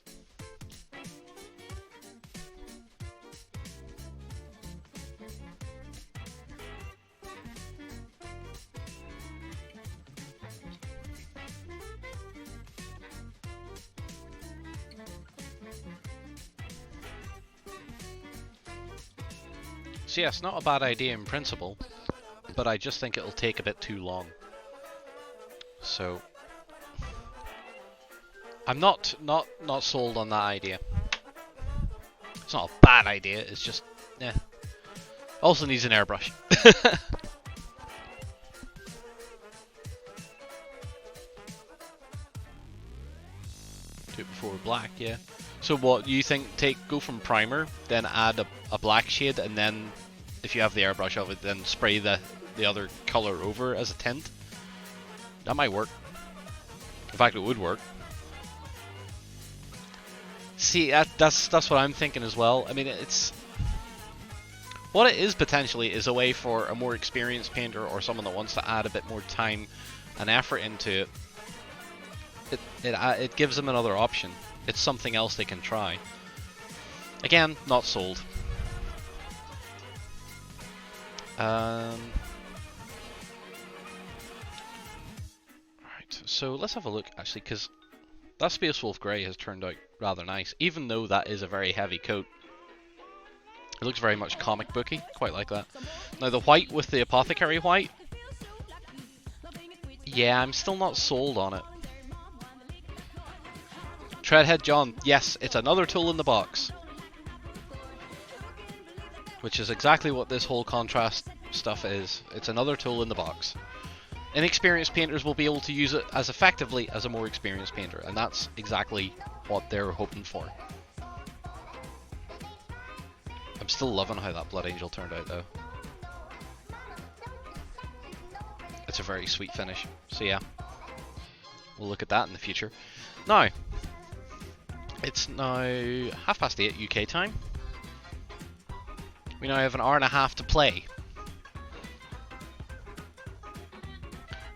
So yeah, it's not a bad idea in principle, but I just think it'll take a bit too long. So I'm not sold on that idea. It's not a bad idea, it's just also needs an airbrush. Do it before black, yeah. So what you think? Go from primer, then add a black shade, and then if you have the airbrush of it, then spray the other color over as a tint. That might work. In fact, it would work. See, that's what I'm thinking as well. I mean, it's what it is potentially is a way for a more experienced painter or someone that wants to add a bit more time and effort into it. It gives them another option. It's something else they can try. Again, not sold. Right, so let's have a look actually, because that Space Wolf Grey has turned out rather nice, even though that is a very heavy coat. It looks very much comic booky, quite like that. Now the white with the Apothecary white, yeah, I'm still not sold on it. Treadhead John, yes, it's another tool in the box. Which is exactly what this whole contrast stuff is. It's another tool in the box. Inexperienced painters will be able to use it as effectively as a more experienced painter, and that's exactly what they're hoping for. I'm still loving how that Blood Angel turned out though. It's a very sweet finish. So yeah, we'll look at that in the future. Now, it's now 8:30 UK time. We now have an hour and a half to play.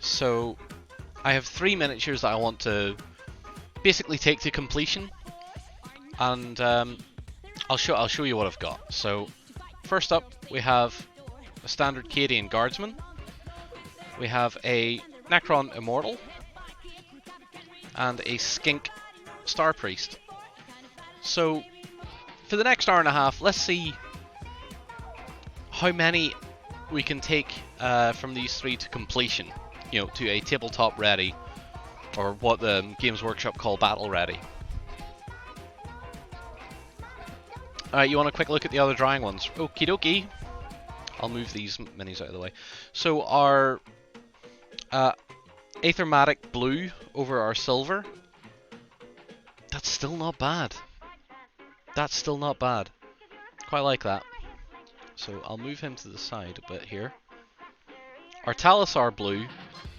So I have 3 miniatures that I want to basically take to completion, and I'll show you what I've got. So first up, we have a standard Cadian Guardsman. We have a Necron Immortal and a Skink Star Priest. So, for the next hour and a half, let's see how many we can take from these three to completion. You know, to a tabletop ready, or what the Games Workshop call battle ready. Alright, you want a quick look at the other drawing ones? Okie dokie. I'll move these minis out of the way. So our Aethermatic blue over our silver. That's still not bad. That's still not bad. Quite like that. So I'll move him to the side a bit here. Our Talisar blue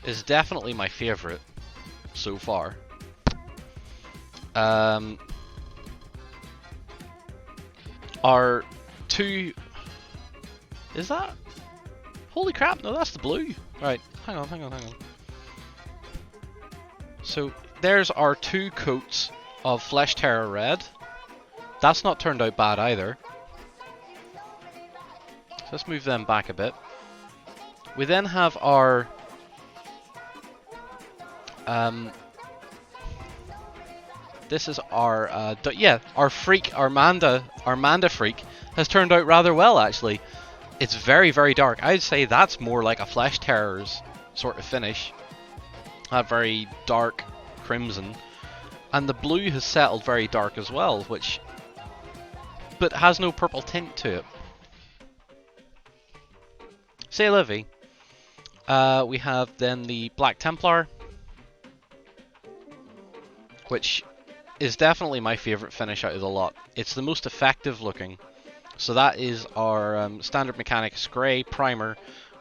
is definitely my favourite so far. Our two... Is that? Holy crap, no, that's the blue. Right, hang on. So there's our two coats of Flesh Terror red. That's not turned out bad either. So let's move them back a bit. We then have our this is our our freak, our Manda freak has turned out rather well actually. It's very, very dark. I'd say that's more like a Flesh Terror's sort of finish. A very dark crimson. And the blue has settled very dark as well, but has no purple tint to it. Say Livy. We have then the Black Templar, which is definitely my favourite finish out of the lot. It's the most effective looking. So that is our standard mechanics grey primer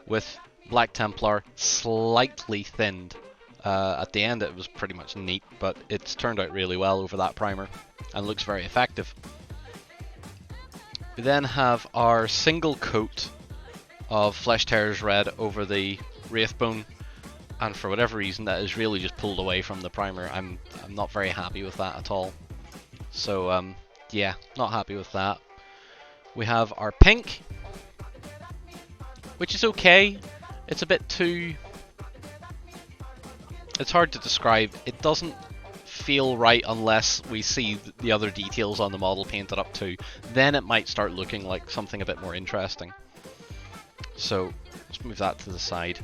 with Black Templar slightly thinned. At the end it was pretty much neat, but it's turned out really well over that primer and looks very effective. We then have our single coat of Flesh Terror's red over the Wraithbone, and for whatever reason that is really just pulled away from the primer. I'm not very happy with that at all. So yeah, not happy with that. We have our pink, which is okay. It's a bit too... It's hard to describe. It doesn't feel right unless we see the other details on the model painted up too. Then it might start looking like something a bit more interesting. So let's move that to the side.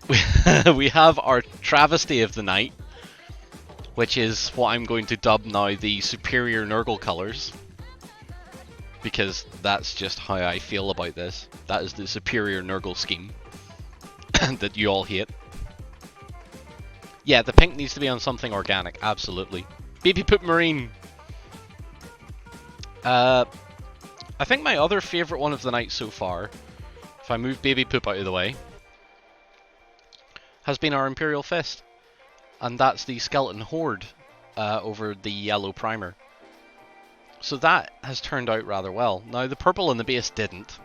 We have our Travesty of the Night, which is what I'm going to dub now the Superior Nurgle colours. Because that's just how I feel about this. That is the Superior Nurgle scheme that you all hate. Yeah, the pink needs to be on something organic, absolutely. Baby Poop Marine! I think my other favourite one of the night so far, if I move Baby Poop out of the way, has been our Imperial Fist. And that's the Skeleton Horde over the yellow primer. So that has turned out rather well. Now the purple on the base didn't.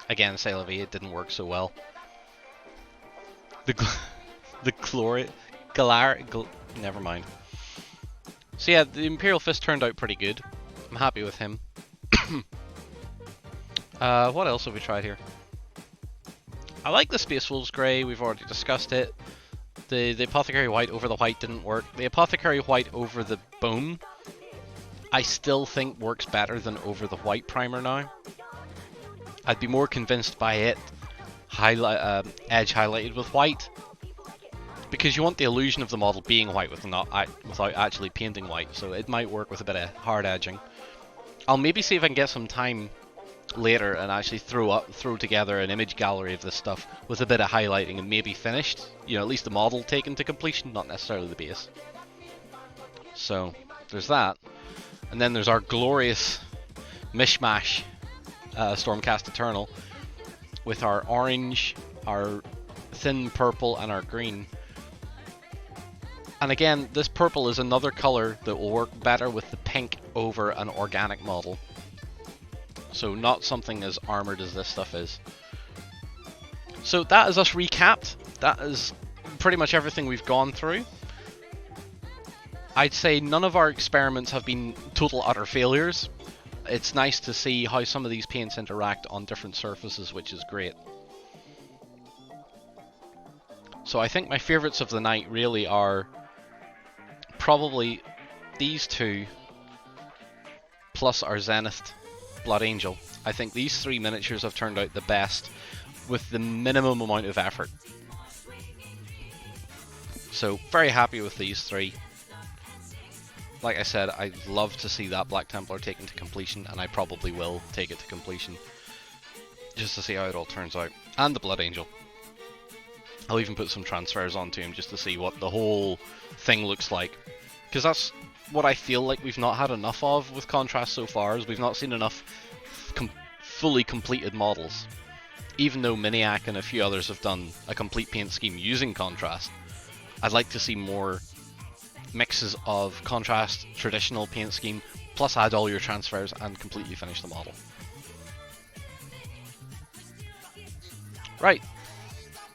Again, say la vie, it didn't work so well. Never mind. So yeah, the Imperial Fist turned out pretty good. I'm happy with him. What else have we tried here? I like the Space Wolves Grey, we've already discussed it. The Apothecary White over the white didn't work. The Apothecary White over the bone, I still think works better than over the white primer now. I'd be more convinced by it edge highlighted with white, because you want the illusion of the model being white without actually painting white, so it might work with a bit of hard edging. I'll maybe see if I can get some time later and actually throw together an image gallery of this stuff with a bit of highlighting and maybe finished, you know, at least the model taken to completion, not necessarily the base. So there's that. And then there's our glorious mishmash Stormcast Eternal with our orange, our thin purple, and our green. And again, this purple is another colour that will work better with the pink over an organic model. So not something as armoured as this stuff is. So that is us recapped. That is pretty much everything we've gone through. I'd say none of our experiments have been total utter failures. It's nice to see how some of these paints interact on different surfaces, which is great. So I think my favourites of the night really are probably these two, plus our Zenith Blood Angel, I think these three miniatures have turned out the best with the minimum amount of effort. So very happy with these three. Like I said, I'd love to see that Black Templar taken to completion, and I probably will take it to completion, just to see how it all turns out. And the Blood Angel. I'll even put some transfers onto him just to see what the whole thing looks like. Because that's what I feel like we've not had enough of with Contrast so far, is we've not seen enough fully completed models. Even though Miniac and a few others have done a complete paint scheme using Contrast, I'd like to see more mixes of Contrast, traditional paint scheme, plus add all your transfers and completely finish the model. Right.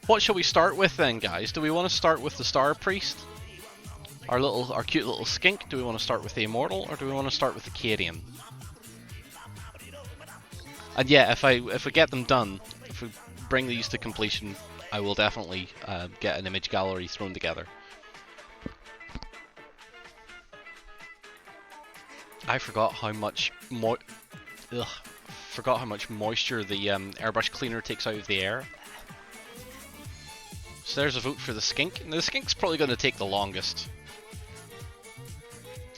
What shall we start with then, guys? Do we want to start with the Star Priest? Our cute little Skink? Do we want to start with the Immortal, or do we want to start with the Cadian? And yeah, if we get them done, if we bring these to completion, I will definitely get an image gallery thrown together. I forgot how much moisture the airbrush cleaner takes out of the air. So there's a vote for the Skink. Now, the Skink's probably going to take the longest.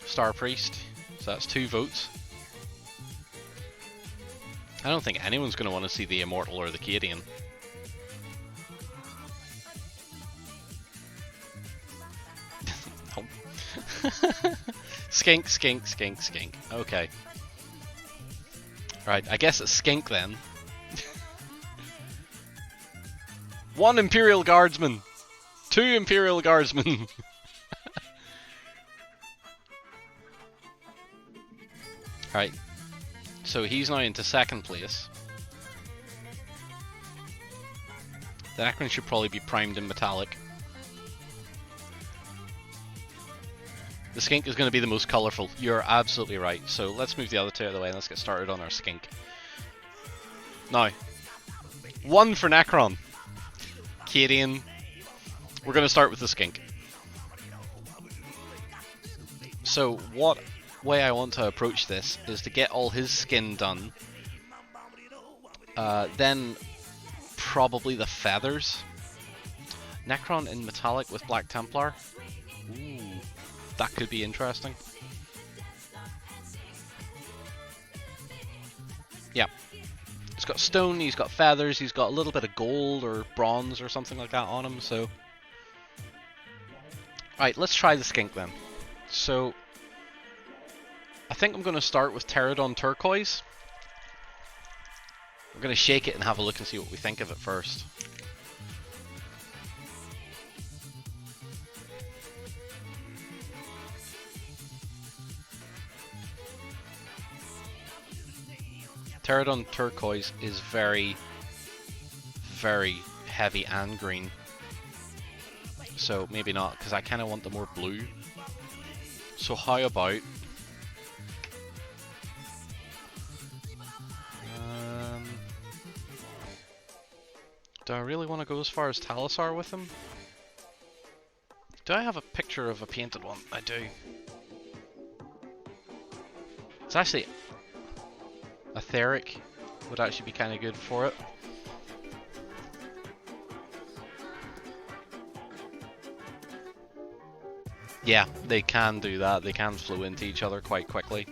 Star Priest. So that's 2 votes. I don't think anyone's going to want to see the Immortal or the Cadian. Skink, Skink, Skink, Skink. Okay. Right, I guess it's Skink then. 1 Imperial Guardsman! 2 Imperial Guardsmen! Right, so he's now into 2nd place. The Necron should probably be primed in metallic. The Skink is going to be the most colourful. You're absolutely right. So let's move the other 2 out of the way and let's get started on our Skink. Now, 1 for Necron. Cadian. We're going to start with the Skink. So what way I want to approach this is to get all his skin done. Then probably the feathers. Necron in metallic with Black Templar. Ooh. That could be interesting. Yeah. He's got stone, he's got feathers, he's got a little bit of gold or bronze or something like that on him, so... Alright, let's try the Skink then. So... I think I'm going to start with Pterodon Turquoise. We're going to shake it and have a look and see what we think of it first. Pterodon Turquoise is very, very heavy and green. So maybe not, because I kind of want the more blue. So how about... do I really want to go as far as Talisar with him? Do I have a picture of a painted one? I do. It's actually... Etheric would actually be kind of good for it. Yeah, they can do that. They can flow into each other quite quickly.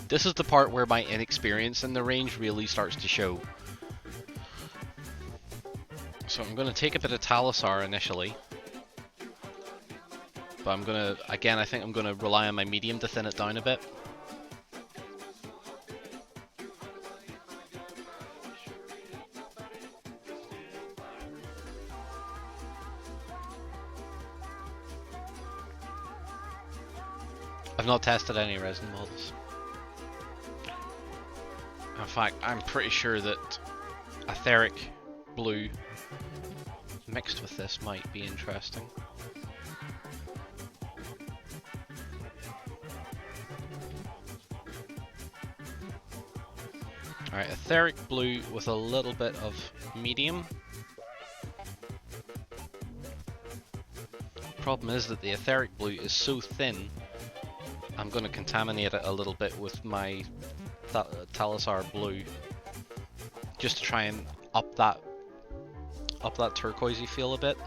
This is the part where my inexperience in the range really starts to show. So I'm going to take a bit of Talisar initially. But I'm going to, again, I think I'm going to rely on my medium to thin it down a bit. I've not tested any resin models. In fact, I'm pretty sure that Etheric Blue mixed with this might be interesting. Alright, Etheric Blue with a little bit of medium. problem is that the etheric blue is so thin, I'm going to contaminate it a little bit with my Talisar blue, just to try and up that turquoisey feel a bit.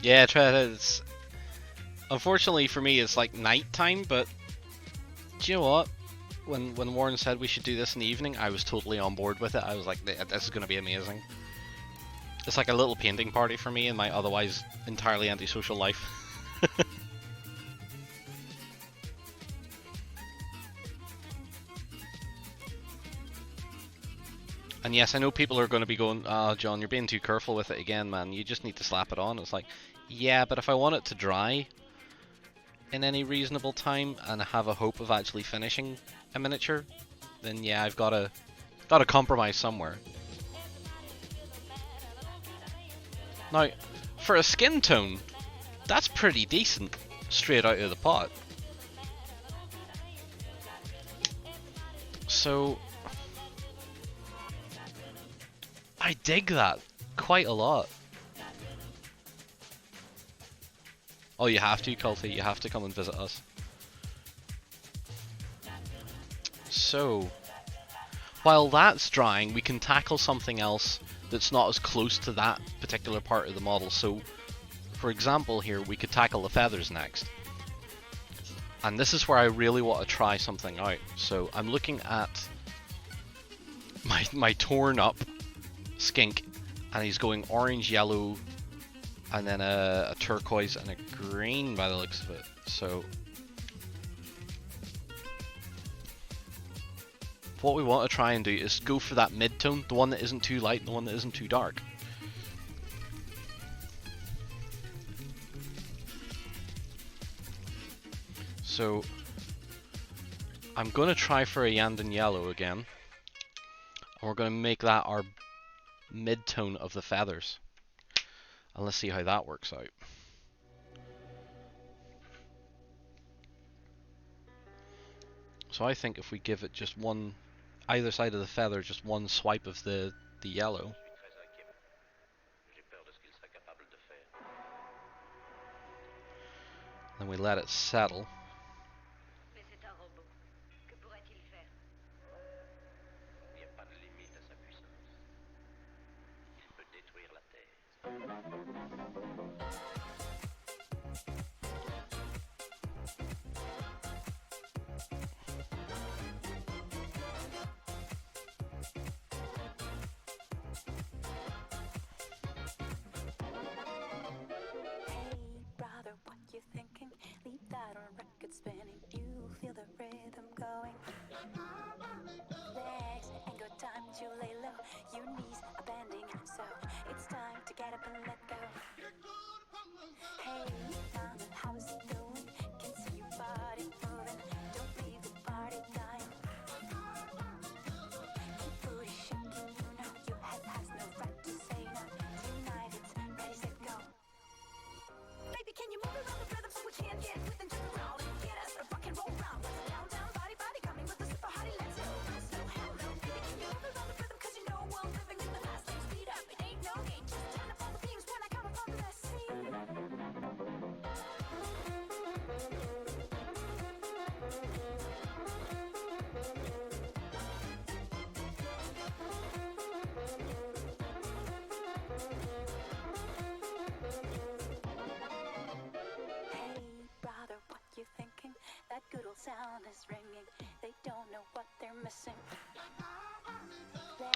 Yeah, it's unfortunately for me it's like nighttime, but do you know what? When Warren said we should do this in the evening, I was totally on board with it. I was like, this is going to be amazing. It's like a little painting party for me in my otherwise entirely antisocial life. And yes, I know people are going to be going, "Ah, John, you're being too careful with it again, man. You just need to slap it on." It's like, yeah, but if I want it to dry in any reasonable time and have a hope of actually finishing a miniature, then yeah, I've got to compromise somewhere. Now, for a skin tone, that's pretty decent straight out of the pot. So I dig that quite a lot. Oh, you have to, Culty. You have to come and visit us. So, while that's drying, we can tackle something else that's not as close to that particular part of the model. So, for example here, we could tackle the feathers next. And this is where I really want to try something out. So, I'm looking at my torn up Skink, and he's going orange, yellow, and then a turquoise and a green by the looks of it. So what we want to try and do is go for that mid-tone, the one that isn't too light and the one that isn't too dark. So I'm going to try for a Yandan yellow again, and we're going to make that our mid-tone of the feathers. And let's see how that works out. So I think if we give it just one, either side of the feather, just one swipe of the yellow. Then we let it settle.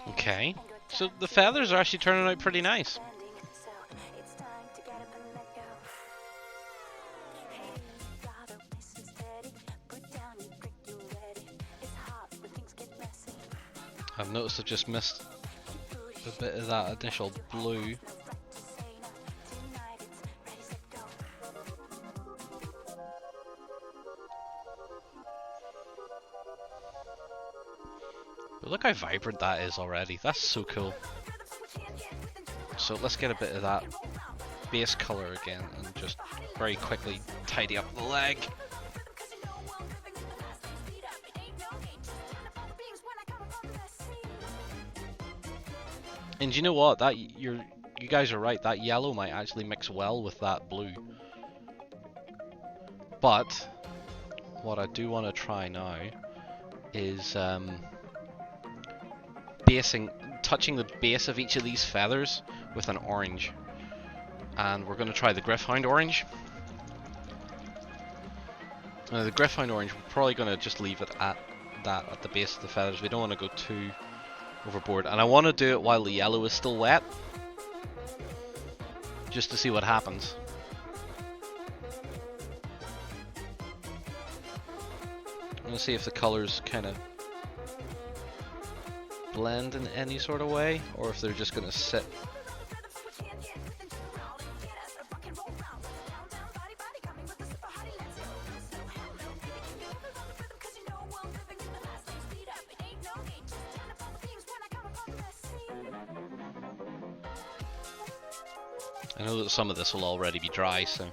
Okay, so the feathers are actually turning out pretty nice. I've noticed I've just missed a bit of that initial blue. But look how vibrant that is already. That's so cool. So let's get a bit of that base color again and just very quickly tidy up the leg. And you know what? That you guys are right. That yellow might actually mix well with that blue. But what I do want to try now is touching the base of each of these feathers with an orange. And we're going to try the Gryph-hound orange. Now the Gryph-hound orange, we're probably going to just leave it at that, at the base of the feathers. We don't want to go too overboard. And I want to do it while the yellow is still wet, just to see what happens. I'm going to see if the colors kind of blend in any sort of way, or if they're just going to sit. I know that some of this will already be dry, so...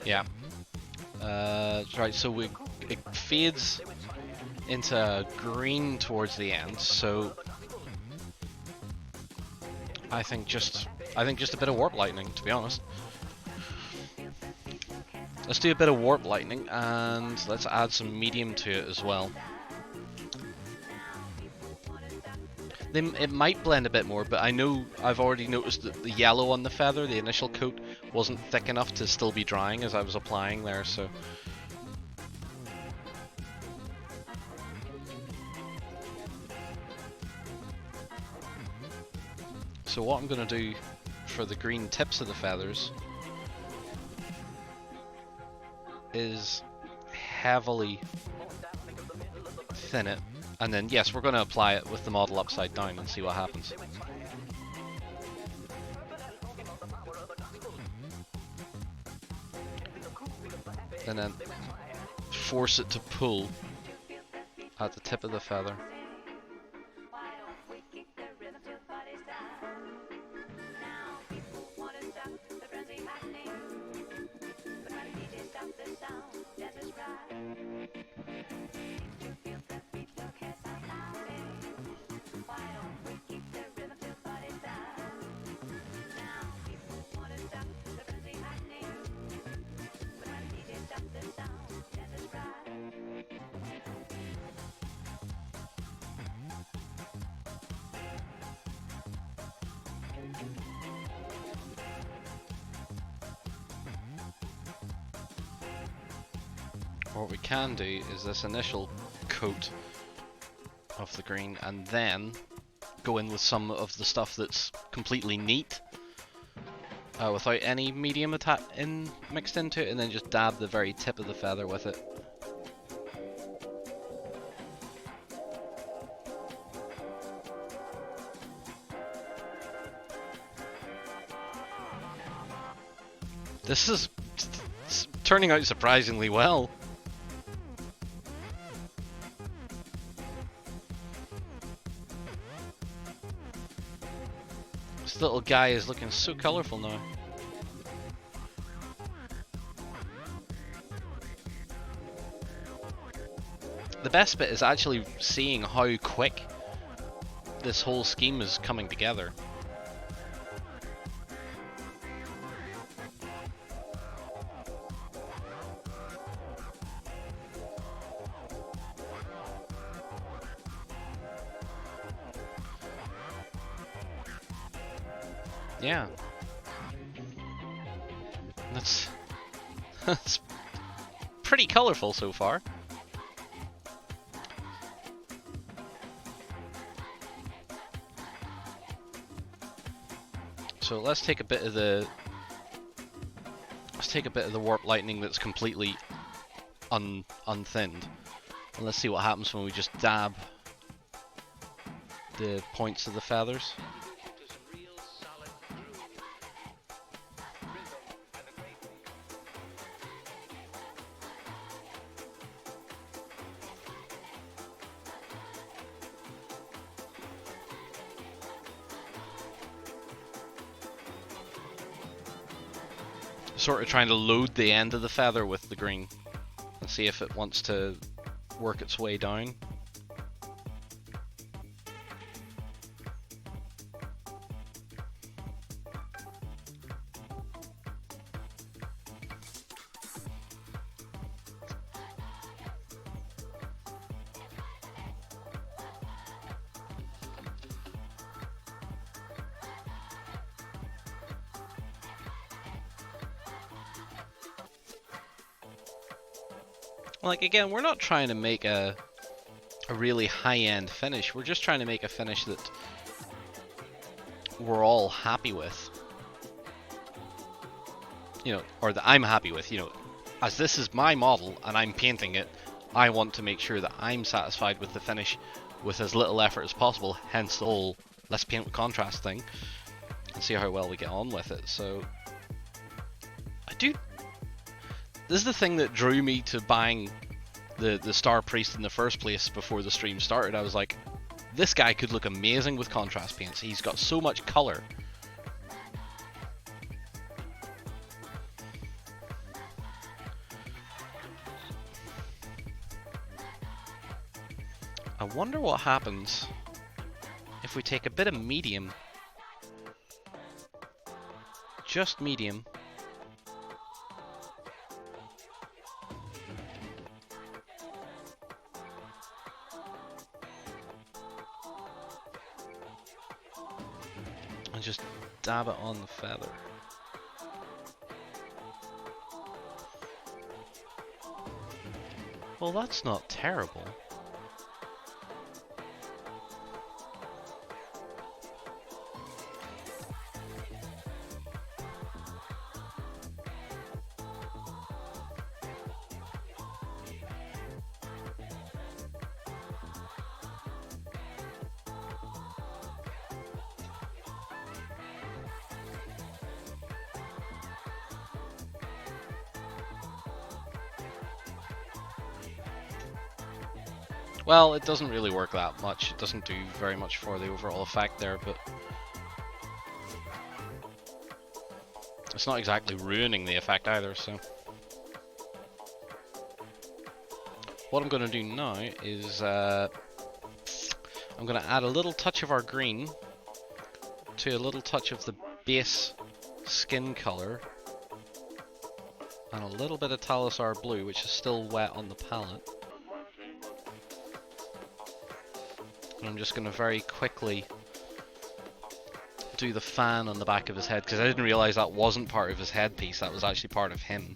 Yeah. Right, so it fades into green towards the end, so I think just a bit of warp lightning, to be honest. Let's do a bit of warp lightning and let's add some medium to it as well. It might blend a bit more, but I know I've already noticed that the yellow on the feather, the initial coat, wasn't thick enough to still be drying as I was applying there, so... So what I'm going to do for the green tips of the feathers is heavily thin it, and then yes, we're going to apply it with the model upside down and see what happens. And then force it to pull at the tip of the feather. What we can do is this initial coat of the green and then go in with some of the stuff that's completely neat without any medium mixed into it, and then just dab the very tip of the feather with it. This is turning out surprisingly well. This little guy is looking so colourful now. The best bit is actually seeing how quick this whole scheme is coming together. Yeah. That's pretty colourful so far. So let's take a bit of the warp lightning that's completely unthinned, and let's see what happens when we just dab the points of the feathers. Sort of trying to load the end of the feather with the green and see if it wants to work its way down. Like, again, we're not trying to make a really high-end finish. We're just trying to make a finish that we're all happy with. You know, or that I'm happy with, you know. As this is my model and I'm painting it, I want to make sure that I'm satisfied with the finish with as little effort as possible, hence the whole let's paint with contrast thing, and see how well we get on with it. So, this is the thing that drew me to buying the Star Priest in the first place before the stream started. I was like, this guy could look amazing with contrast paints. He's got so much colour. I wonder what happens if we take a bit of medium, just medium, just dab it on the feather. Well, that's not terrible. Well, it doesn't really work that much. It doesn't do very much for the overall effect there, but it's not exactly ruining the effect either, so. What I'm going to do now is I'm going to add a little touch of our green to a little touch of the base skin color and a little bit of Talisar blue, which is still wet on the palette. And I'm just going to very quickly do the fan on the back of his head, because I didn't realize that wasn't part of his headpiece, that was actually part of him.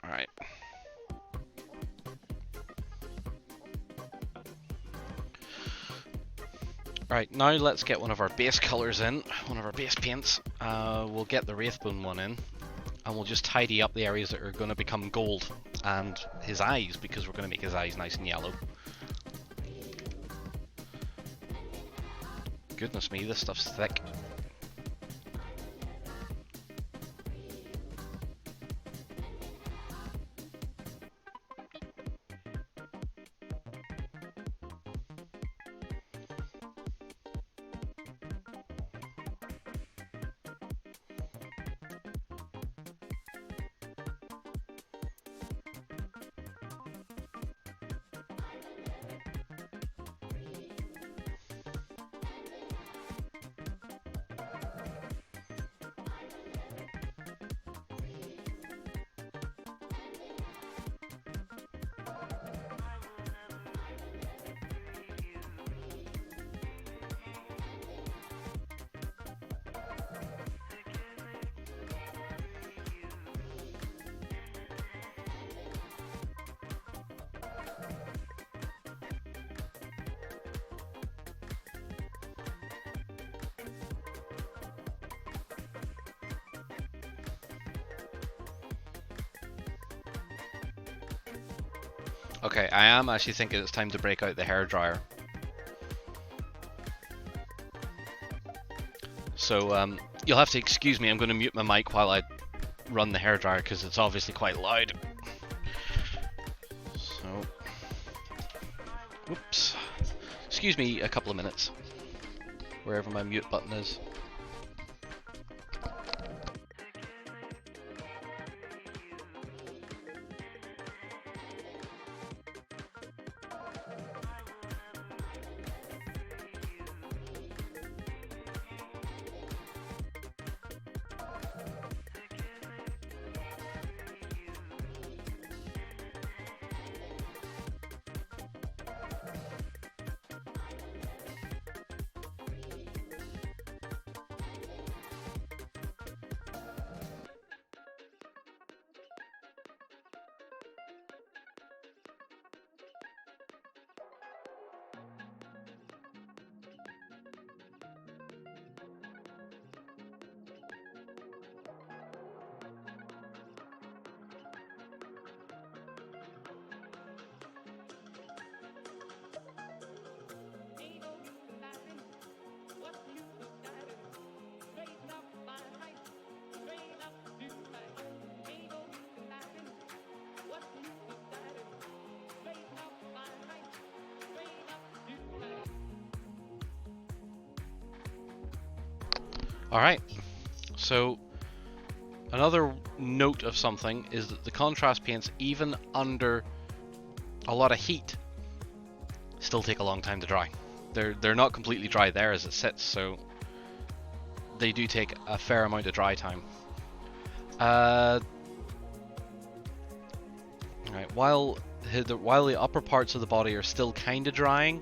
Alright. Alright, now let's get one of our base colours in, one of our base paints. We'll get the Wraithbone one in, and we'll just tidy up the areas that are going to become gold, and his eyes, because we're going to make his eyes nice and yellow. Goodness me, this stuff's thick. Okay, I am actually thinking it's time to break out the hairdryer. So you'll have to excuse me, I'm going to mute my mic while I run the hairdryer because it's obviously quite loud. So, whoops. Excuse me a couple of minutes, wherever my mute button is. Alright, so Another note of something is that the contrast paints, even under a lot of heat, still take a long time to dry. They're not completely dry there as it sits, so they do take a fair amount of dry time. Right, while the upper parts of the body are still kind of drying,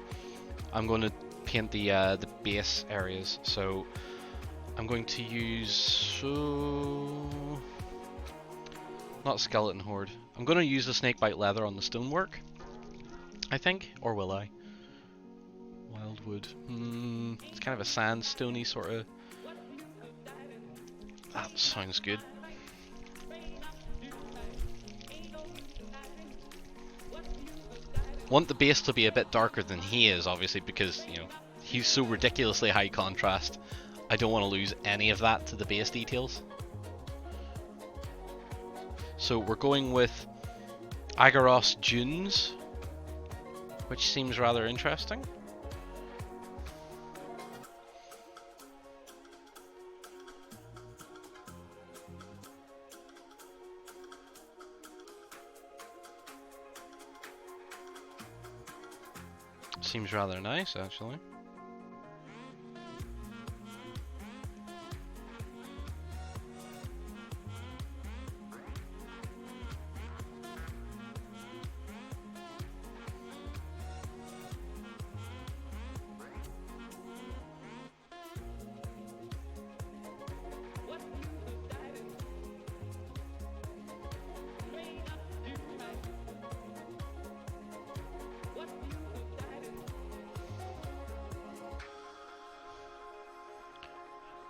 I'm going to paint the base areas. So I'm going to use not skeleton horde. I'm going to use the snakebite leather on the stonework, I think, or will I? Wildwood. It's kind of a sandstony sort of. That sounds good. Want the base to be a bit darker than he is, obviously, because, you know, he's so ridiculously high contrast. I don't want to lose any of that to the base details. So we're going with Agaros Dunes, which seems rather interesting. Seems rather nice, actually.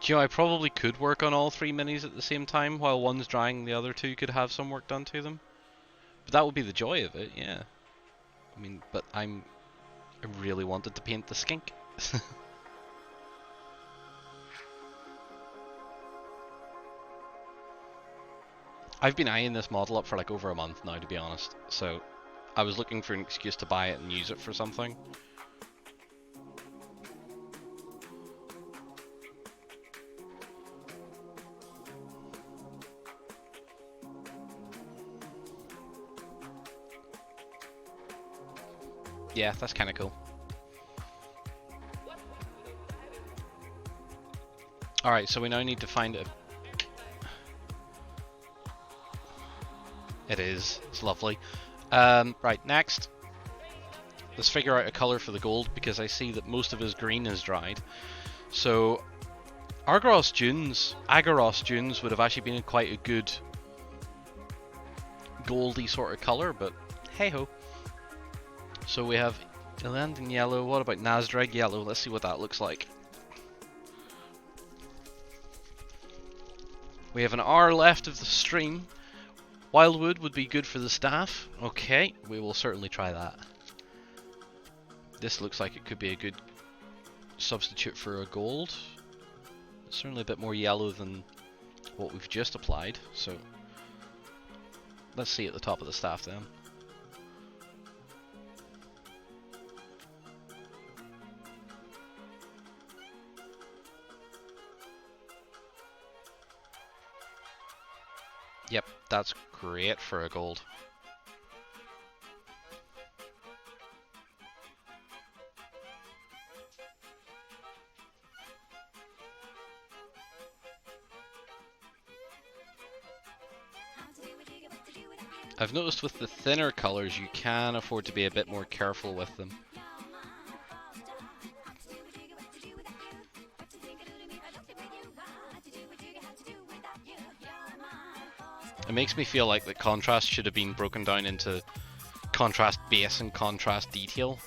You know, I probably could work on all three minis at the same time. While one's drying, the other two could have some work done to them. But that would be the joy of it, yeah. I mean, but I really wanted to paint the skink. I've been eyeing this model up for like over a month now, to be honest. So I was looking for an excuse to buy it and use it for something. Yeah, that's kind of cool. Alright, so we now need to find a... It is. It's lovely. Right, next. Let's figure out a colour for the gold, because I see that most of his green is dried. So, Agaros Dunes would have actually been quite a good goldy sort of colour, but hey-ho. So we have Elandin yellow. What about Nazdrag yellow? Let's see what that looks like. We have an hour left of the stream. Wildwood would be good for the staff. Okay, we will certainly try that. This looks like it could be a good substitute for a gold. It's certainly a bit more yellow than what we've just applied. So let's see at the top of the staff then. Yep, that's great for a gold. I've noticed with the thinner colours you can afford to be a bit more careful with them. It makes me feel like the contrast should have been broken down into contrast base and contrast detail.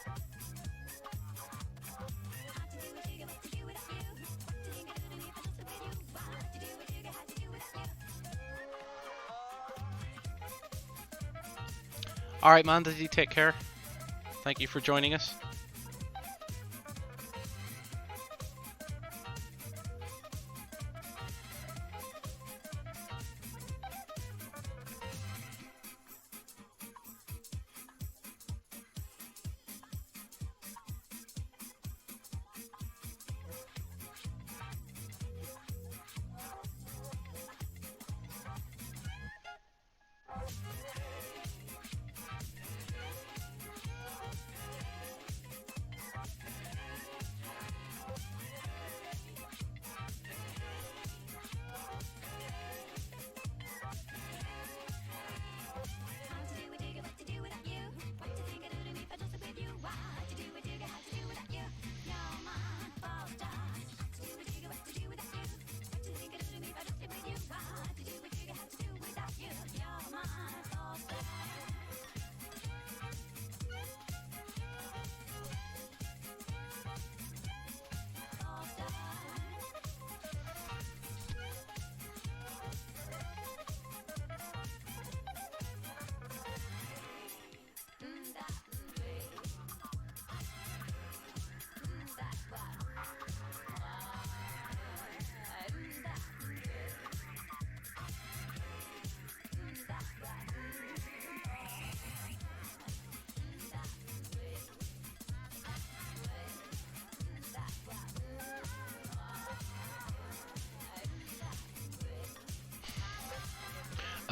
Alright man, did you take care? Thank you for joining us.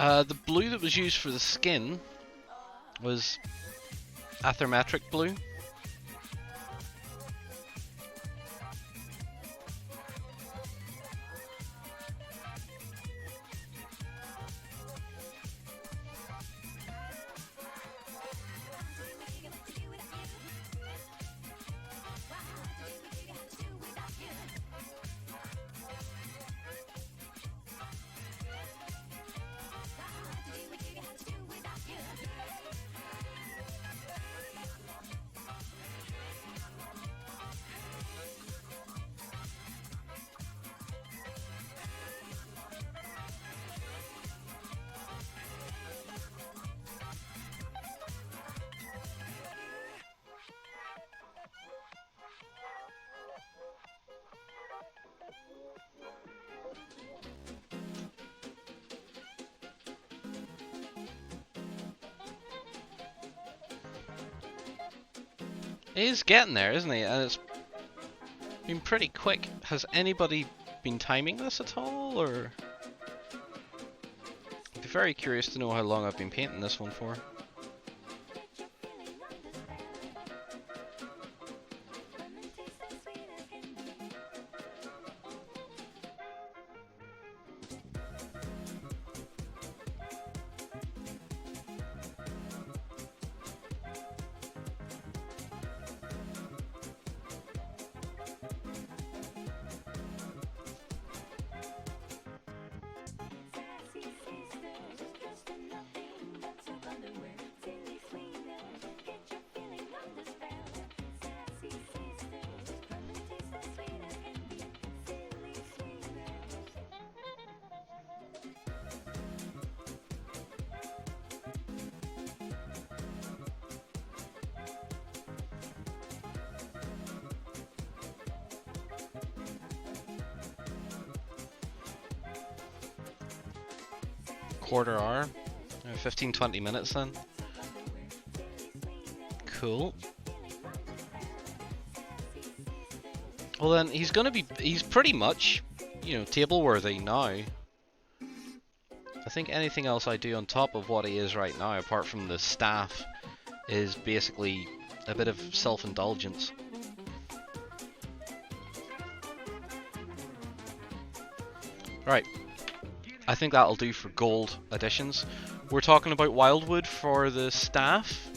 The blue that was used for the skin was athermetric blue. He's getting there, isn't he? And it's been pretty quick. Has anybody been timing this at all, or? I'd be very curious to know how long I've been painting this one for. Quarter hour, 15-20 minutes then. Cool. Well then, he's pretty much, you know, table worthy now. I think anything else I do on top of what he is right now, apart from the staff, is basically a bit of self-indulgence. Right. I think that'll do for gold additions. We're talking about Wildwood for the staff.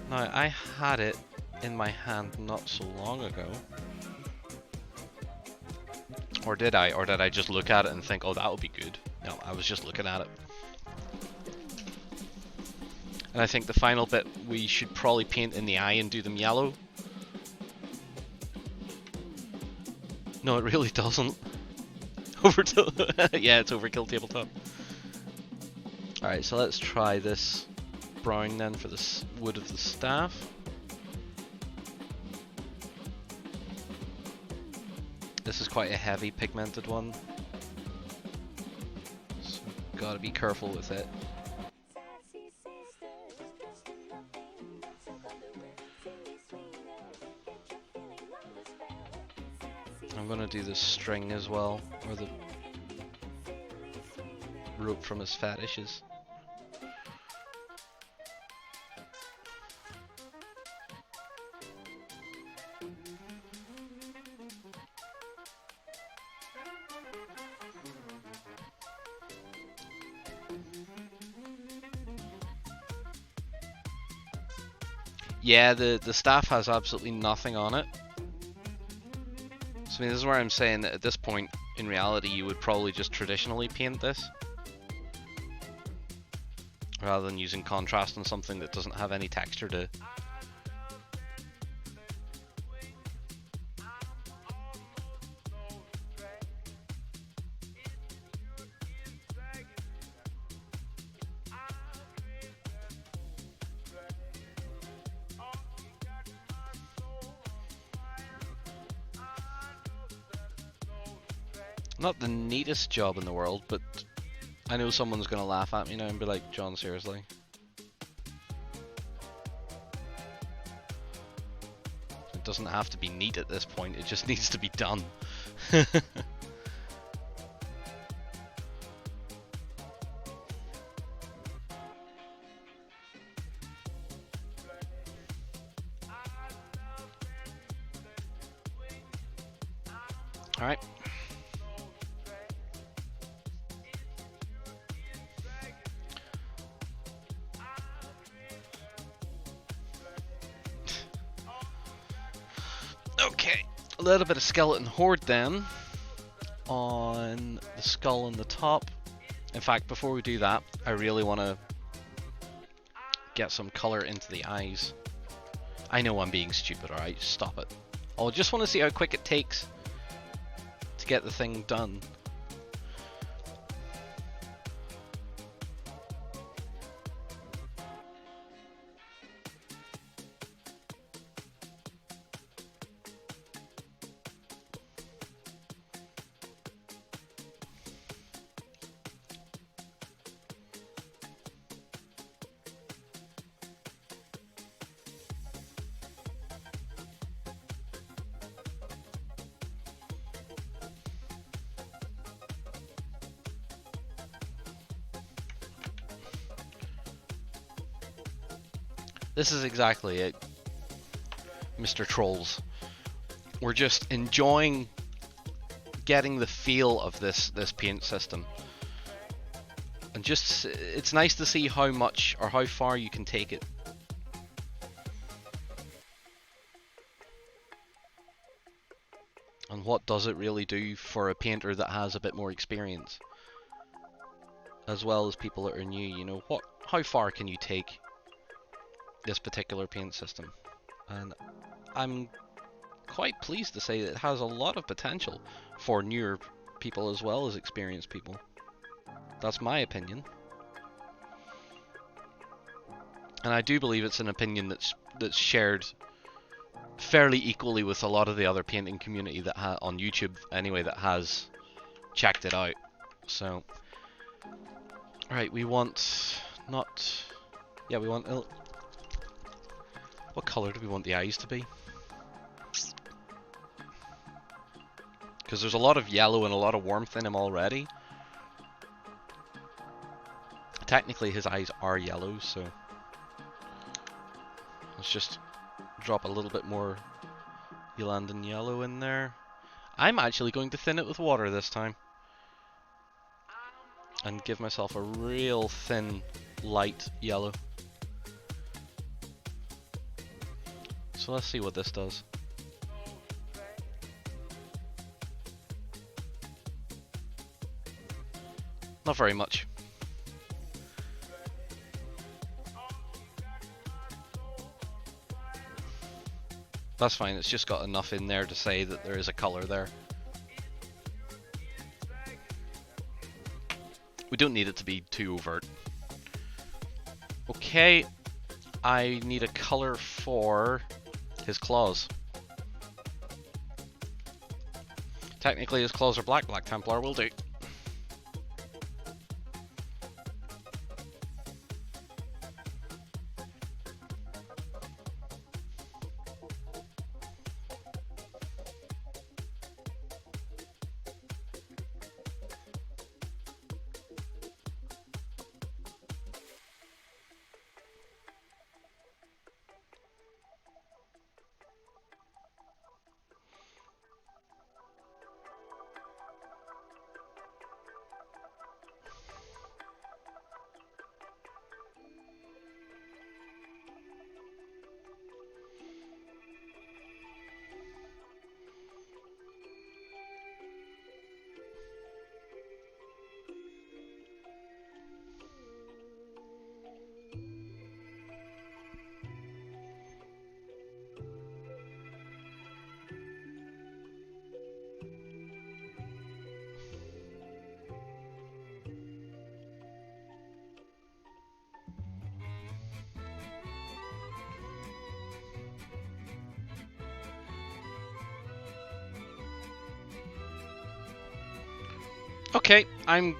Now, I had it in my hand not so long ago. Or did I? Or did I just look at it and think, oh, that would be good? No, I was just looking at it. And I think the final bit, we should probably paint in the eye and do them yellow. No, it really doesn't. Yeah, it's overkill tabletop. Alright, so let's try this brown then for the wood of the staff. This is quite a heavy pigmented one, so gotta be careful with it. I'm gonna do the string as well, or the rope from his fetishes. Yeah, the staff has absolutely nothing on it. So I mean, this is where I'm saying that at this point, in reality, you would probably just traditionally paint this, rather than using contrast on something that doesn't have any texture to. Not the neatest job in the world, but I know someone's gonna laugh at me now and be like, John, seriously? It doesn't have to be neat at this point, it just needs to be done. Alright. Okay, a little bit of skeleton horde then on the skull on the top. In fact, before we do that, I really want to get some color into the eyes. I know I'm being stupid, alright? Stop it. I just want to see how quick it takes to get the thing done. This is exactly it, Mr. Trolls. We're just enjoying getting the feel of this paint system. And just, it's nice to see how much or how far you can take it. And what does it really do for a painter that has a bit more experience? As well as people that are new, you know, how far can you take this particular paint system? And I'm quite pleased to say that it has a lot of potential for newer people as well as experienced people. That's my opinion. And I do believe it's an opinion that's shared fairly equally with a lot of the other painting community that on YouTube anyway that has checked it out. So, right, we want we want. What colour do we want the eyes to be? Because there's a lot of yellow and a lot of warmth in him already. Technically his eyes are yellow, so let's just drop a little bit more Yolanden yellow in there. I'm actually going to thin it with water this time. And give myself a real thin, light yellow. So let's see what this does. Not very much. That's fine, it's just got enough in there to say that there is a colour there. We don't need it to be too overt. Okay, I need a colour for his claws. Technically his claws are black, Black Templar will do. Okay, I'm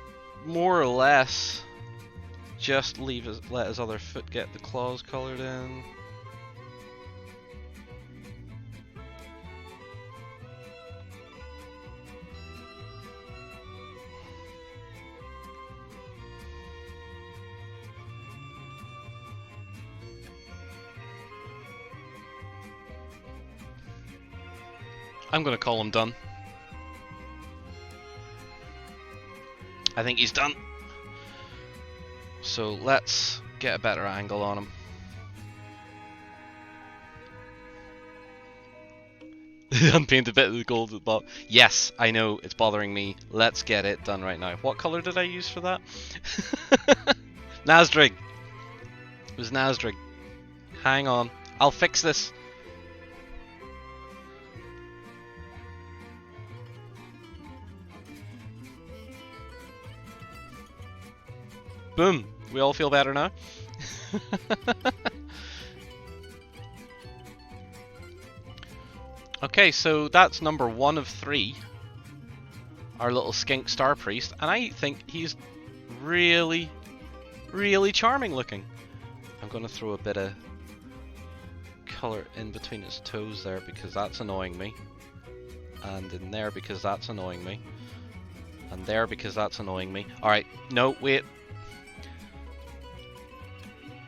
more or less just let his other foot get the claws coloured in. I'm gonna call him done. I think he's done. So let's get a better angle on him. Unpainted bit of the gold at the bottom. Yes, I know, it's bothering me. Let's get it done right now. What color did I use for that? Nasdrig. It was Nasdrig. Hang on. I'll fix this. Boom. We all feel better now. Okay, so that's number 1 of 3. Our little skink star priest. And I think he's really, really charming looking. I'm going to throw a bit of colour in between his toes there because that's annoying me. And in there because that's annoying me. And there because that's annoying me. Alright, no, wait.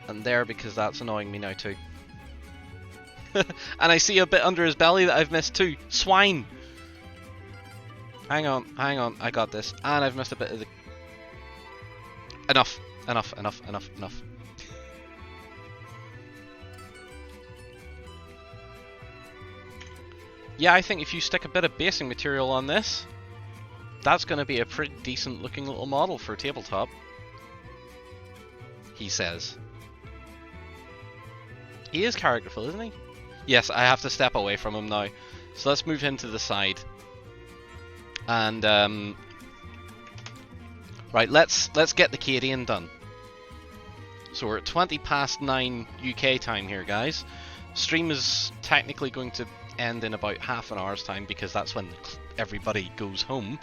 And there because that's annoying me now too. And I see a bit under his belly that I've missed too. Swine! Hang on, I got this. And I've missed a bit of the... Enough. Yeah, I think if you stick a bit of basing material on this, that's going to be a pretty decent looking little model for tabletop. He says. He is characterful, isn't he? Yes, I have to step away from him now. So let's move him to the side. And, right, let's get the Cadian done. So we're at 20 past 9 UK time here, guys. Stream is technically going to end in about half an hour's time because that's when everybody goes home.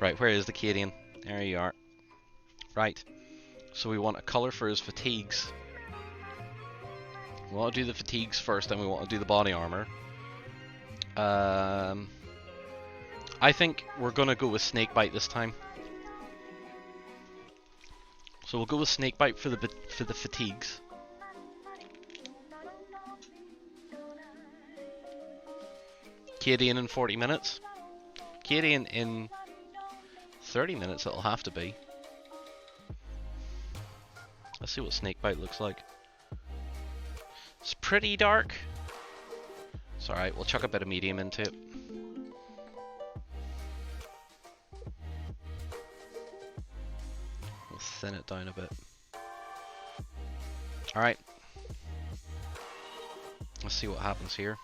Right, where is the Cadian? There you are. Right, so we want a colour for his fatigues. We want to do the fatigues first, then we want to do the body armor. I think we're gonna go with snakebite this time. So we'll go with snakebite for the fatigues. Cadian in 40 minutes. Cadian in 30 minutes it'll have to be. Let's see what snakebite looks like. It's pretty dark. It's alright, we'll chuck a bit of medium into it. We'll thin it down a bit. Alright. Let's see what happens here.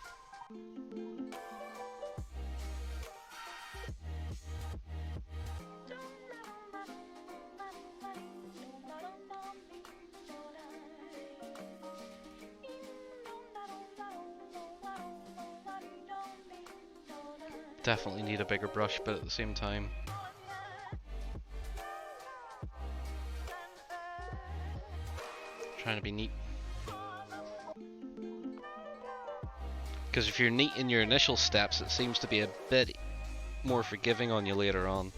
Definitely need a bigger brush, but at the same time... trying to be neat. Because if you're neat in your initial steps, it seems to be a bit more forgiving on you later on.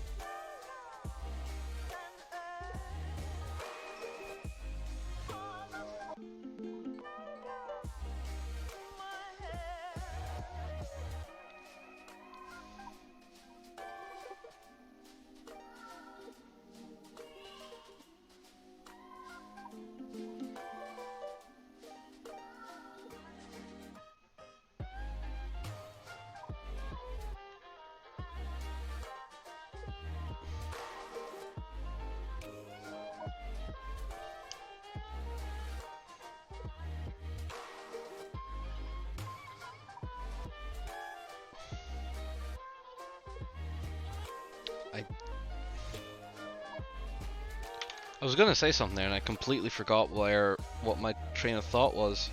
I was gonna say something there and I completely forgot what my train of thought was.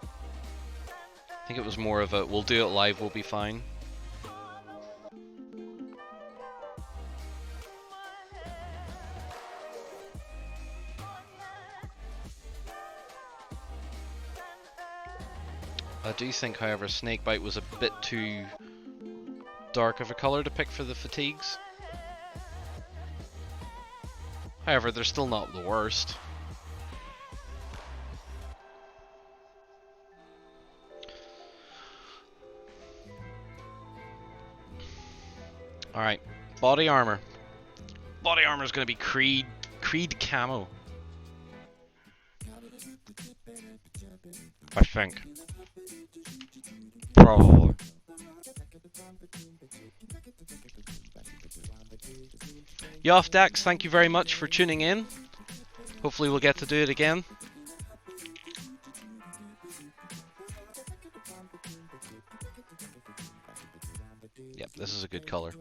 I think it was more of a, we'll do it live, we'll be fine. I do think, however, Snakebite was a bit too dark of a colour to pick for the fatigues. However, they're still not the worst. Alright, body armor. Body armor is going to be Creed camo. I think. Probably. Yoff Dax, thank you very much for tuning in. Hopefully we'll get to do it again. Yep, this is a good color.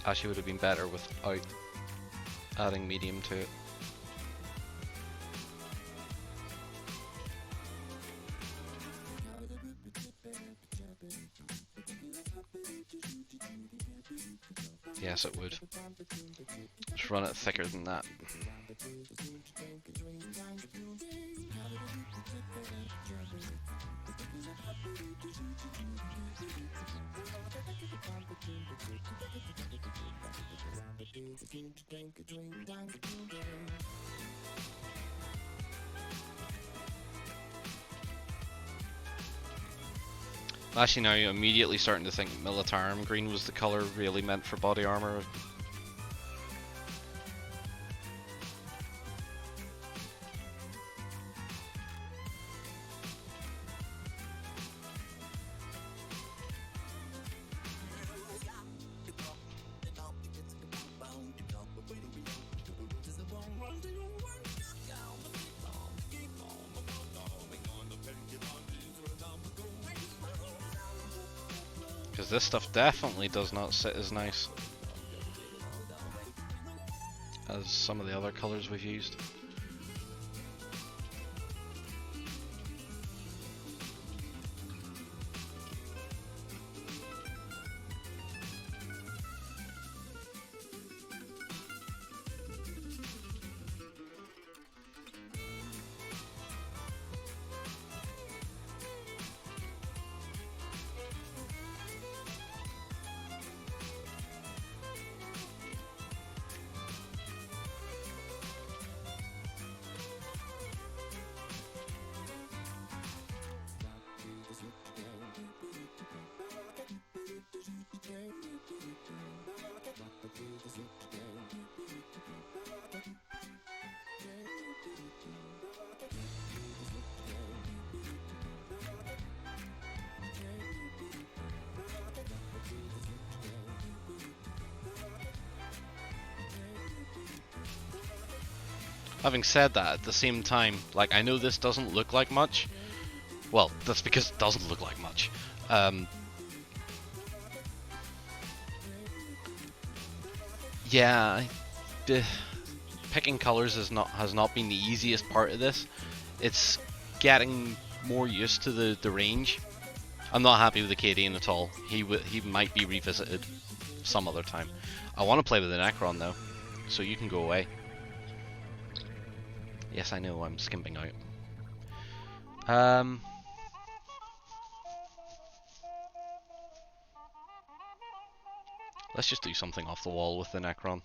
Actually would have been better without adding medium to it. Yes, it would. Just run it thicker than that. Actually, now you're immediately starting to think Militarum green was the color really meant for body armor. Because this stuff definitely does not sit as nice as some of the other colors we've used. Having said that, at the same time, like, I know this doesn't look like much. Well, that's because it doesn't look like much. Yeah, picking colors has not been the easiest part of this. It's getting more used to the range. I'm not happy with the Acadian at all. He might be revisited some other time. I want to play with the Necron though, so you can go away. Yes, I know, I'm skimping out. Let's just do something off the wall with the Necron.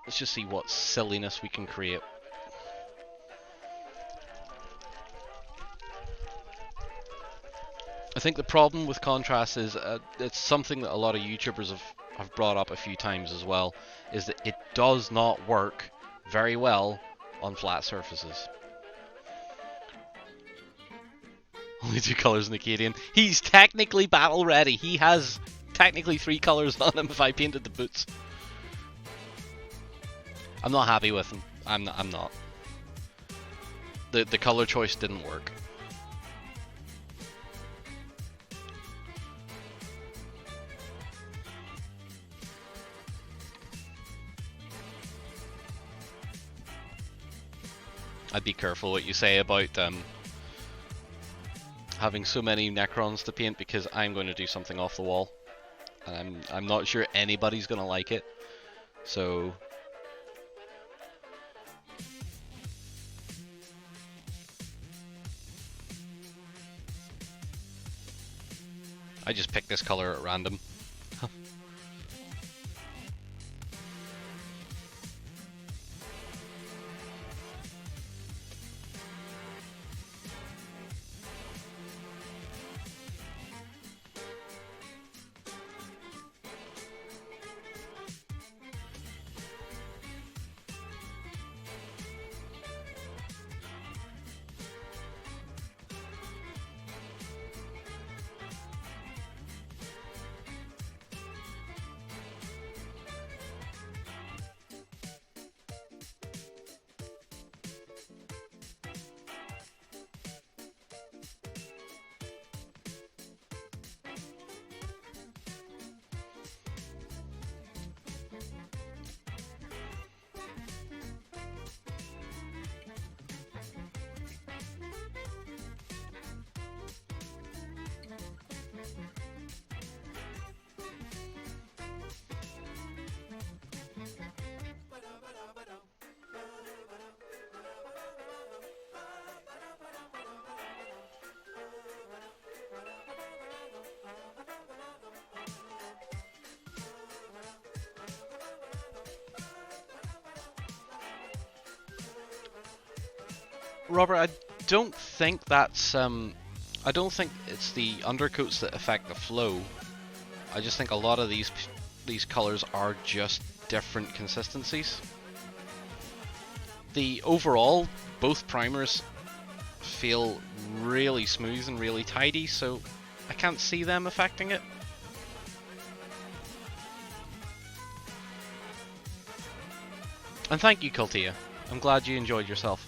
Let's just see what silliness we can create. I think the problem with contrast is it's something that a lot of YouTubers have brought up a few times as well, is that it does not work very well on flat surfaces. Only 2 colors in the Acadian. He's technically battle ready. He has technically 3 colors on him if I painted the boots. I'm not happy with him. I'm not. The color choice didn't work. I'd be careful what you say about having so many Necrons to paint, because I'm going to do something off the wall, and I'm not sure anybody's going to like it. So I just picked this color at random. Robert, I don't think that's I don't think it's the undercoats that affect the flow. I just think a lot of these colors are just different consistencies. The overall, both primers feel really smooth and really tidy, so I can't see them affecting it. And thank you, Cultia. I'm glad you enjoyed yourself.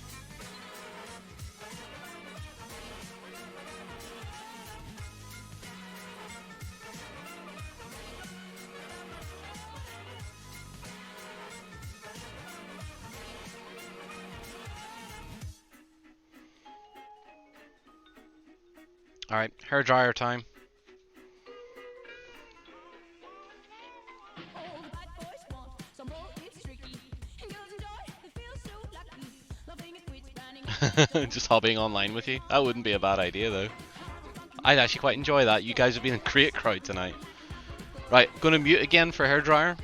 Alright, hairdryer time. Just hobbying online with you? That wouldn't be a bad idea though. I'd actually quite enjoy that. You guys have been a great crowd tonight. Right, gonna mute again for hairdryer.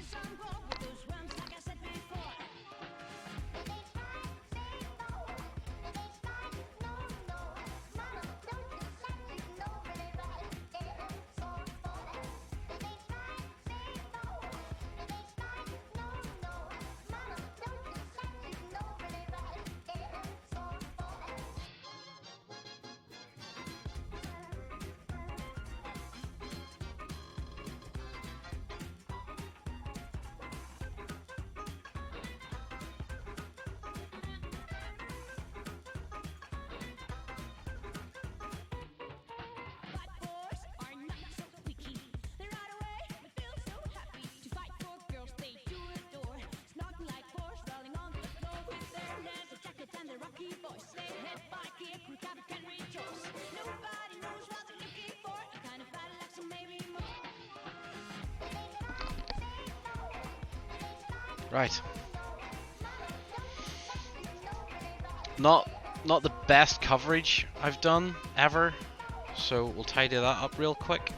Right. Not the best coverage I've done ever, so we'll tidy that up real quick.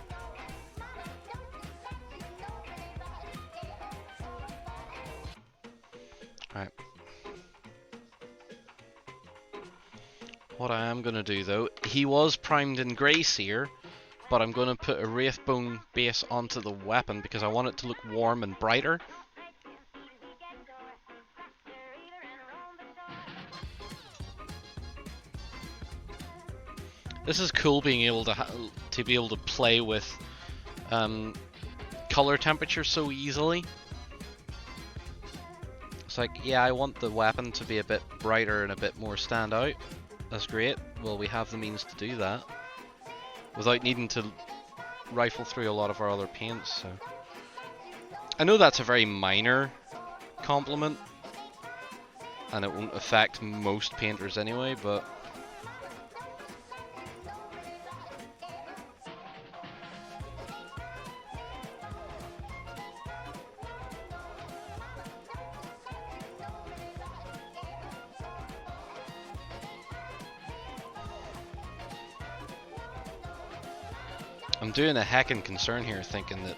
Right. What I am gonna do though, he was primed in Grey Seer, but I'm gonna put a Wraithbone base onto the weapon because I want it to look warm and brighter. This is cool, being able to be able to play with color temperature so easily. It's like, yeah, I want the weapon to be a bit brighter and a bit more stand out. That's great. Well, we have the means to do that without needing to rifle through a lot of our other paints. So I know that's a very minor compliment, and it won't affect most painters anyway, but I'm doing a heckin' concern here, thinking that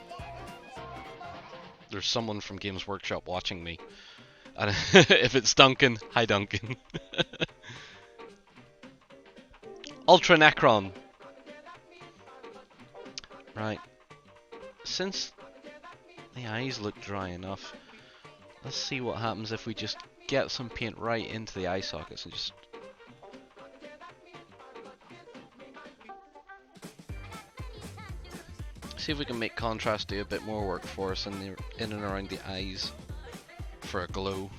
There's someone from Games Workshop watching me. And if it's Duncan, hi Duncan. Ultra Necron. Right. Since the eyes look dry enough, let's see what happens if we just get some paint right into the eye sockets and just... see if we can make contrast do a bit more work for us in and around the eyes for a glow.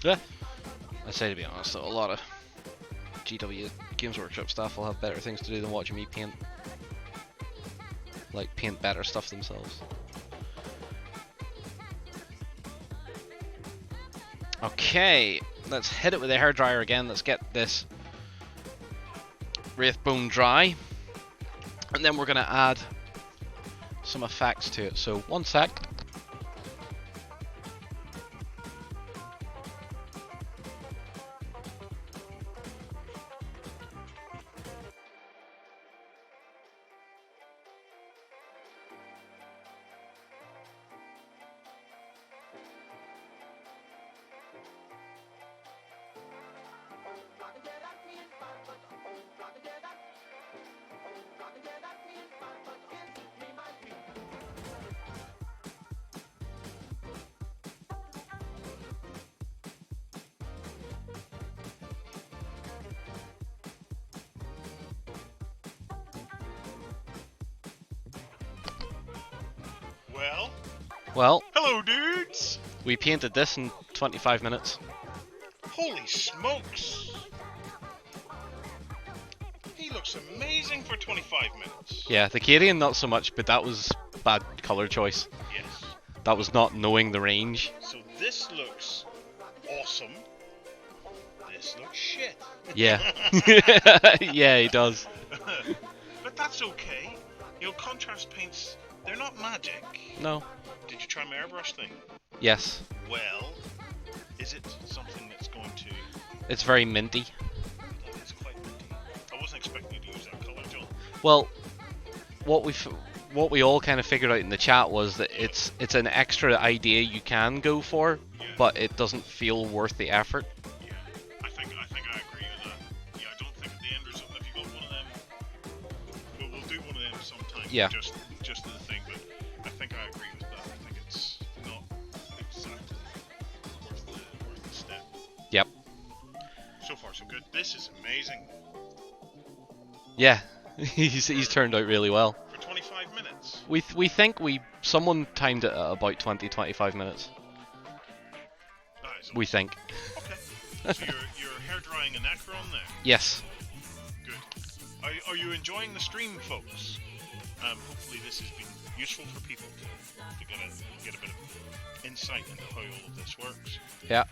Yeah, I'd say, to be honest, though, a lot of GW Games Workshop staff will have better things to do than watching me paint. Like, paint better stuff themselves. Okay, let's hit it with a hairdryer again. Let's get this Wraith Bone dry. And then we're going to add some effects to it. So, one sec. Well, hello, dudes! We painted this in 25 minutes. Holy smokes! He looks amazing for 25 minutes. Yeah, the Cadian not so much, but that was bad colour choice. Yes. That was not knowing the range. So this looks awesome. This looks shit. Yeah. Yeah, he does. But that's okay. You know, contrast paints, they're not magic. No. Did you try my airbrush thing? Yes. Well, is it something that's going to... It's very minty. It's quite minty. I wasn't expecting you to use that colour, John. Well, what we all kind of figured out in the chat was that it's an extra idea you can go for, but it doesn't feel worth the effort. Yeah, I think I agree with that. Yeah, I don't think the end result, if you got one of them, we'll do one of them sometime. Yeah. Just as a thing, but I think I agree with that. I think it's not exactly worth the step. Yep. So far, so good. This is amazing. Yeah, he's turned out really well. For 25 minutes. We think someone timed it at about 20-25 minutes. That is awesome. We think. Okay. So you're hair drying a Necron there. Yes. Good. Are you enjoying the stream, folks? Hopefully this has been useful for people to get a bit of insight into how all of this works. Yeah.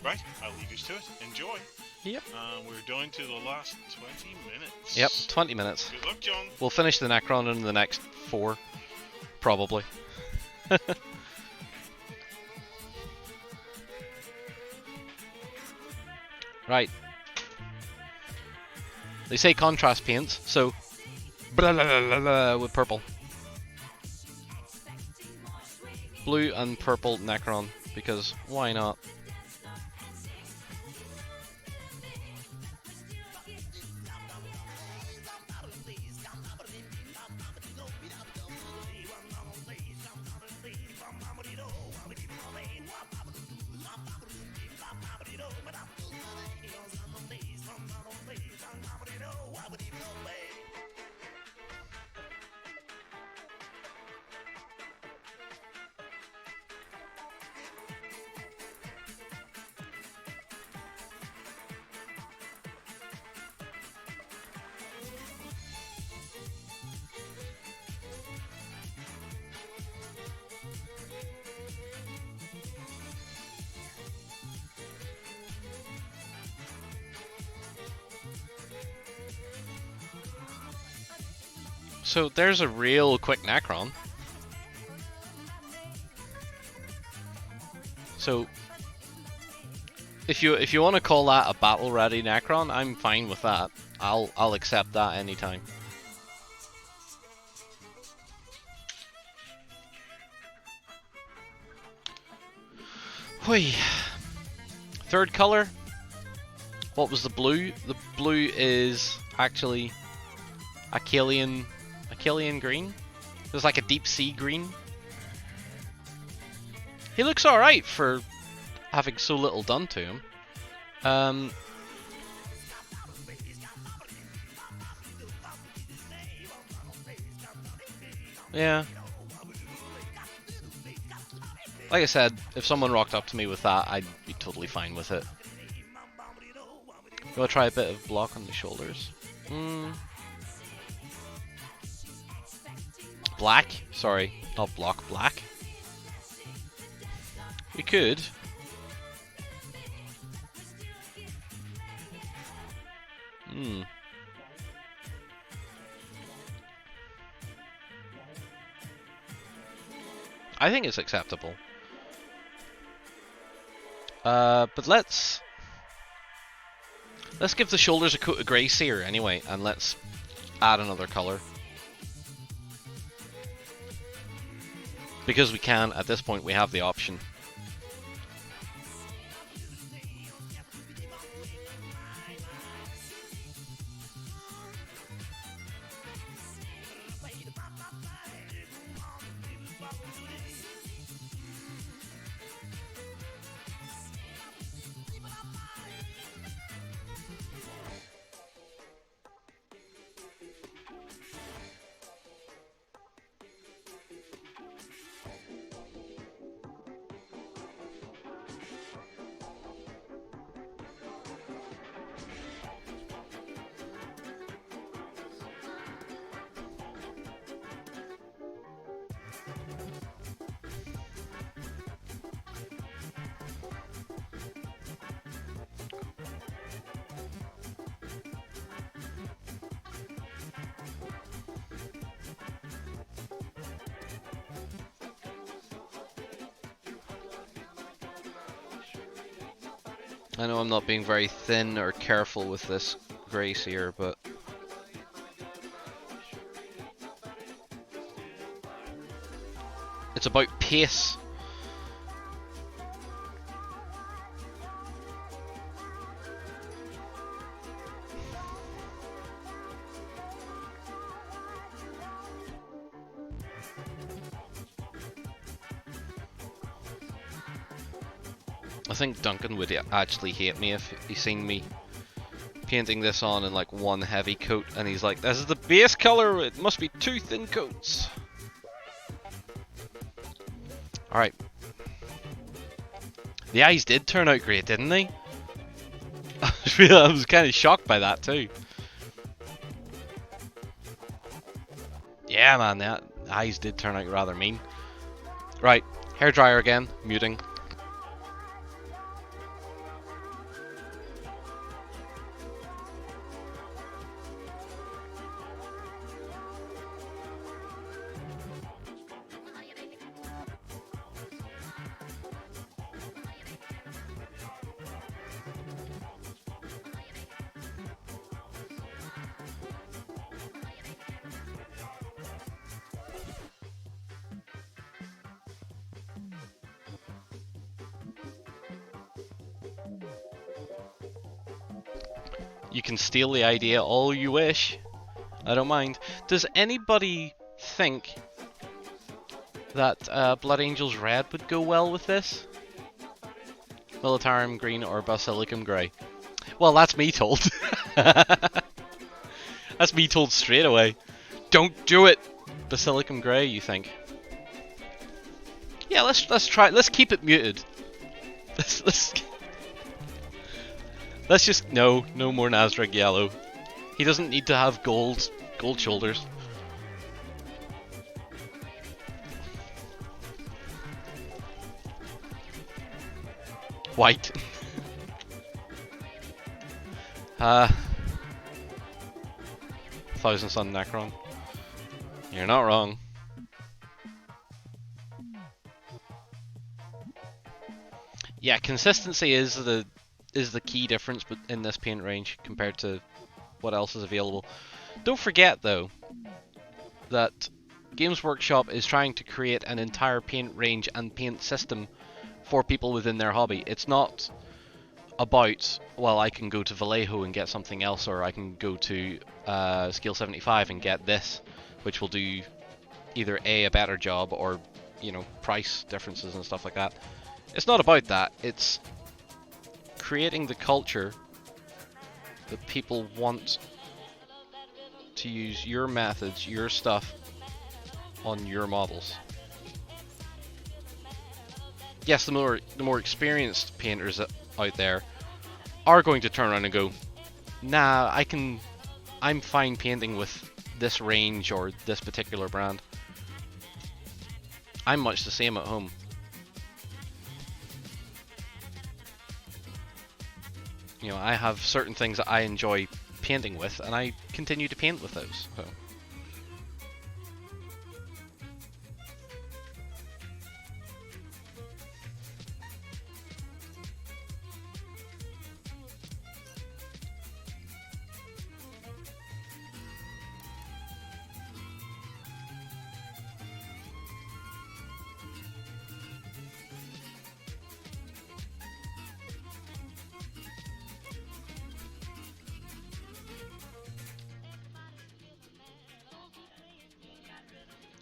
Right, I'll leave you to it. Enjoy. Yep. We're down to the last 20 minutes. Yep, 20 minutes. Good luck, John. We'll finish the Necron in the next 4, probably. Right. They say contrast paints, so blah, blah, blah, blah, blah, with purple. Blue and purple Necron, because why not? So there's a real quick Necron. So if you want to call that a battle ready Necron, I'm fine with that. I'll accept that anytime. Whee. Third color. What was the blue? The blue is actually Achillean green. There's like a deep sea green. He looks alright for having so little done to him. Yeah. Like I said, if someone rocked up to me with that, I'd be totally fine with it. Gonna try a bit of block on the shoulders. Black? Sorry, not block, black. We could. I think it's acceptable. But let's give the shoulders a coat of grey sear anyway, and let's add another colour. Because we can, at this point we have the option. I know I'm not being very thin or careful with this grey sear, but it's about pace. I think Duncan would actually hate me if he seen me painting this on in like one heavy coat and he's like, this is the base colour, it must be 2 thin coats. Alright. The eyes did turn out great, didn't they? I was kind of shocked by that too. Yeah man, the eyes did turn out rather mean. Right, hairdryer again, muting. You can steal the idea all you wish. I don't mind. Does anybody think that Blood Angels Red would go well with this? Militarum Green or Basilicum Grey? Well, that's me told. That's me told straight away. Don't do it! Basilicum Grey, you think? Yeah, let's try. Let's keep it muted. Let's just no more Nazreg yellow. He doesn't need to have gold shoulders. White. Thousand Sun Necron. You're not wrong. Yeah, consistency is the key difference in this paint range compared to what else is available. Don't forget though that Games Workshop is trying to create an entire paint range and paint system for people within their hobby. It's not about, well, I can go to Vallejo and get something else, or I can go to Scale 75 and get this, which will do either a better job or, you know, price differences and stuff like that. It's not about that. It's creating the culture that people want to use your methods, your stuff on your models. Yes, the more experienced painters out there are going to turn around and go, nah, I'm fine painting with this range or this particular brand. I'm much the same at home. You know, I have certain things that I enjoy painting with, and I continue to paint with those. So.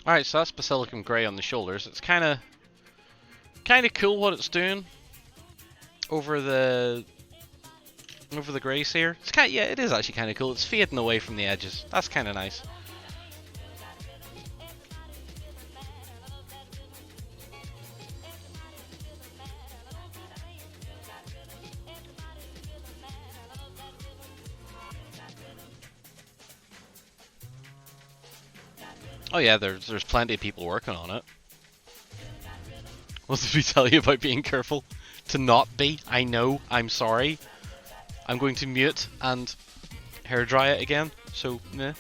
Alright, so that's Basilicum Grey on the shoulders. It's kind of cool what it's doing over the greys here. It's yeah, it is actually kind of cool. It's fading away from the edges. That's kind of nice. Oh yeah, there's plenty of people working on it. What did we tell you about being careful? To not be? I know, I'm sorry. I'm going to mute and hair dry it again, so meh.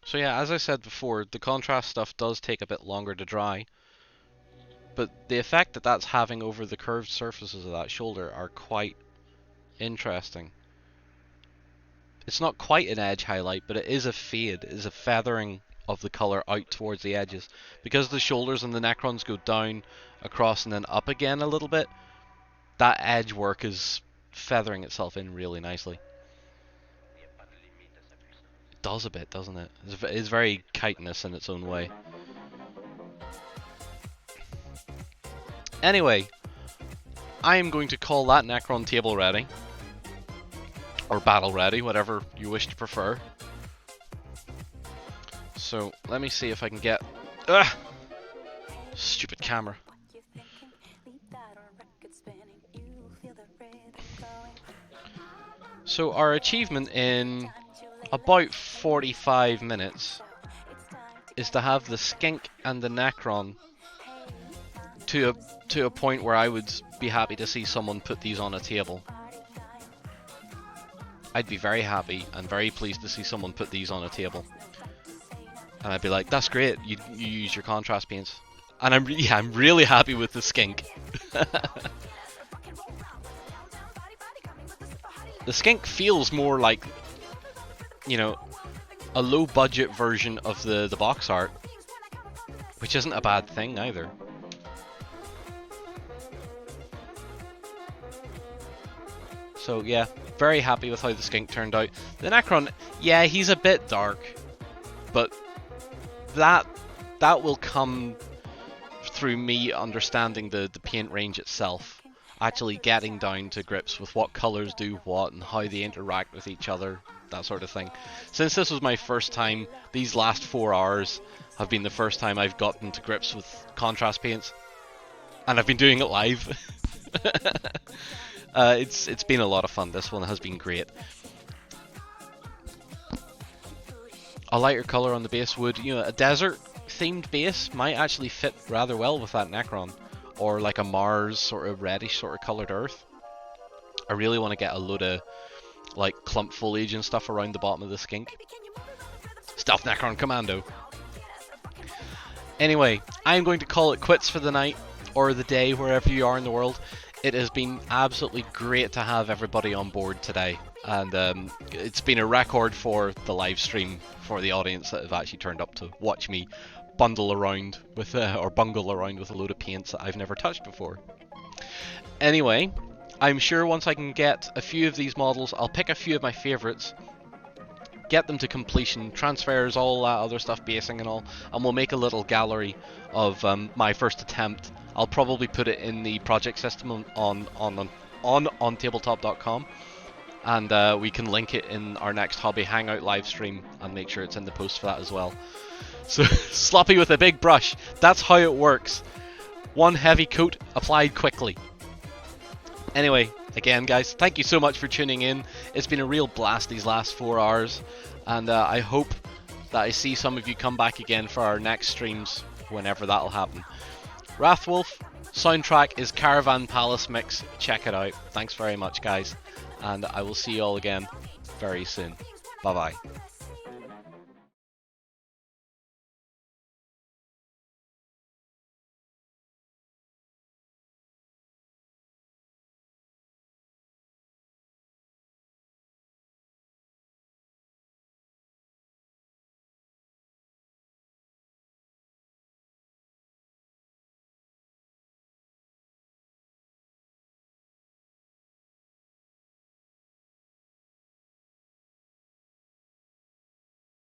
So yeah, as I said before, the contrast stuff does take a bit longer to dry, but the effect that that's having over the curved surfaces of that shoulder are quite interesting. It's not quite an edge highlight, but it is a fade, it is a feathering of the colour out towards the edges. Because the shoulders and the Necrons go down, across and then up again a little bit, that edge work is feathering itself in really nicely. Does a bit, doesn't it? It's very chitinous in its own way. Anyway, I am going to call that Necron table ready. Or battle ready, whatever you wish to prefer. So, let me see if I can get... Ugh! Stupid camera. So, our achievement in about 45 minutes is to have the Skink and the Necron to a point where I would be happy to see someone put these on a table. I'd be very happy and very pleased to see someone put these on a table. And I'd be like, that's great, you use your contrast paints. And I'm really happy with the Skink. The Skink feels more like, you know, a low budget version of the box art, which isn't a bad thing either. So yeah, very happy with how the Skink turned out. The Necron, yeah, he's a bit dark, but that that will come through me understanding the paint range itself, actually getting down to grips with what colours do what and how they interact with each other, that sort of thing. Since this was my first time, these last 4 hours have been the first time I've gotten to grips with contrast paints, and I've been doing it live. It's been a lot of fun. This one has been great. A lighter colour on the base would, you know, a desert themed base might actually fit rather well with that Necron, or like a Mars sort of reddish sort of coloured earth. I really want to get a load of like clump foliage and stuff around the bottom of the Skink. Stealth Necron Commando. Anyway, I'm going to call it quits for the night, or the day, wherever you are in the world. It has been absolutely great to have everybody on board today, and it's been a record for the live stream for the audience that have actually turned up to watch me bundle around with, or bungle around with a load of paints that I've never touched before. Anyway, I'm sure once I can get a few of these models, I'll pick a few of my favourites, get them to completion, transfers, all that other stuff, basing and all, and we'll make a little gallery of my first attempt. I'll probably put it in the project system on OnTableTop.com, and we can link it in our next Hobby Hangout live stream and make sure it's in the post for that as well. So, sloppy with a big brush, that's how it works. One heavy coat applied quickly. Anyway, again guys, thank you so much for tuning in. It's been a real blast these last 4 hours, and I hope that I see some of you come back again for our next streams, whenever that'll happen. Wrathwolf, soundtrack is Caravan Palace Mix, check it out. Thanks very much guys, and I will see you all again very soon. Bye bye.